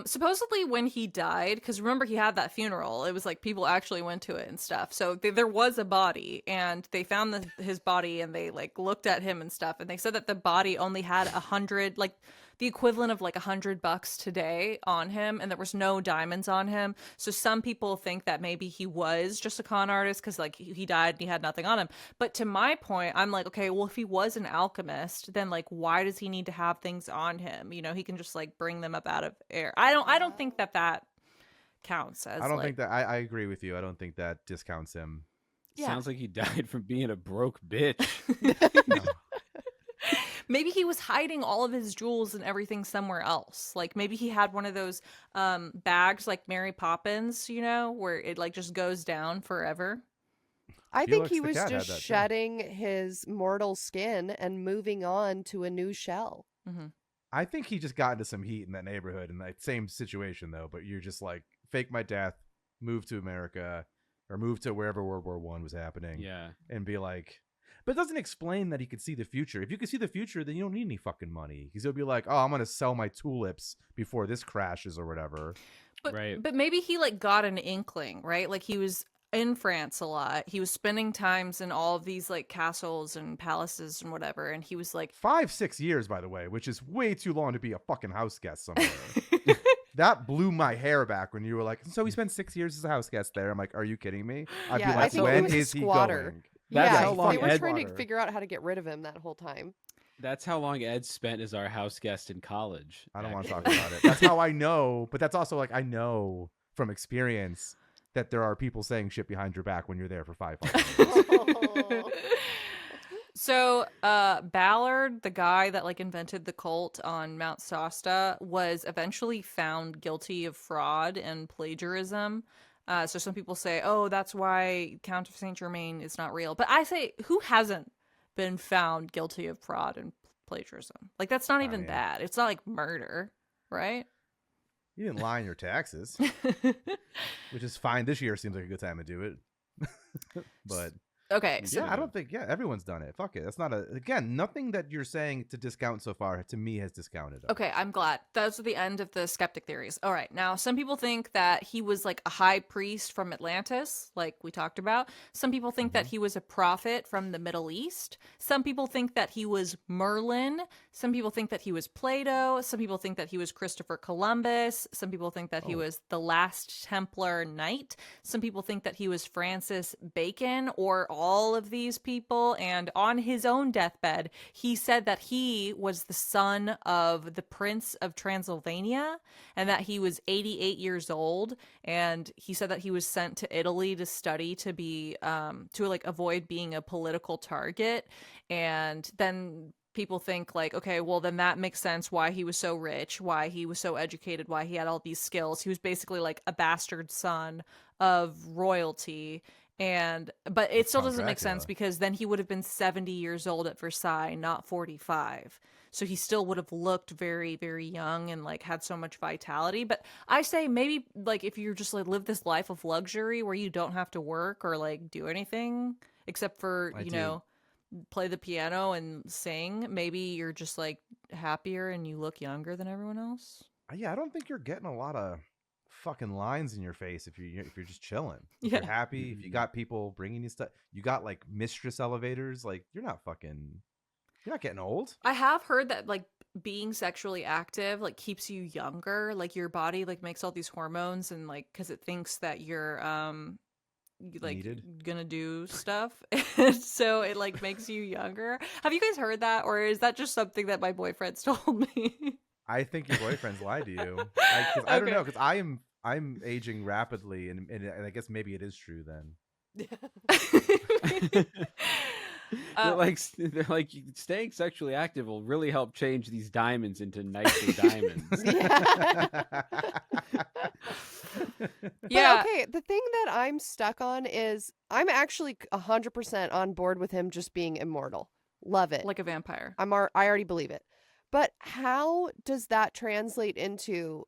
Supposedly when he died, because remember he had that funeral, it was like people actually went to it and stuff. So there was a body, and they found his body, and they like looked at him and stuff, and they said that the body only had 100, like the equivalent of like $100 today on him, and there was no diamonds on him. So some people think that maybe he was just a con artist because like he died and he had nothing on him. But to my point, I'm like, okay, well, if he was an alchemist, then like why does he need to have things on him? You know, he can just like bring them up out of air. I don't think that counts as I don't like, think that I agree with you. I don't think that discounts him. Yeah. Sounds like he died from being a broke bitch. No. maybe he was hiding all of his jewels and everything somewhere else. Like maybe he had one of those bags like Mary Poppins, you know, where it like just goes down forever. I think Felix he the was cat had just that, too. shedding his mortal skin and moving on to a new shell. Mm-hmm. I think he just got into some heat in that neighborhood in that same situation though. But you're just like, fake my death, move to America, or move to wherever World War I was happening. Yeah. And be like, but it doesn't explain that he could see the future. If you could see the future, then you don't need any fucking money. Because he'll be like, oh, I'm gonna sell my tulips before this crashes or whatever. But Right. but maybe he like got an inkling, right? Like he was in France a lot. He was spending times in all of these like castles and palaces and whatever, and he was like 5-6 years, by the way, which is way too long to be a fucking house guest somewhere. That blew my hair back when you were like, so he spent 6 years as a house guest there. I'm like, are you kidding me? I'd Yeah, be I like, think he when was a is he squatter. going? That's yeah, how long they were Ed- trying to Water. figure out how to get rid of him that whole time. That's how long Ed spent as our house guest in college. I don't want to actually. talk about it. That's how I know, but that's also like I know from experience that there are people saying shit behind your back when you're there for 5 fucking years. So, Ballard, the guy that like invented the cult on Mount Shasta, was eventually found guilty of fraud and plagiarism. So some people say, "Oh, that's why Count of Saint Germain is not real." But I say, who hasn't been found guilty of fraud and plagiarism? Like that's not even mean- bad. It's not like murder, right? You didn't lie on your taxes, which is fine. This year seems like a good time to do it. But Okay, so yeah, I don't think everyone's done it. Fuck it. That's not again, nothing that you're saying to discount so far to me has discounted it. okay, I'm glad. Those are the end of the skeptic theories. All right, now some people think that he was like a high priest from Atlantis, like we talked about. Some people think that he was a prophet from the Middle East. Some people think that he was Merlin. Some people think that he was Plato. Some people think that he was Christopher Columbus. Some people think that he was the last Templar knight. Some people think that he was Francis Bacon or all of these people. And on his own deathbed, he said that he was the son of the Prince of Transylvania and that he was 88 years old. And he said that he was sent to Italy to study to be, to like avoid being a political target. And then people think like, okay, well then that makes sense why he was so rich, why he was so educated, why he had all these skills. He was basically like a bastard son of royalty. But it still Count doesn't make sense Dracula. because then he would have been 70 years old at Versailles, not 45. So he still would have looked very, very young and like had so much vitality. But I say maybe like if you just like live this life of luxury where you don't have to work or like do anything except for, I you do. know, play the piano and sing, maybe you're just like happier and you look younger than everyone else. Yeah, I don't think you're getting a lot of fucking lines in your face if you're just chilling. If Yeah. you're happy, if you got people bringing you stuff, you got like mistress elevators, like you're not getting old. I have heard that like being sexually active like keeps you younger, like your body like makes all these hormones and like because it thinks that you're like Needed. gonna do stuff so it like makes you younger. Have you guys heard that, or is that just something that my boyfriend's told me? I think your boyfriend's lied to you. I don't Okay. know, because I'm aging rapidly, and I guess maybe it is true then. They're like staying sexually active will really help change these diamonds into nicer diamonds. Yeah. But okay, the thing that I'm stuck on is I'm actually 100% on board with him just being immortal. Love it. Like a vampire. I already believe it. But how does that translate into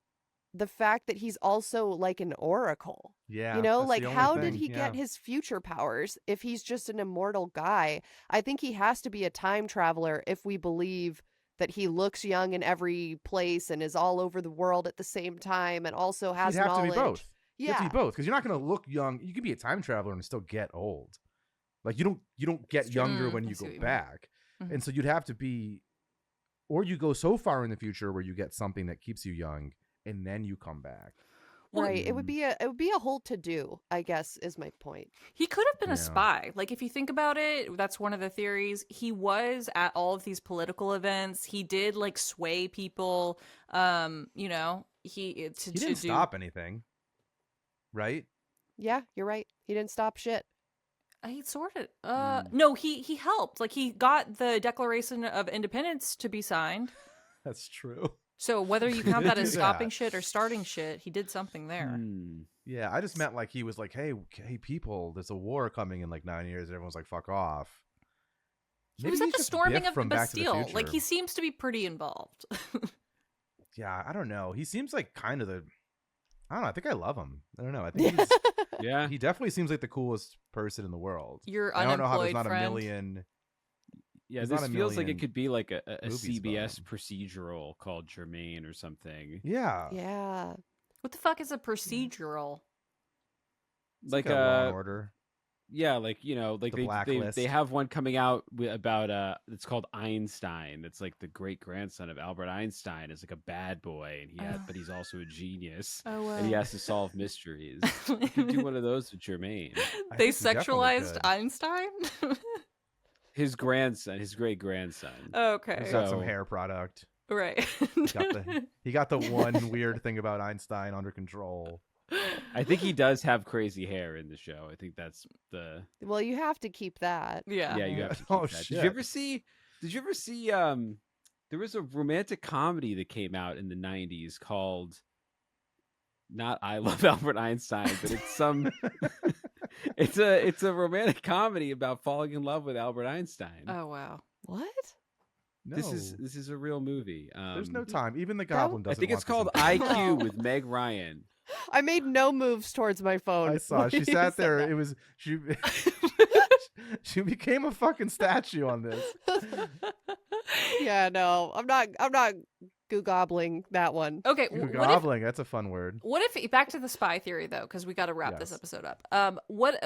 the fact that he's also like an oracle? Yeah, You know, that's like the only how did thing, he yeah. get his future powers if he's just an immortal guy? I think he has to be a time traveler if we believe that he looks young in every place and is all over the world at the same time and also has You'd have knowledge. to be both. You have Yeah. to be both, because you're not going to look young. You can be a time traveler and still get old. Like you don't get It's true. younger when I you see go what you mean. back, Mhm. and so you'd have to be or you go so far in the future where you get something that keeps you young, and then you come back. Well, Right. It would be a whole to do, I guess, is my point. He could have been a Yeah. spy. Like, if you think about it, that's one of the theories. He was at all of these political events. He did like sway people. You know, he Didn't stop anything, right? Yeah, you're right. He didn't stop shit. He sort of. No, he helped. Like, he got the Declaration of Independence to be signed. That's true. So whether you count that as Yeah. stopping shit or starting shit, he did something there. Yeah, I just meant like he was like, hey, people, there's a war coming in like 9 years, and everyone's like, fuck off. He was Maybe at he's the just storming Biff of the from Back to the Bastille. Like, Future. he seems to be pretty involved. Yeah, I don't know. He seems like kind of the. I don't know. I think I love him. I don't know. I think he's, Yeah. he definitely seems like the coolest person in the world. Your I don't know how there's unemployed not friend. a million. Yeah, There's this not a feels like it million could be like a movies about CBS him. procedural called Germain or something. Yeah, Yeah. What the fuck is a procedural? It's Like a Law and Order. yeah, like like The they Blacklist. have one coming out about it's called Einstein. It's like the great grandson of Albert Einstein is like a bad boy, and but he's also a genius, Oh, and he has to solve mysteries. You could do one of those with Germain. I They think he definitely sexualized could. Einstein? His grandson, his great grandson. Okay. He's got some So- hair product. Right. He got the one weird thing about Einstein under control. I think he does have crazy hair in the show. I think that's the Well, you have to keep that. Yeah. yeah. You have to keep Oh, that. shit. Did you ever see? There was a romantic comedy that came out in the '90s called not I Love Albert Einstein, but it's some. it's a romantic comedy about falling in love with Albert Einstein. Oh, wow. What? No, This is a real movie. there's no time. Even the goblin I doesn't. think it's want called this IQ information. with Meg Ryan. I made no moves towards my phone. I saw. when She you sat said there. that. It was she. She became a fucking statue on this. Yeah, no, I'm not googobling that one. Okay. Gobbling. That's a fun word. What if back to the spy theory though, because we got to wrap this Yes. episode up. What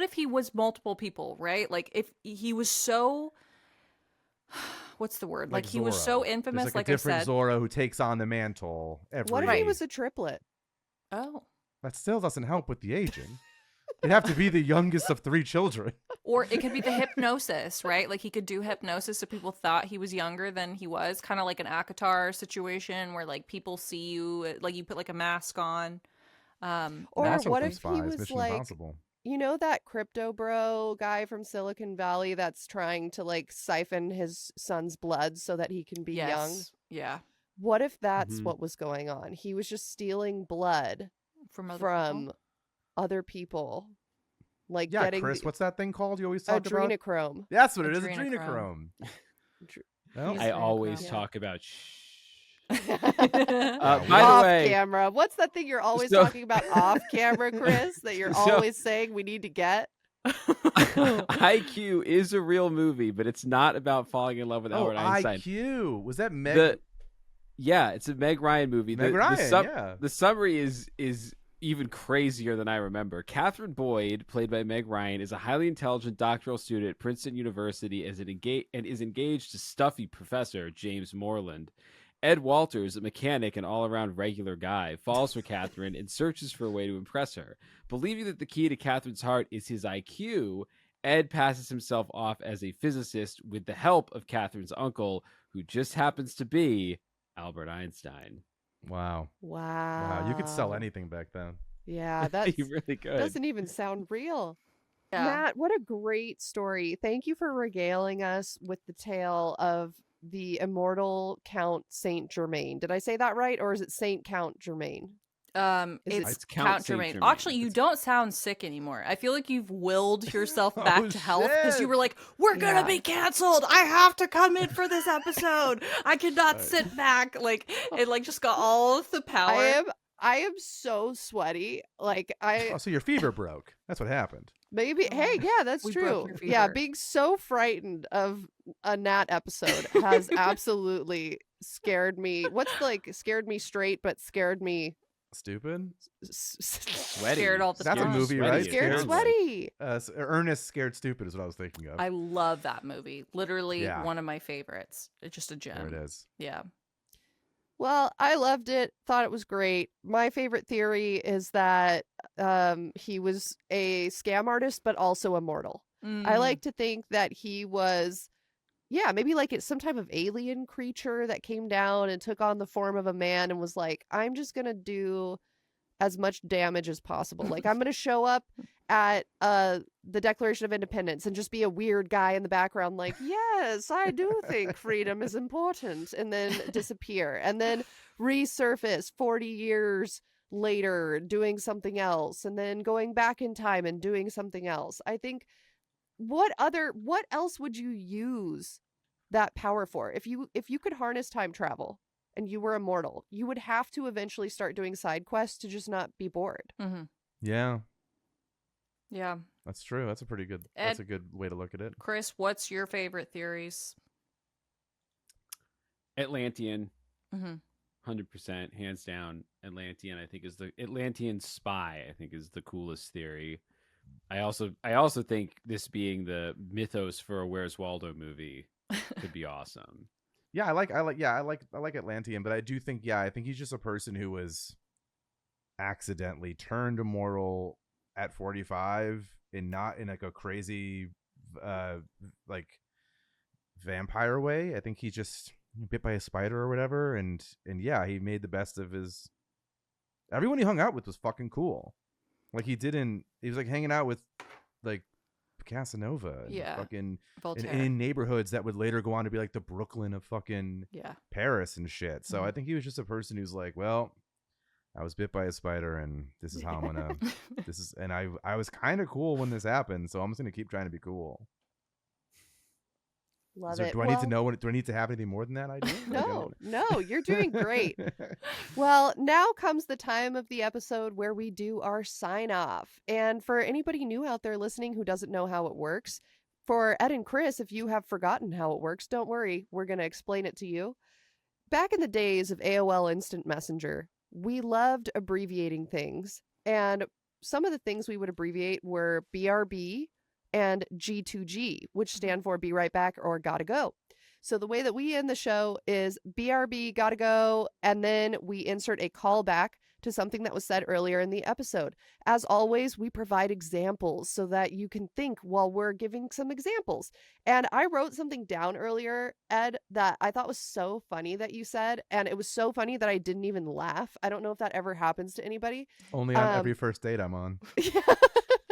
if he was multiple people, right? Like if he was so, what's the word? Like he was so Zorro. infamous, There's like a I different said. Zorro who takes on the mantle. What if he was a triplet? Oh. That still doesn't help with the aging. It'd have to be the youngest of 3 children. Or it could be the hypnosis, right? Like he could do hypnosis so people thought he was younger than he was, kind of like an Akatar situation where like people see you, like you put like a mask on. Or Master what from if he Spies, was Mission like, Impossible. you know, that crypto bro guy from Silicon Valley that's trying to like siphon his son's blood so that he can be young? Yes. Yeah. What if that's Mhm. what was going on? He was just stealing blood From other from people. other people, like Yeah, getting Chris, what's that thing called you always talk about? adrenochrome. That's what it is, Adrenochrome. adrenochrome. No? He's I very always cool. talk about By by the off way, camera. What's that thing you're always So- talking about off camera, Chris? That you're So- always saying we need to get? IQ is a real movie, but it's not about falling in love with Oh, Albert Einstein. IQ. Was that Meg? Yeah, it's a Meg Ryan movie. Meg Ryan, yeah. The summary is even crazier than I remember. Catherine Boyd, played by Meg Ryan, is a highly intelligent doctoral student at Princeton University and is engaged to stuffy professor James Moreland. Ed Walters, a mechanic and all-around regular guy, falls for Catherine and searches for a way to impress her. Believing that the key to Catherine's heart is his IQ, Ed passes himself off as a physicist with the help of Catherine's uncle, who just happens to be Albert Einstein. Wow. Wow. Wow. You could sell anything back then. Yeah, that's You really could. doesn't even sound real. Yeah. Matt, what a great story. Thank you for regaling us with the tale of the immortal Count Saint Germain. Did I say that right? Or is it Saint Count Germain? Is it- It's It's Count Count Saint Germain. Germain. Actually, you It's- don't sound sick anymore. I feel like you've willed yourself back Oh, to health because you shit. were like, "We're gonna Yeah. be canceled. I have to come in for this episode. I cannot sit back." Like it, like just got all of the power. I am so sweaty. Like I Oh, so your fever broke. That's what happened. maybe hey, yeah, that's We broke true. your Yeah, fever. being so frightened of a Nat episode has absolutely scared me. What's like scared me straight but scared me Stupid. Sweaty. Scared all the That's a time. movie, Sweaty right? is Scared sounds Sweaty. Ernest Scared Stupid is what I was thinking of. I love that movie. Literally Yeah. one of my favorites. It's just a gem. There it is. Yeah. Well, I loved it. Thought it was great. My favorite theory is that he was a scam artist, but also immortal. I like to think that he was, yeah, maybe like it's some type of alien creature that came down and took on the form of a man and was like, I'm just going to do as much damage as possible. Like, I'm going to show up at the Declaration of Independence and just be a weird guy in the background like, yes, I do think freedom is important, and then disappear and then resurface 40 years later doing something else and then going back in time and doing something else. I think what else would you use that power for? If you could harness time travel and you were immortal, you would have to eventually start doing side quests to just not be bored. Mm-hmm. Yeah, Yeah. that's true. That's a pretty good. Ed- That's a good way to look at it. Chris, what's your favorite theories? Atlantean, Mm-hmm. 100%, hands down. Atlantean, I think, is the Atlantean spy. I think is the coolest theory. I also think this being the mythos for a Where's Waldo movie could be awesome. Yeah, I like Atlantean, but I do think, I think he's just a person who was accidentally turned immortal at 45 and not in like a crazy like vampire way. I think he just bit by a spider or whatever, and yeah, he made the best of his. Everyone he hung out with was fucking cool. Like he was like hanging out with like Casanova and Yeah. fucking Voltaire. in neighborhoods that would later go on to be like the Brooklyn of fucking Yeah. Paris and shit. So Mhm. I think he was just a person who's like, well, I was bit by a spider and this is how I'm gonna and I was kind of cool when this happened, so I'm just gonna keep trying to be cool. Love So it. do I need to know what? Do I need to have anything more than that? I do. No, you're doing great. Well, now comes the time of the episode where we do our sign off. And for anybody new out there listening who doesn't know how it works, for Ed and Chris, if you have forgotten how it works, don't worry, we're going to explain it to you. Back in the days of AOL Instant Messenger, we loved abbreviating things. And some of the things we would abbreviate were BRB and G2G, which stand for Be Right Back or Gotta Go. So the way that we end the show is BRB, gotta go, and then we insert a callback to something that was said earlier in the episode. As always, we provide examples so that you can think while we're giving some examples. And I wrote something down earlier, Ed, that I thought was so funny that you said, and it was so funny that I didn't even laugh. I don't know if that ever happens to anybody. Only on every first date I'm on.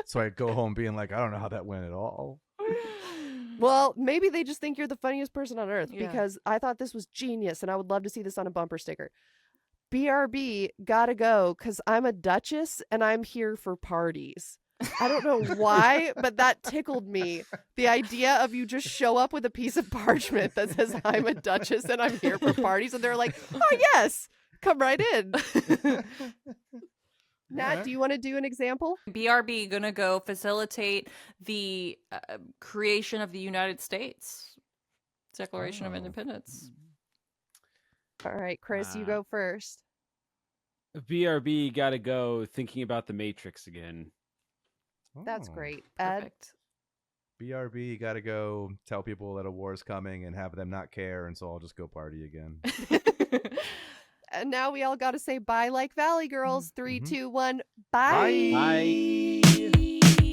So I go home being like, I don't know how that went at all. Well, maybe they just think you're the funniest person on earth, Yeah. because I thought this was genius and I would love to see this on a bumper sticker. BRB, gotta go, because I'm a duchess and I'm here for parties. I don't know why, but that tickled me. The idea of you just show up with a piece of parchment that says I'm a duchess and I'm here for parties, and they're like, oh yes, come right in. Nat, do you want to do an example? BRB gonna go facilitate the creation of the United States. Declaration of Oh. Independence. All right, Chris, you go first. BRB, gotta go, thinking about the Matrix again. That's Oh. great. Ed? Perfect. BRB, gotta go tell people that a war is coming and have them not care, and so I'll just go party again. And now we all got to say bye like Valley Girls. 3, Mhm. 2, 1, bye. Bye.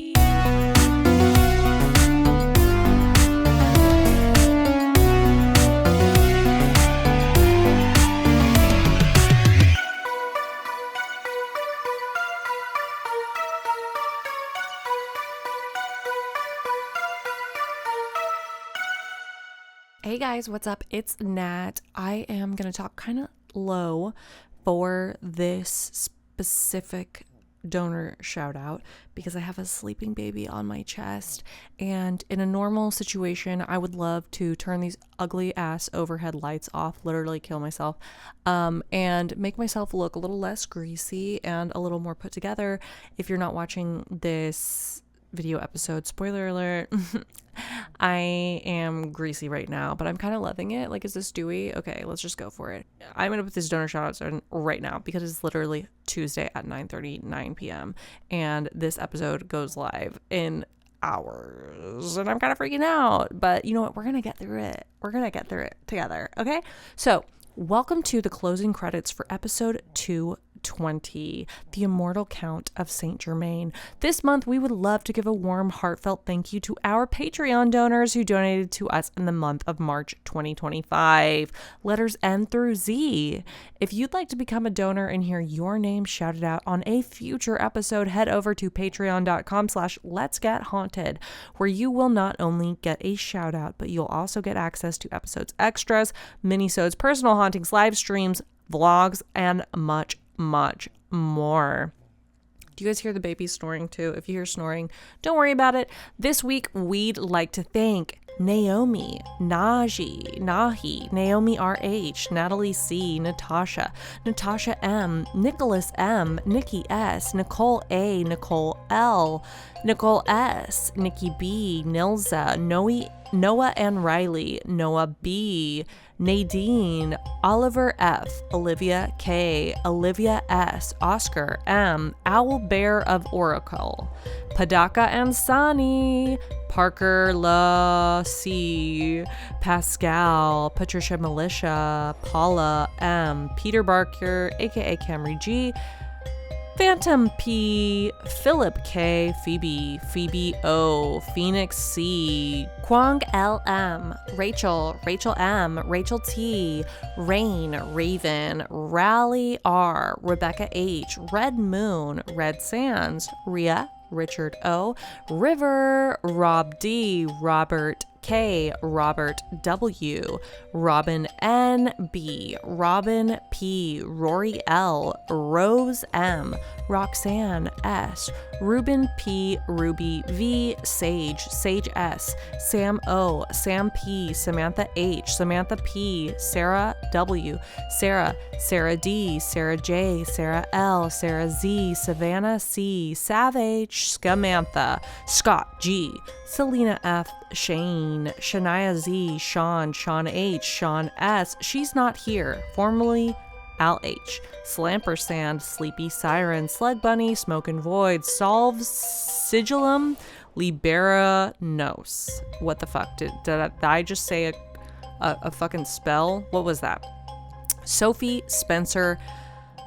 Hey guys, what's up? It's Nat. I am going to talk kind of low for this specific donor shout out because I have a sleeping baby on my chest, and in a normal situation I would love to turn these ugly ass overhead lights off, literally kill myself, and make myself look a little less greasy and a little more put together. If you're not watching this video episode. Spoiler alert. I am greasy right now, but I'm kind of loving it. Like, is this dewy? Okay, let's just go for it. I'm going to put this donor shoutouts on right now because it's literally Tuesday at 9:39 p.m. and this episode goes live in hours and I'm kind of freaking out, but you know what? We're going to get through it. We're going to get through it together. Okay. So welcome to the closing credits for episode 220, The Immortal Count of Saint Germain. This month, we would love to give a warm, heartfelt thank you to our Patreon donors who donated to us in the month of March 2025. Letters N through Z. If you'd like to become a donor and hear your name shouted out on a future episode, head over to patreon.com/letsgethaunted, where you will not only get a shout out, but you'll also get access to episodes extras, minisodes, personal hauntings, live streams, vlogs, and much more. Do you guys hear the baby snoring too? If you hear snoring, don't worry about it. This week, we'd like to thank Naomi, Nahi, Naomi RH, Natalie C, Natasha M, Nicholas M, Nikki S, Nicole A, Nicole L, Nicole S, Nikki B, Nilza, Noah and Riley, Noah B, Nadine, Oliver F, Olivia K, Olivia S, Oscar M, Owl Bear of Oracle, Padaka and Sani, Parker La C, Pascal, Patricia Militia, Paula M, Peter Barker, aka Camry G, Phantom P, Philip K, Phoebe O, Phoenix C, Kwang LM, Rachel M, Rachel T, Rain, Raven, Rally R, Rebecca H, Red Moon, Red Sands, Ria, Richard O, River, Rob D, Robert K, Robert W, Robin N B, Robin P, Rory L, Rose M, Roxanne S, Ruben P, Ruby V, Sage S, Sam O, Sam P, Samantha H, Samantha P, Sarah W, Sarah D, Sarah J, Sarah L, Sarah Z, Savannah C, Savage, Scamantha, Scott G, Selena F, Shane, Shania Z, Sean H, Sean S, She's Not Here, formerly Al H, Slampersand, Sleepy Siren, Slug Bunny, Smokin' Void, Solve Sigillum, Libera Nos. What the fuck? Did I just say a fucking spell? What was that? Sophie Spencer,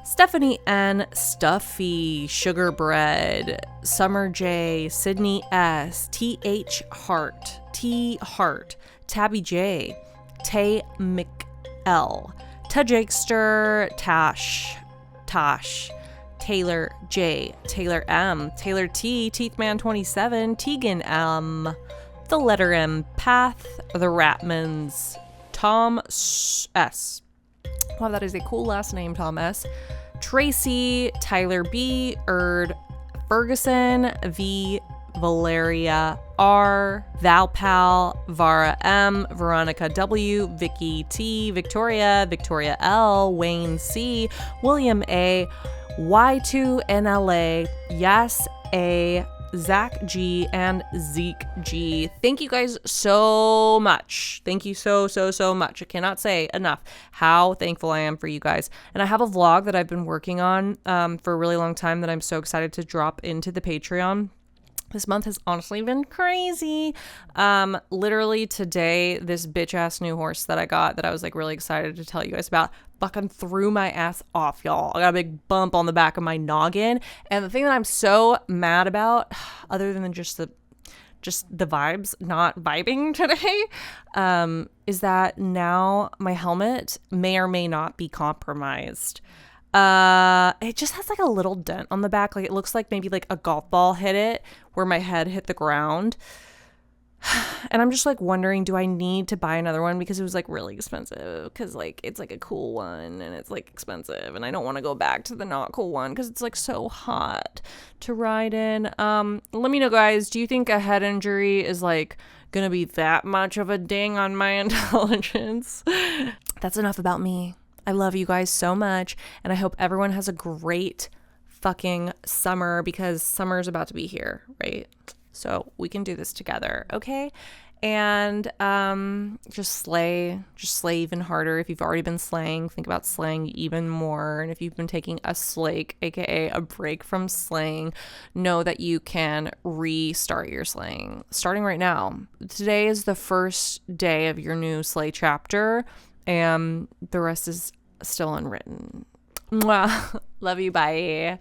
Stephanie N, Stuffy, Sugar Bread, Summer J, Sydney S, TH Hart, T Hart, Tabby J, Tay McL, Tajakester, Tash, Taylor J, Taylor M, Taylor T, Teethman 27, Tegan M, the letter M, Path, the Ratmans, Tom S. Wow, that is a cool last name, Tom S. Tracy, Tyler B, Erd, Ferguson V, Valeria R, Valpal, Vara M, Veronica W, Vicky T, Victoria L, Wayne C, William A, Y2NLA, Yas A, Zach G, and Zeke G. Thank you guys so much. Thank you so much. I cannot say enough how thankful I am for you guys. And I have a vlog that I've been working on for a really long time that I'm so excited to drop into the Patreon. This month has honestly been crazy. Literally today, this bitch ass new horse that I got that I was like really excited to tell you guys about fucking threw my ass off, y'all. I got a big bump on the back of my noggin. And the thing that I'm so mad about, other than just the vibes not vibing today, is that now my helmet may or may not be compromised. It just has like a little dent on the back. Like it looks like maybe like a golf ball hit it where my head hit the ground. And I'm just like wondering, do I need to buy another one? Because it was like really expensive, because like it's like a cool one and it's like expensive, and I don't want to go back to the not cool one because it's like so hot to ride in. Let me know, guys, do you think a head injury is like gonna be that much of a ding on my intelligence? That's enough about me. I love you guys so much, and I hope everyone has a great fucking summer, because summer is about to be here, right? So we can do this together, okay? And just slay even harder. If you've already been slaying, think about slaying even more. And if you've been taking a slake, aka a break from slaying, know that you can restart your slaying starting right now. Today is the first day of your new slay chapter, and the rest is still unwritten. Mwah. Love you, bye.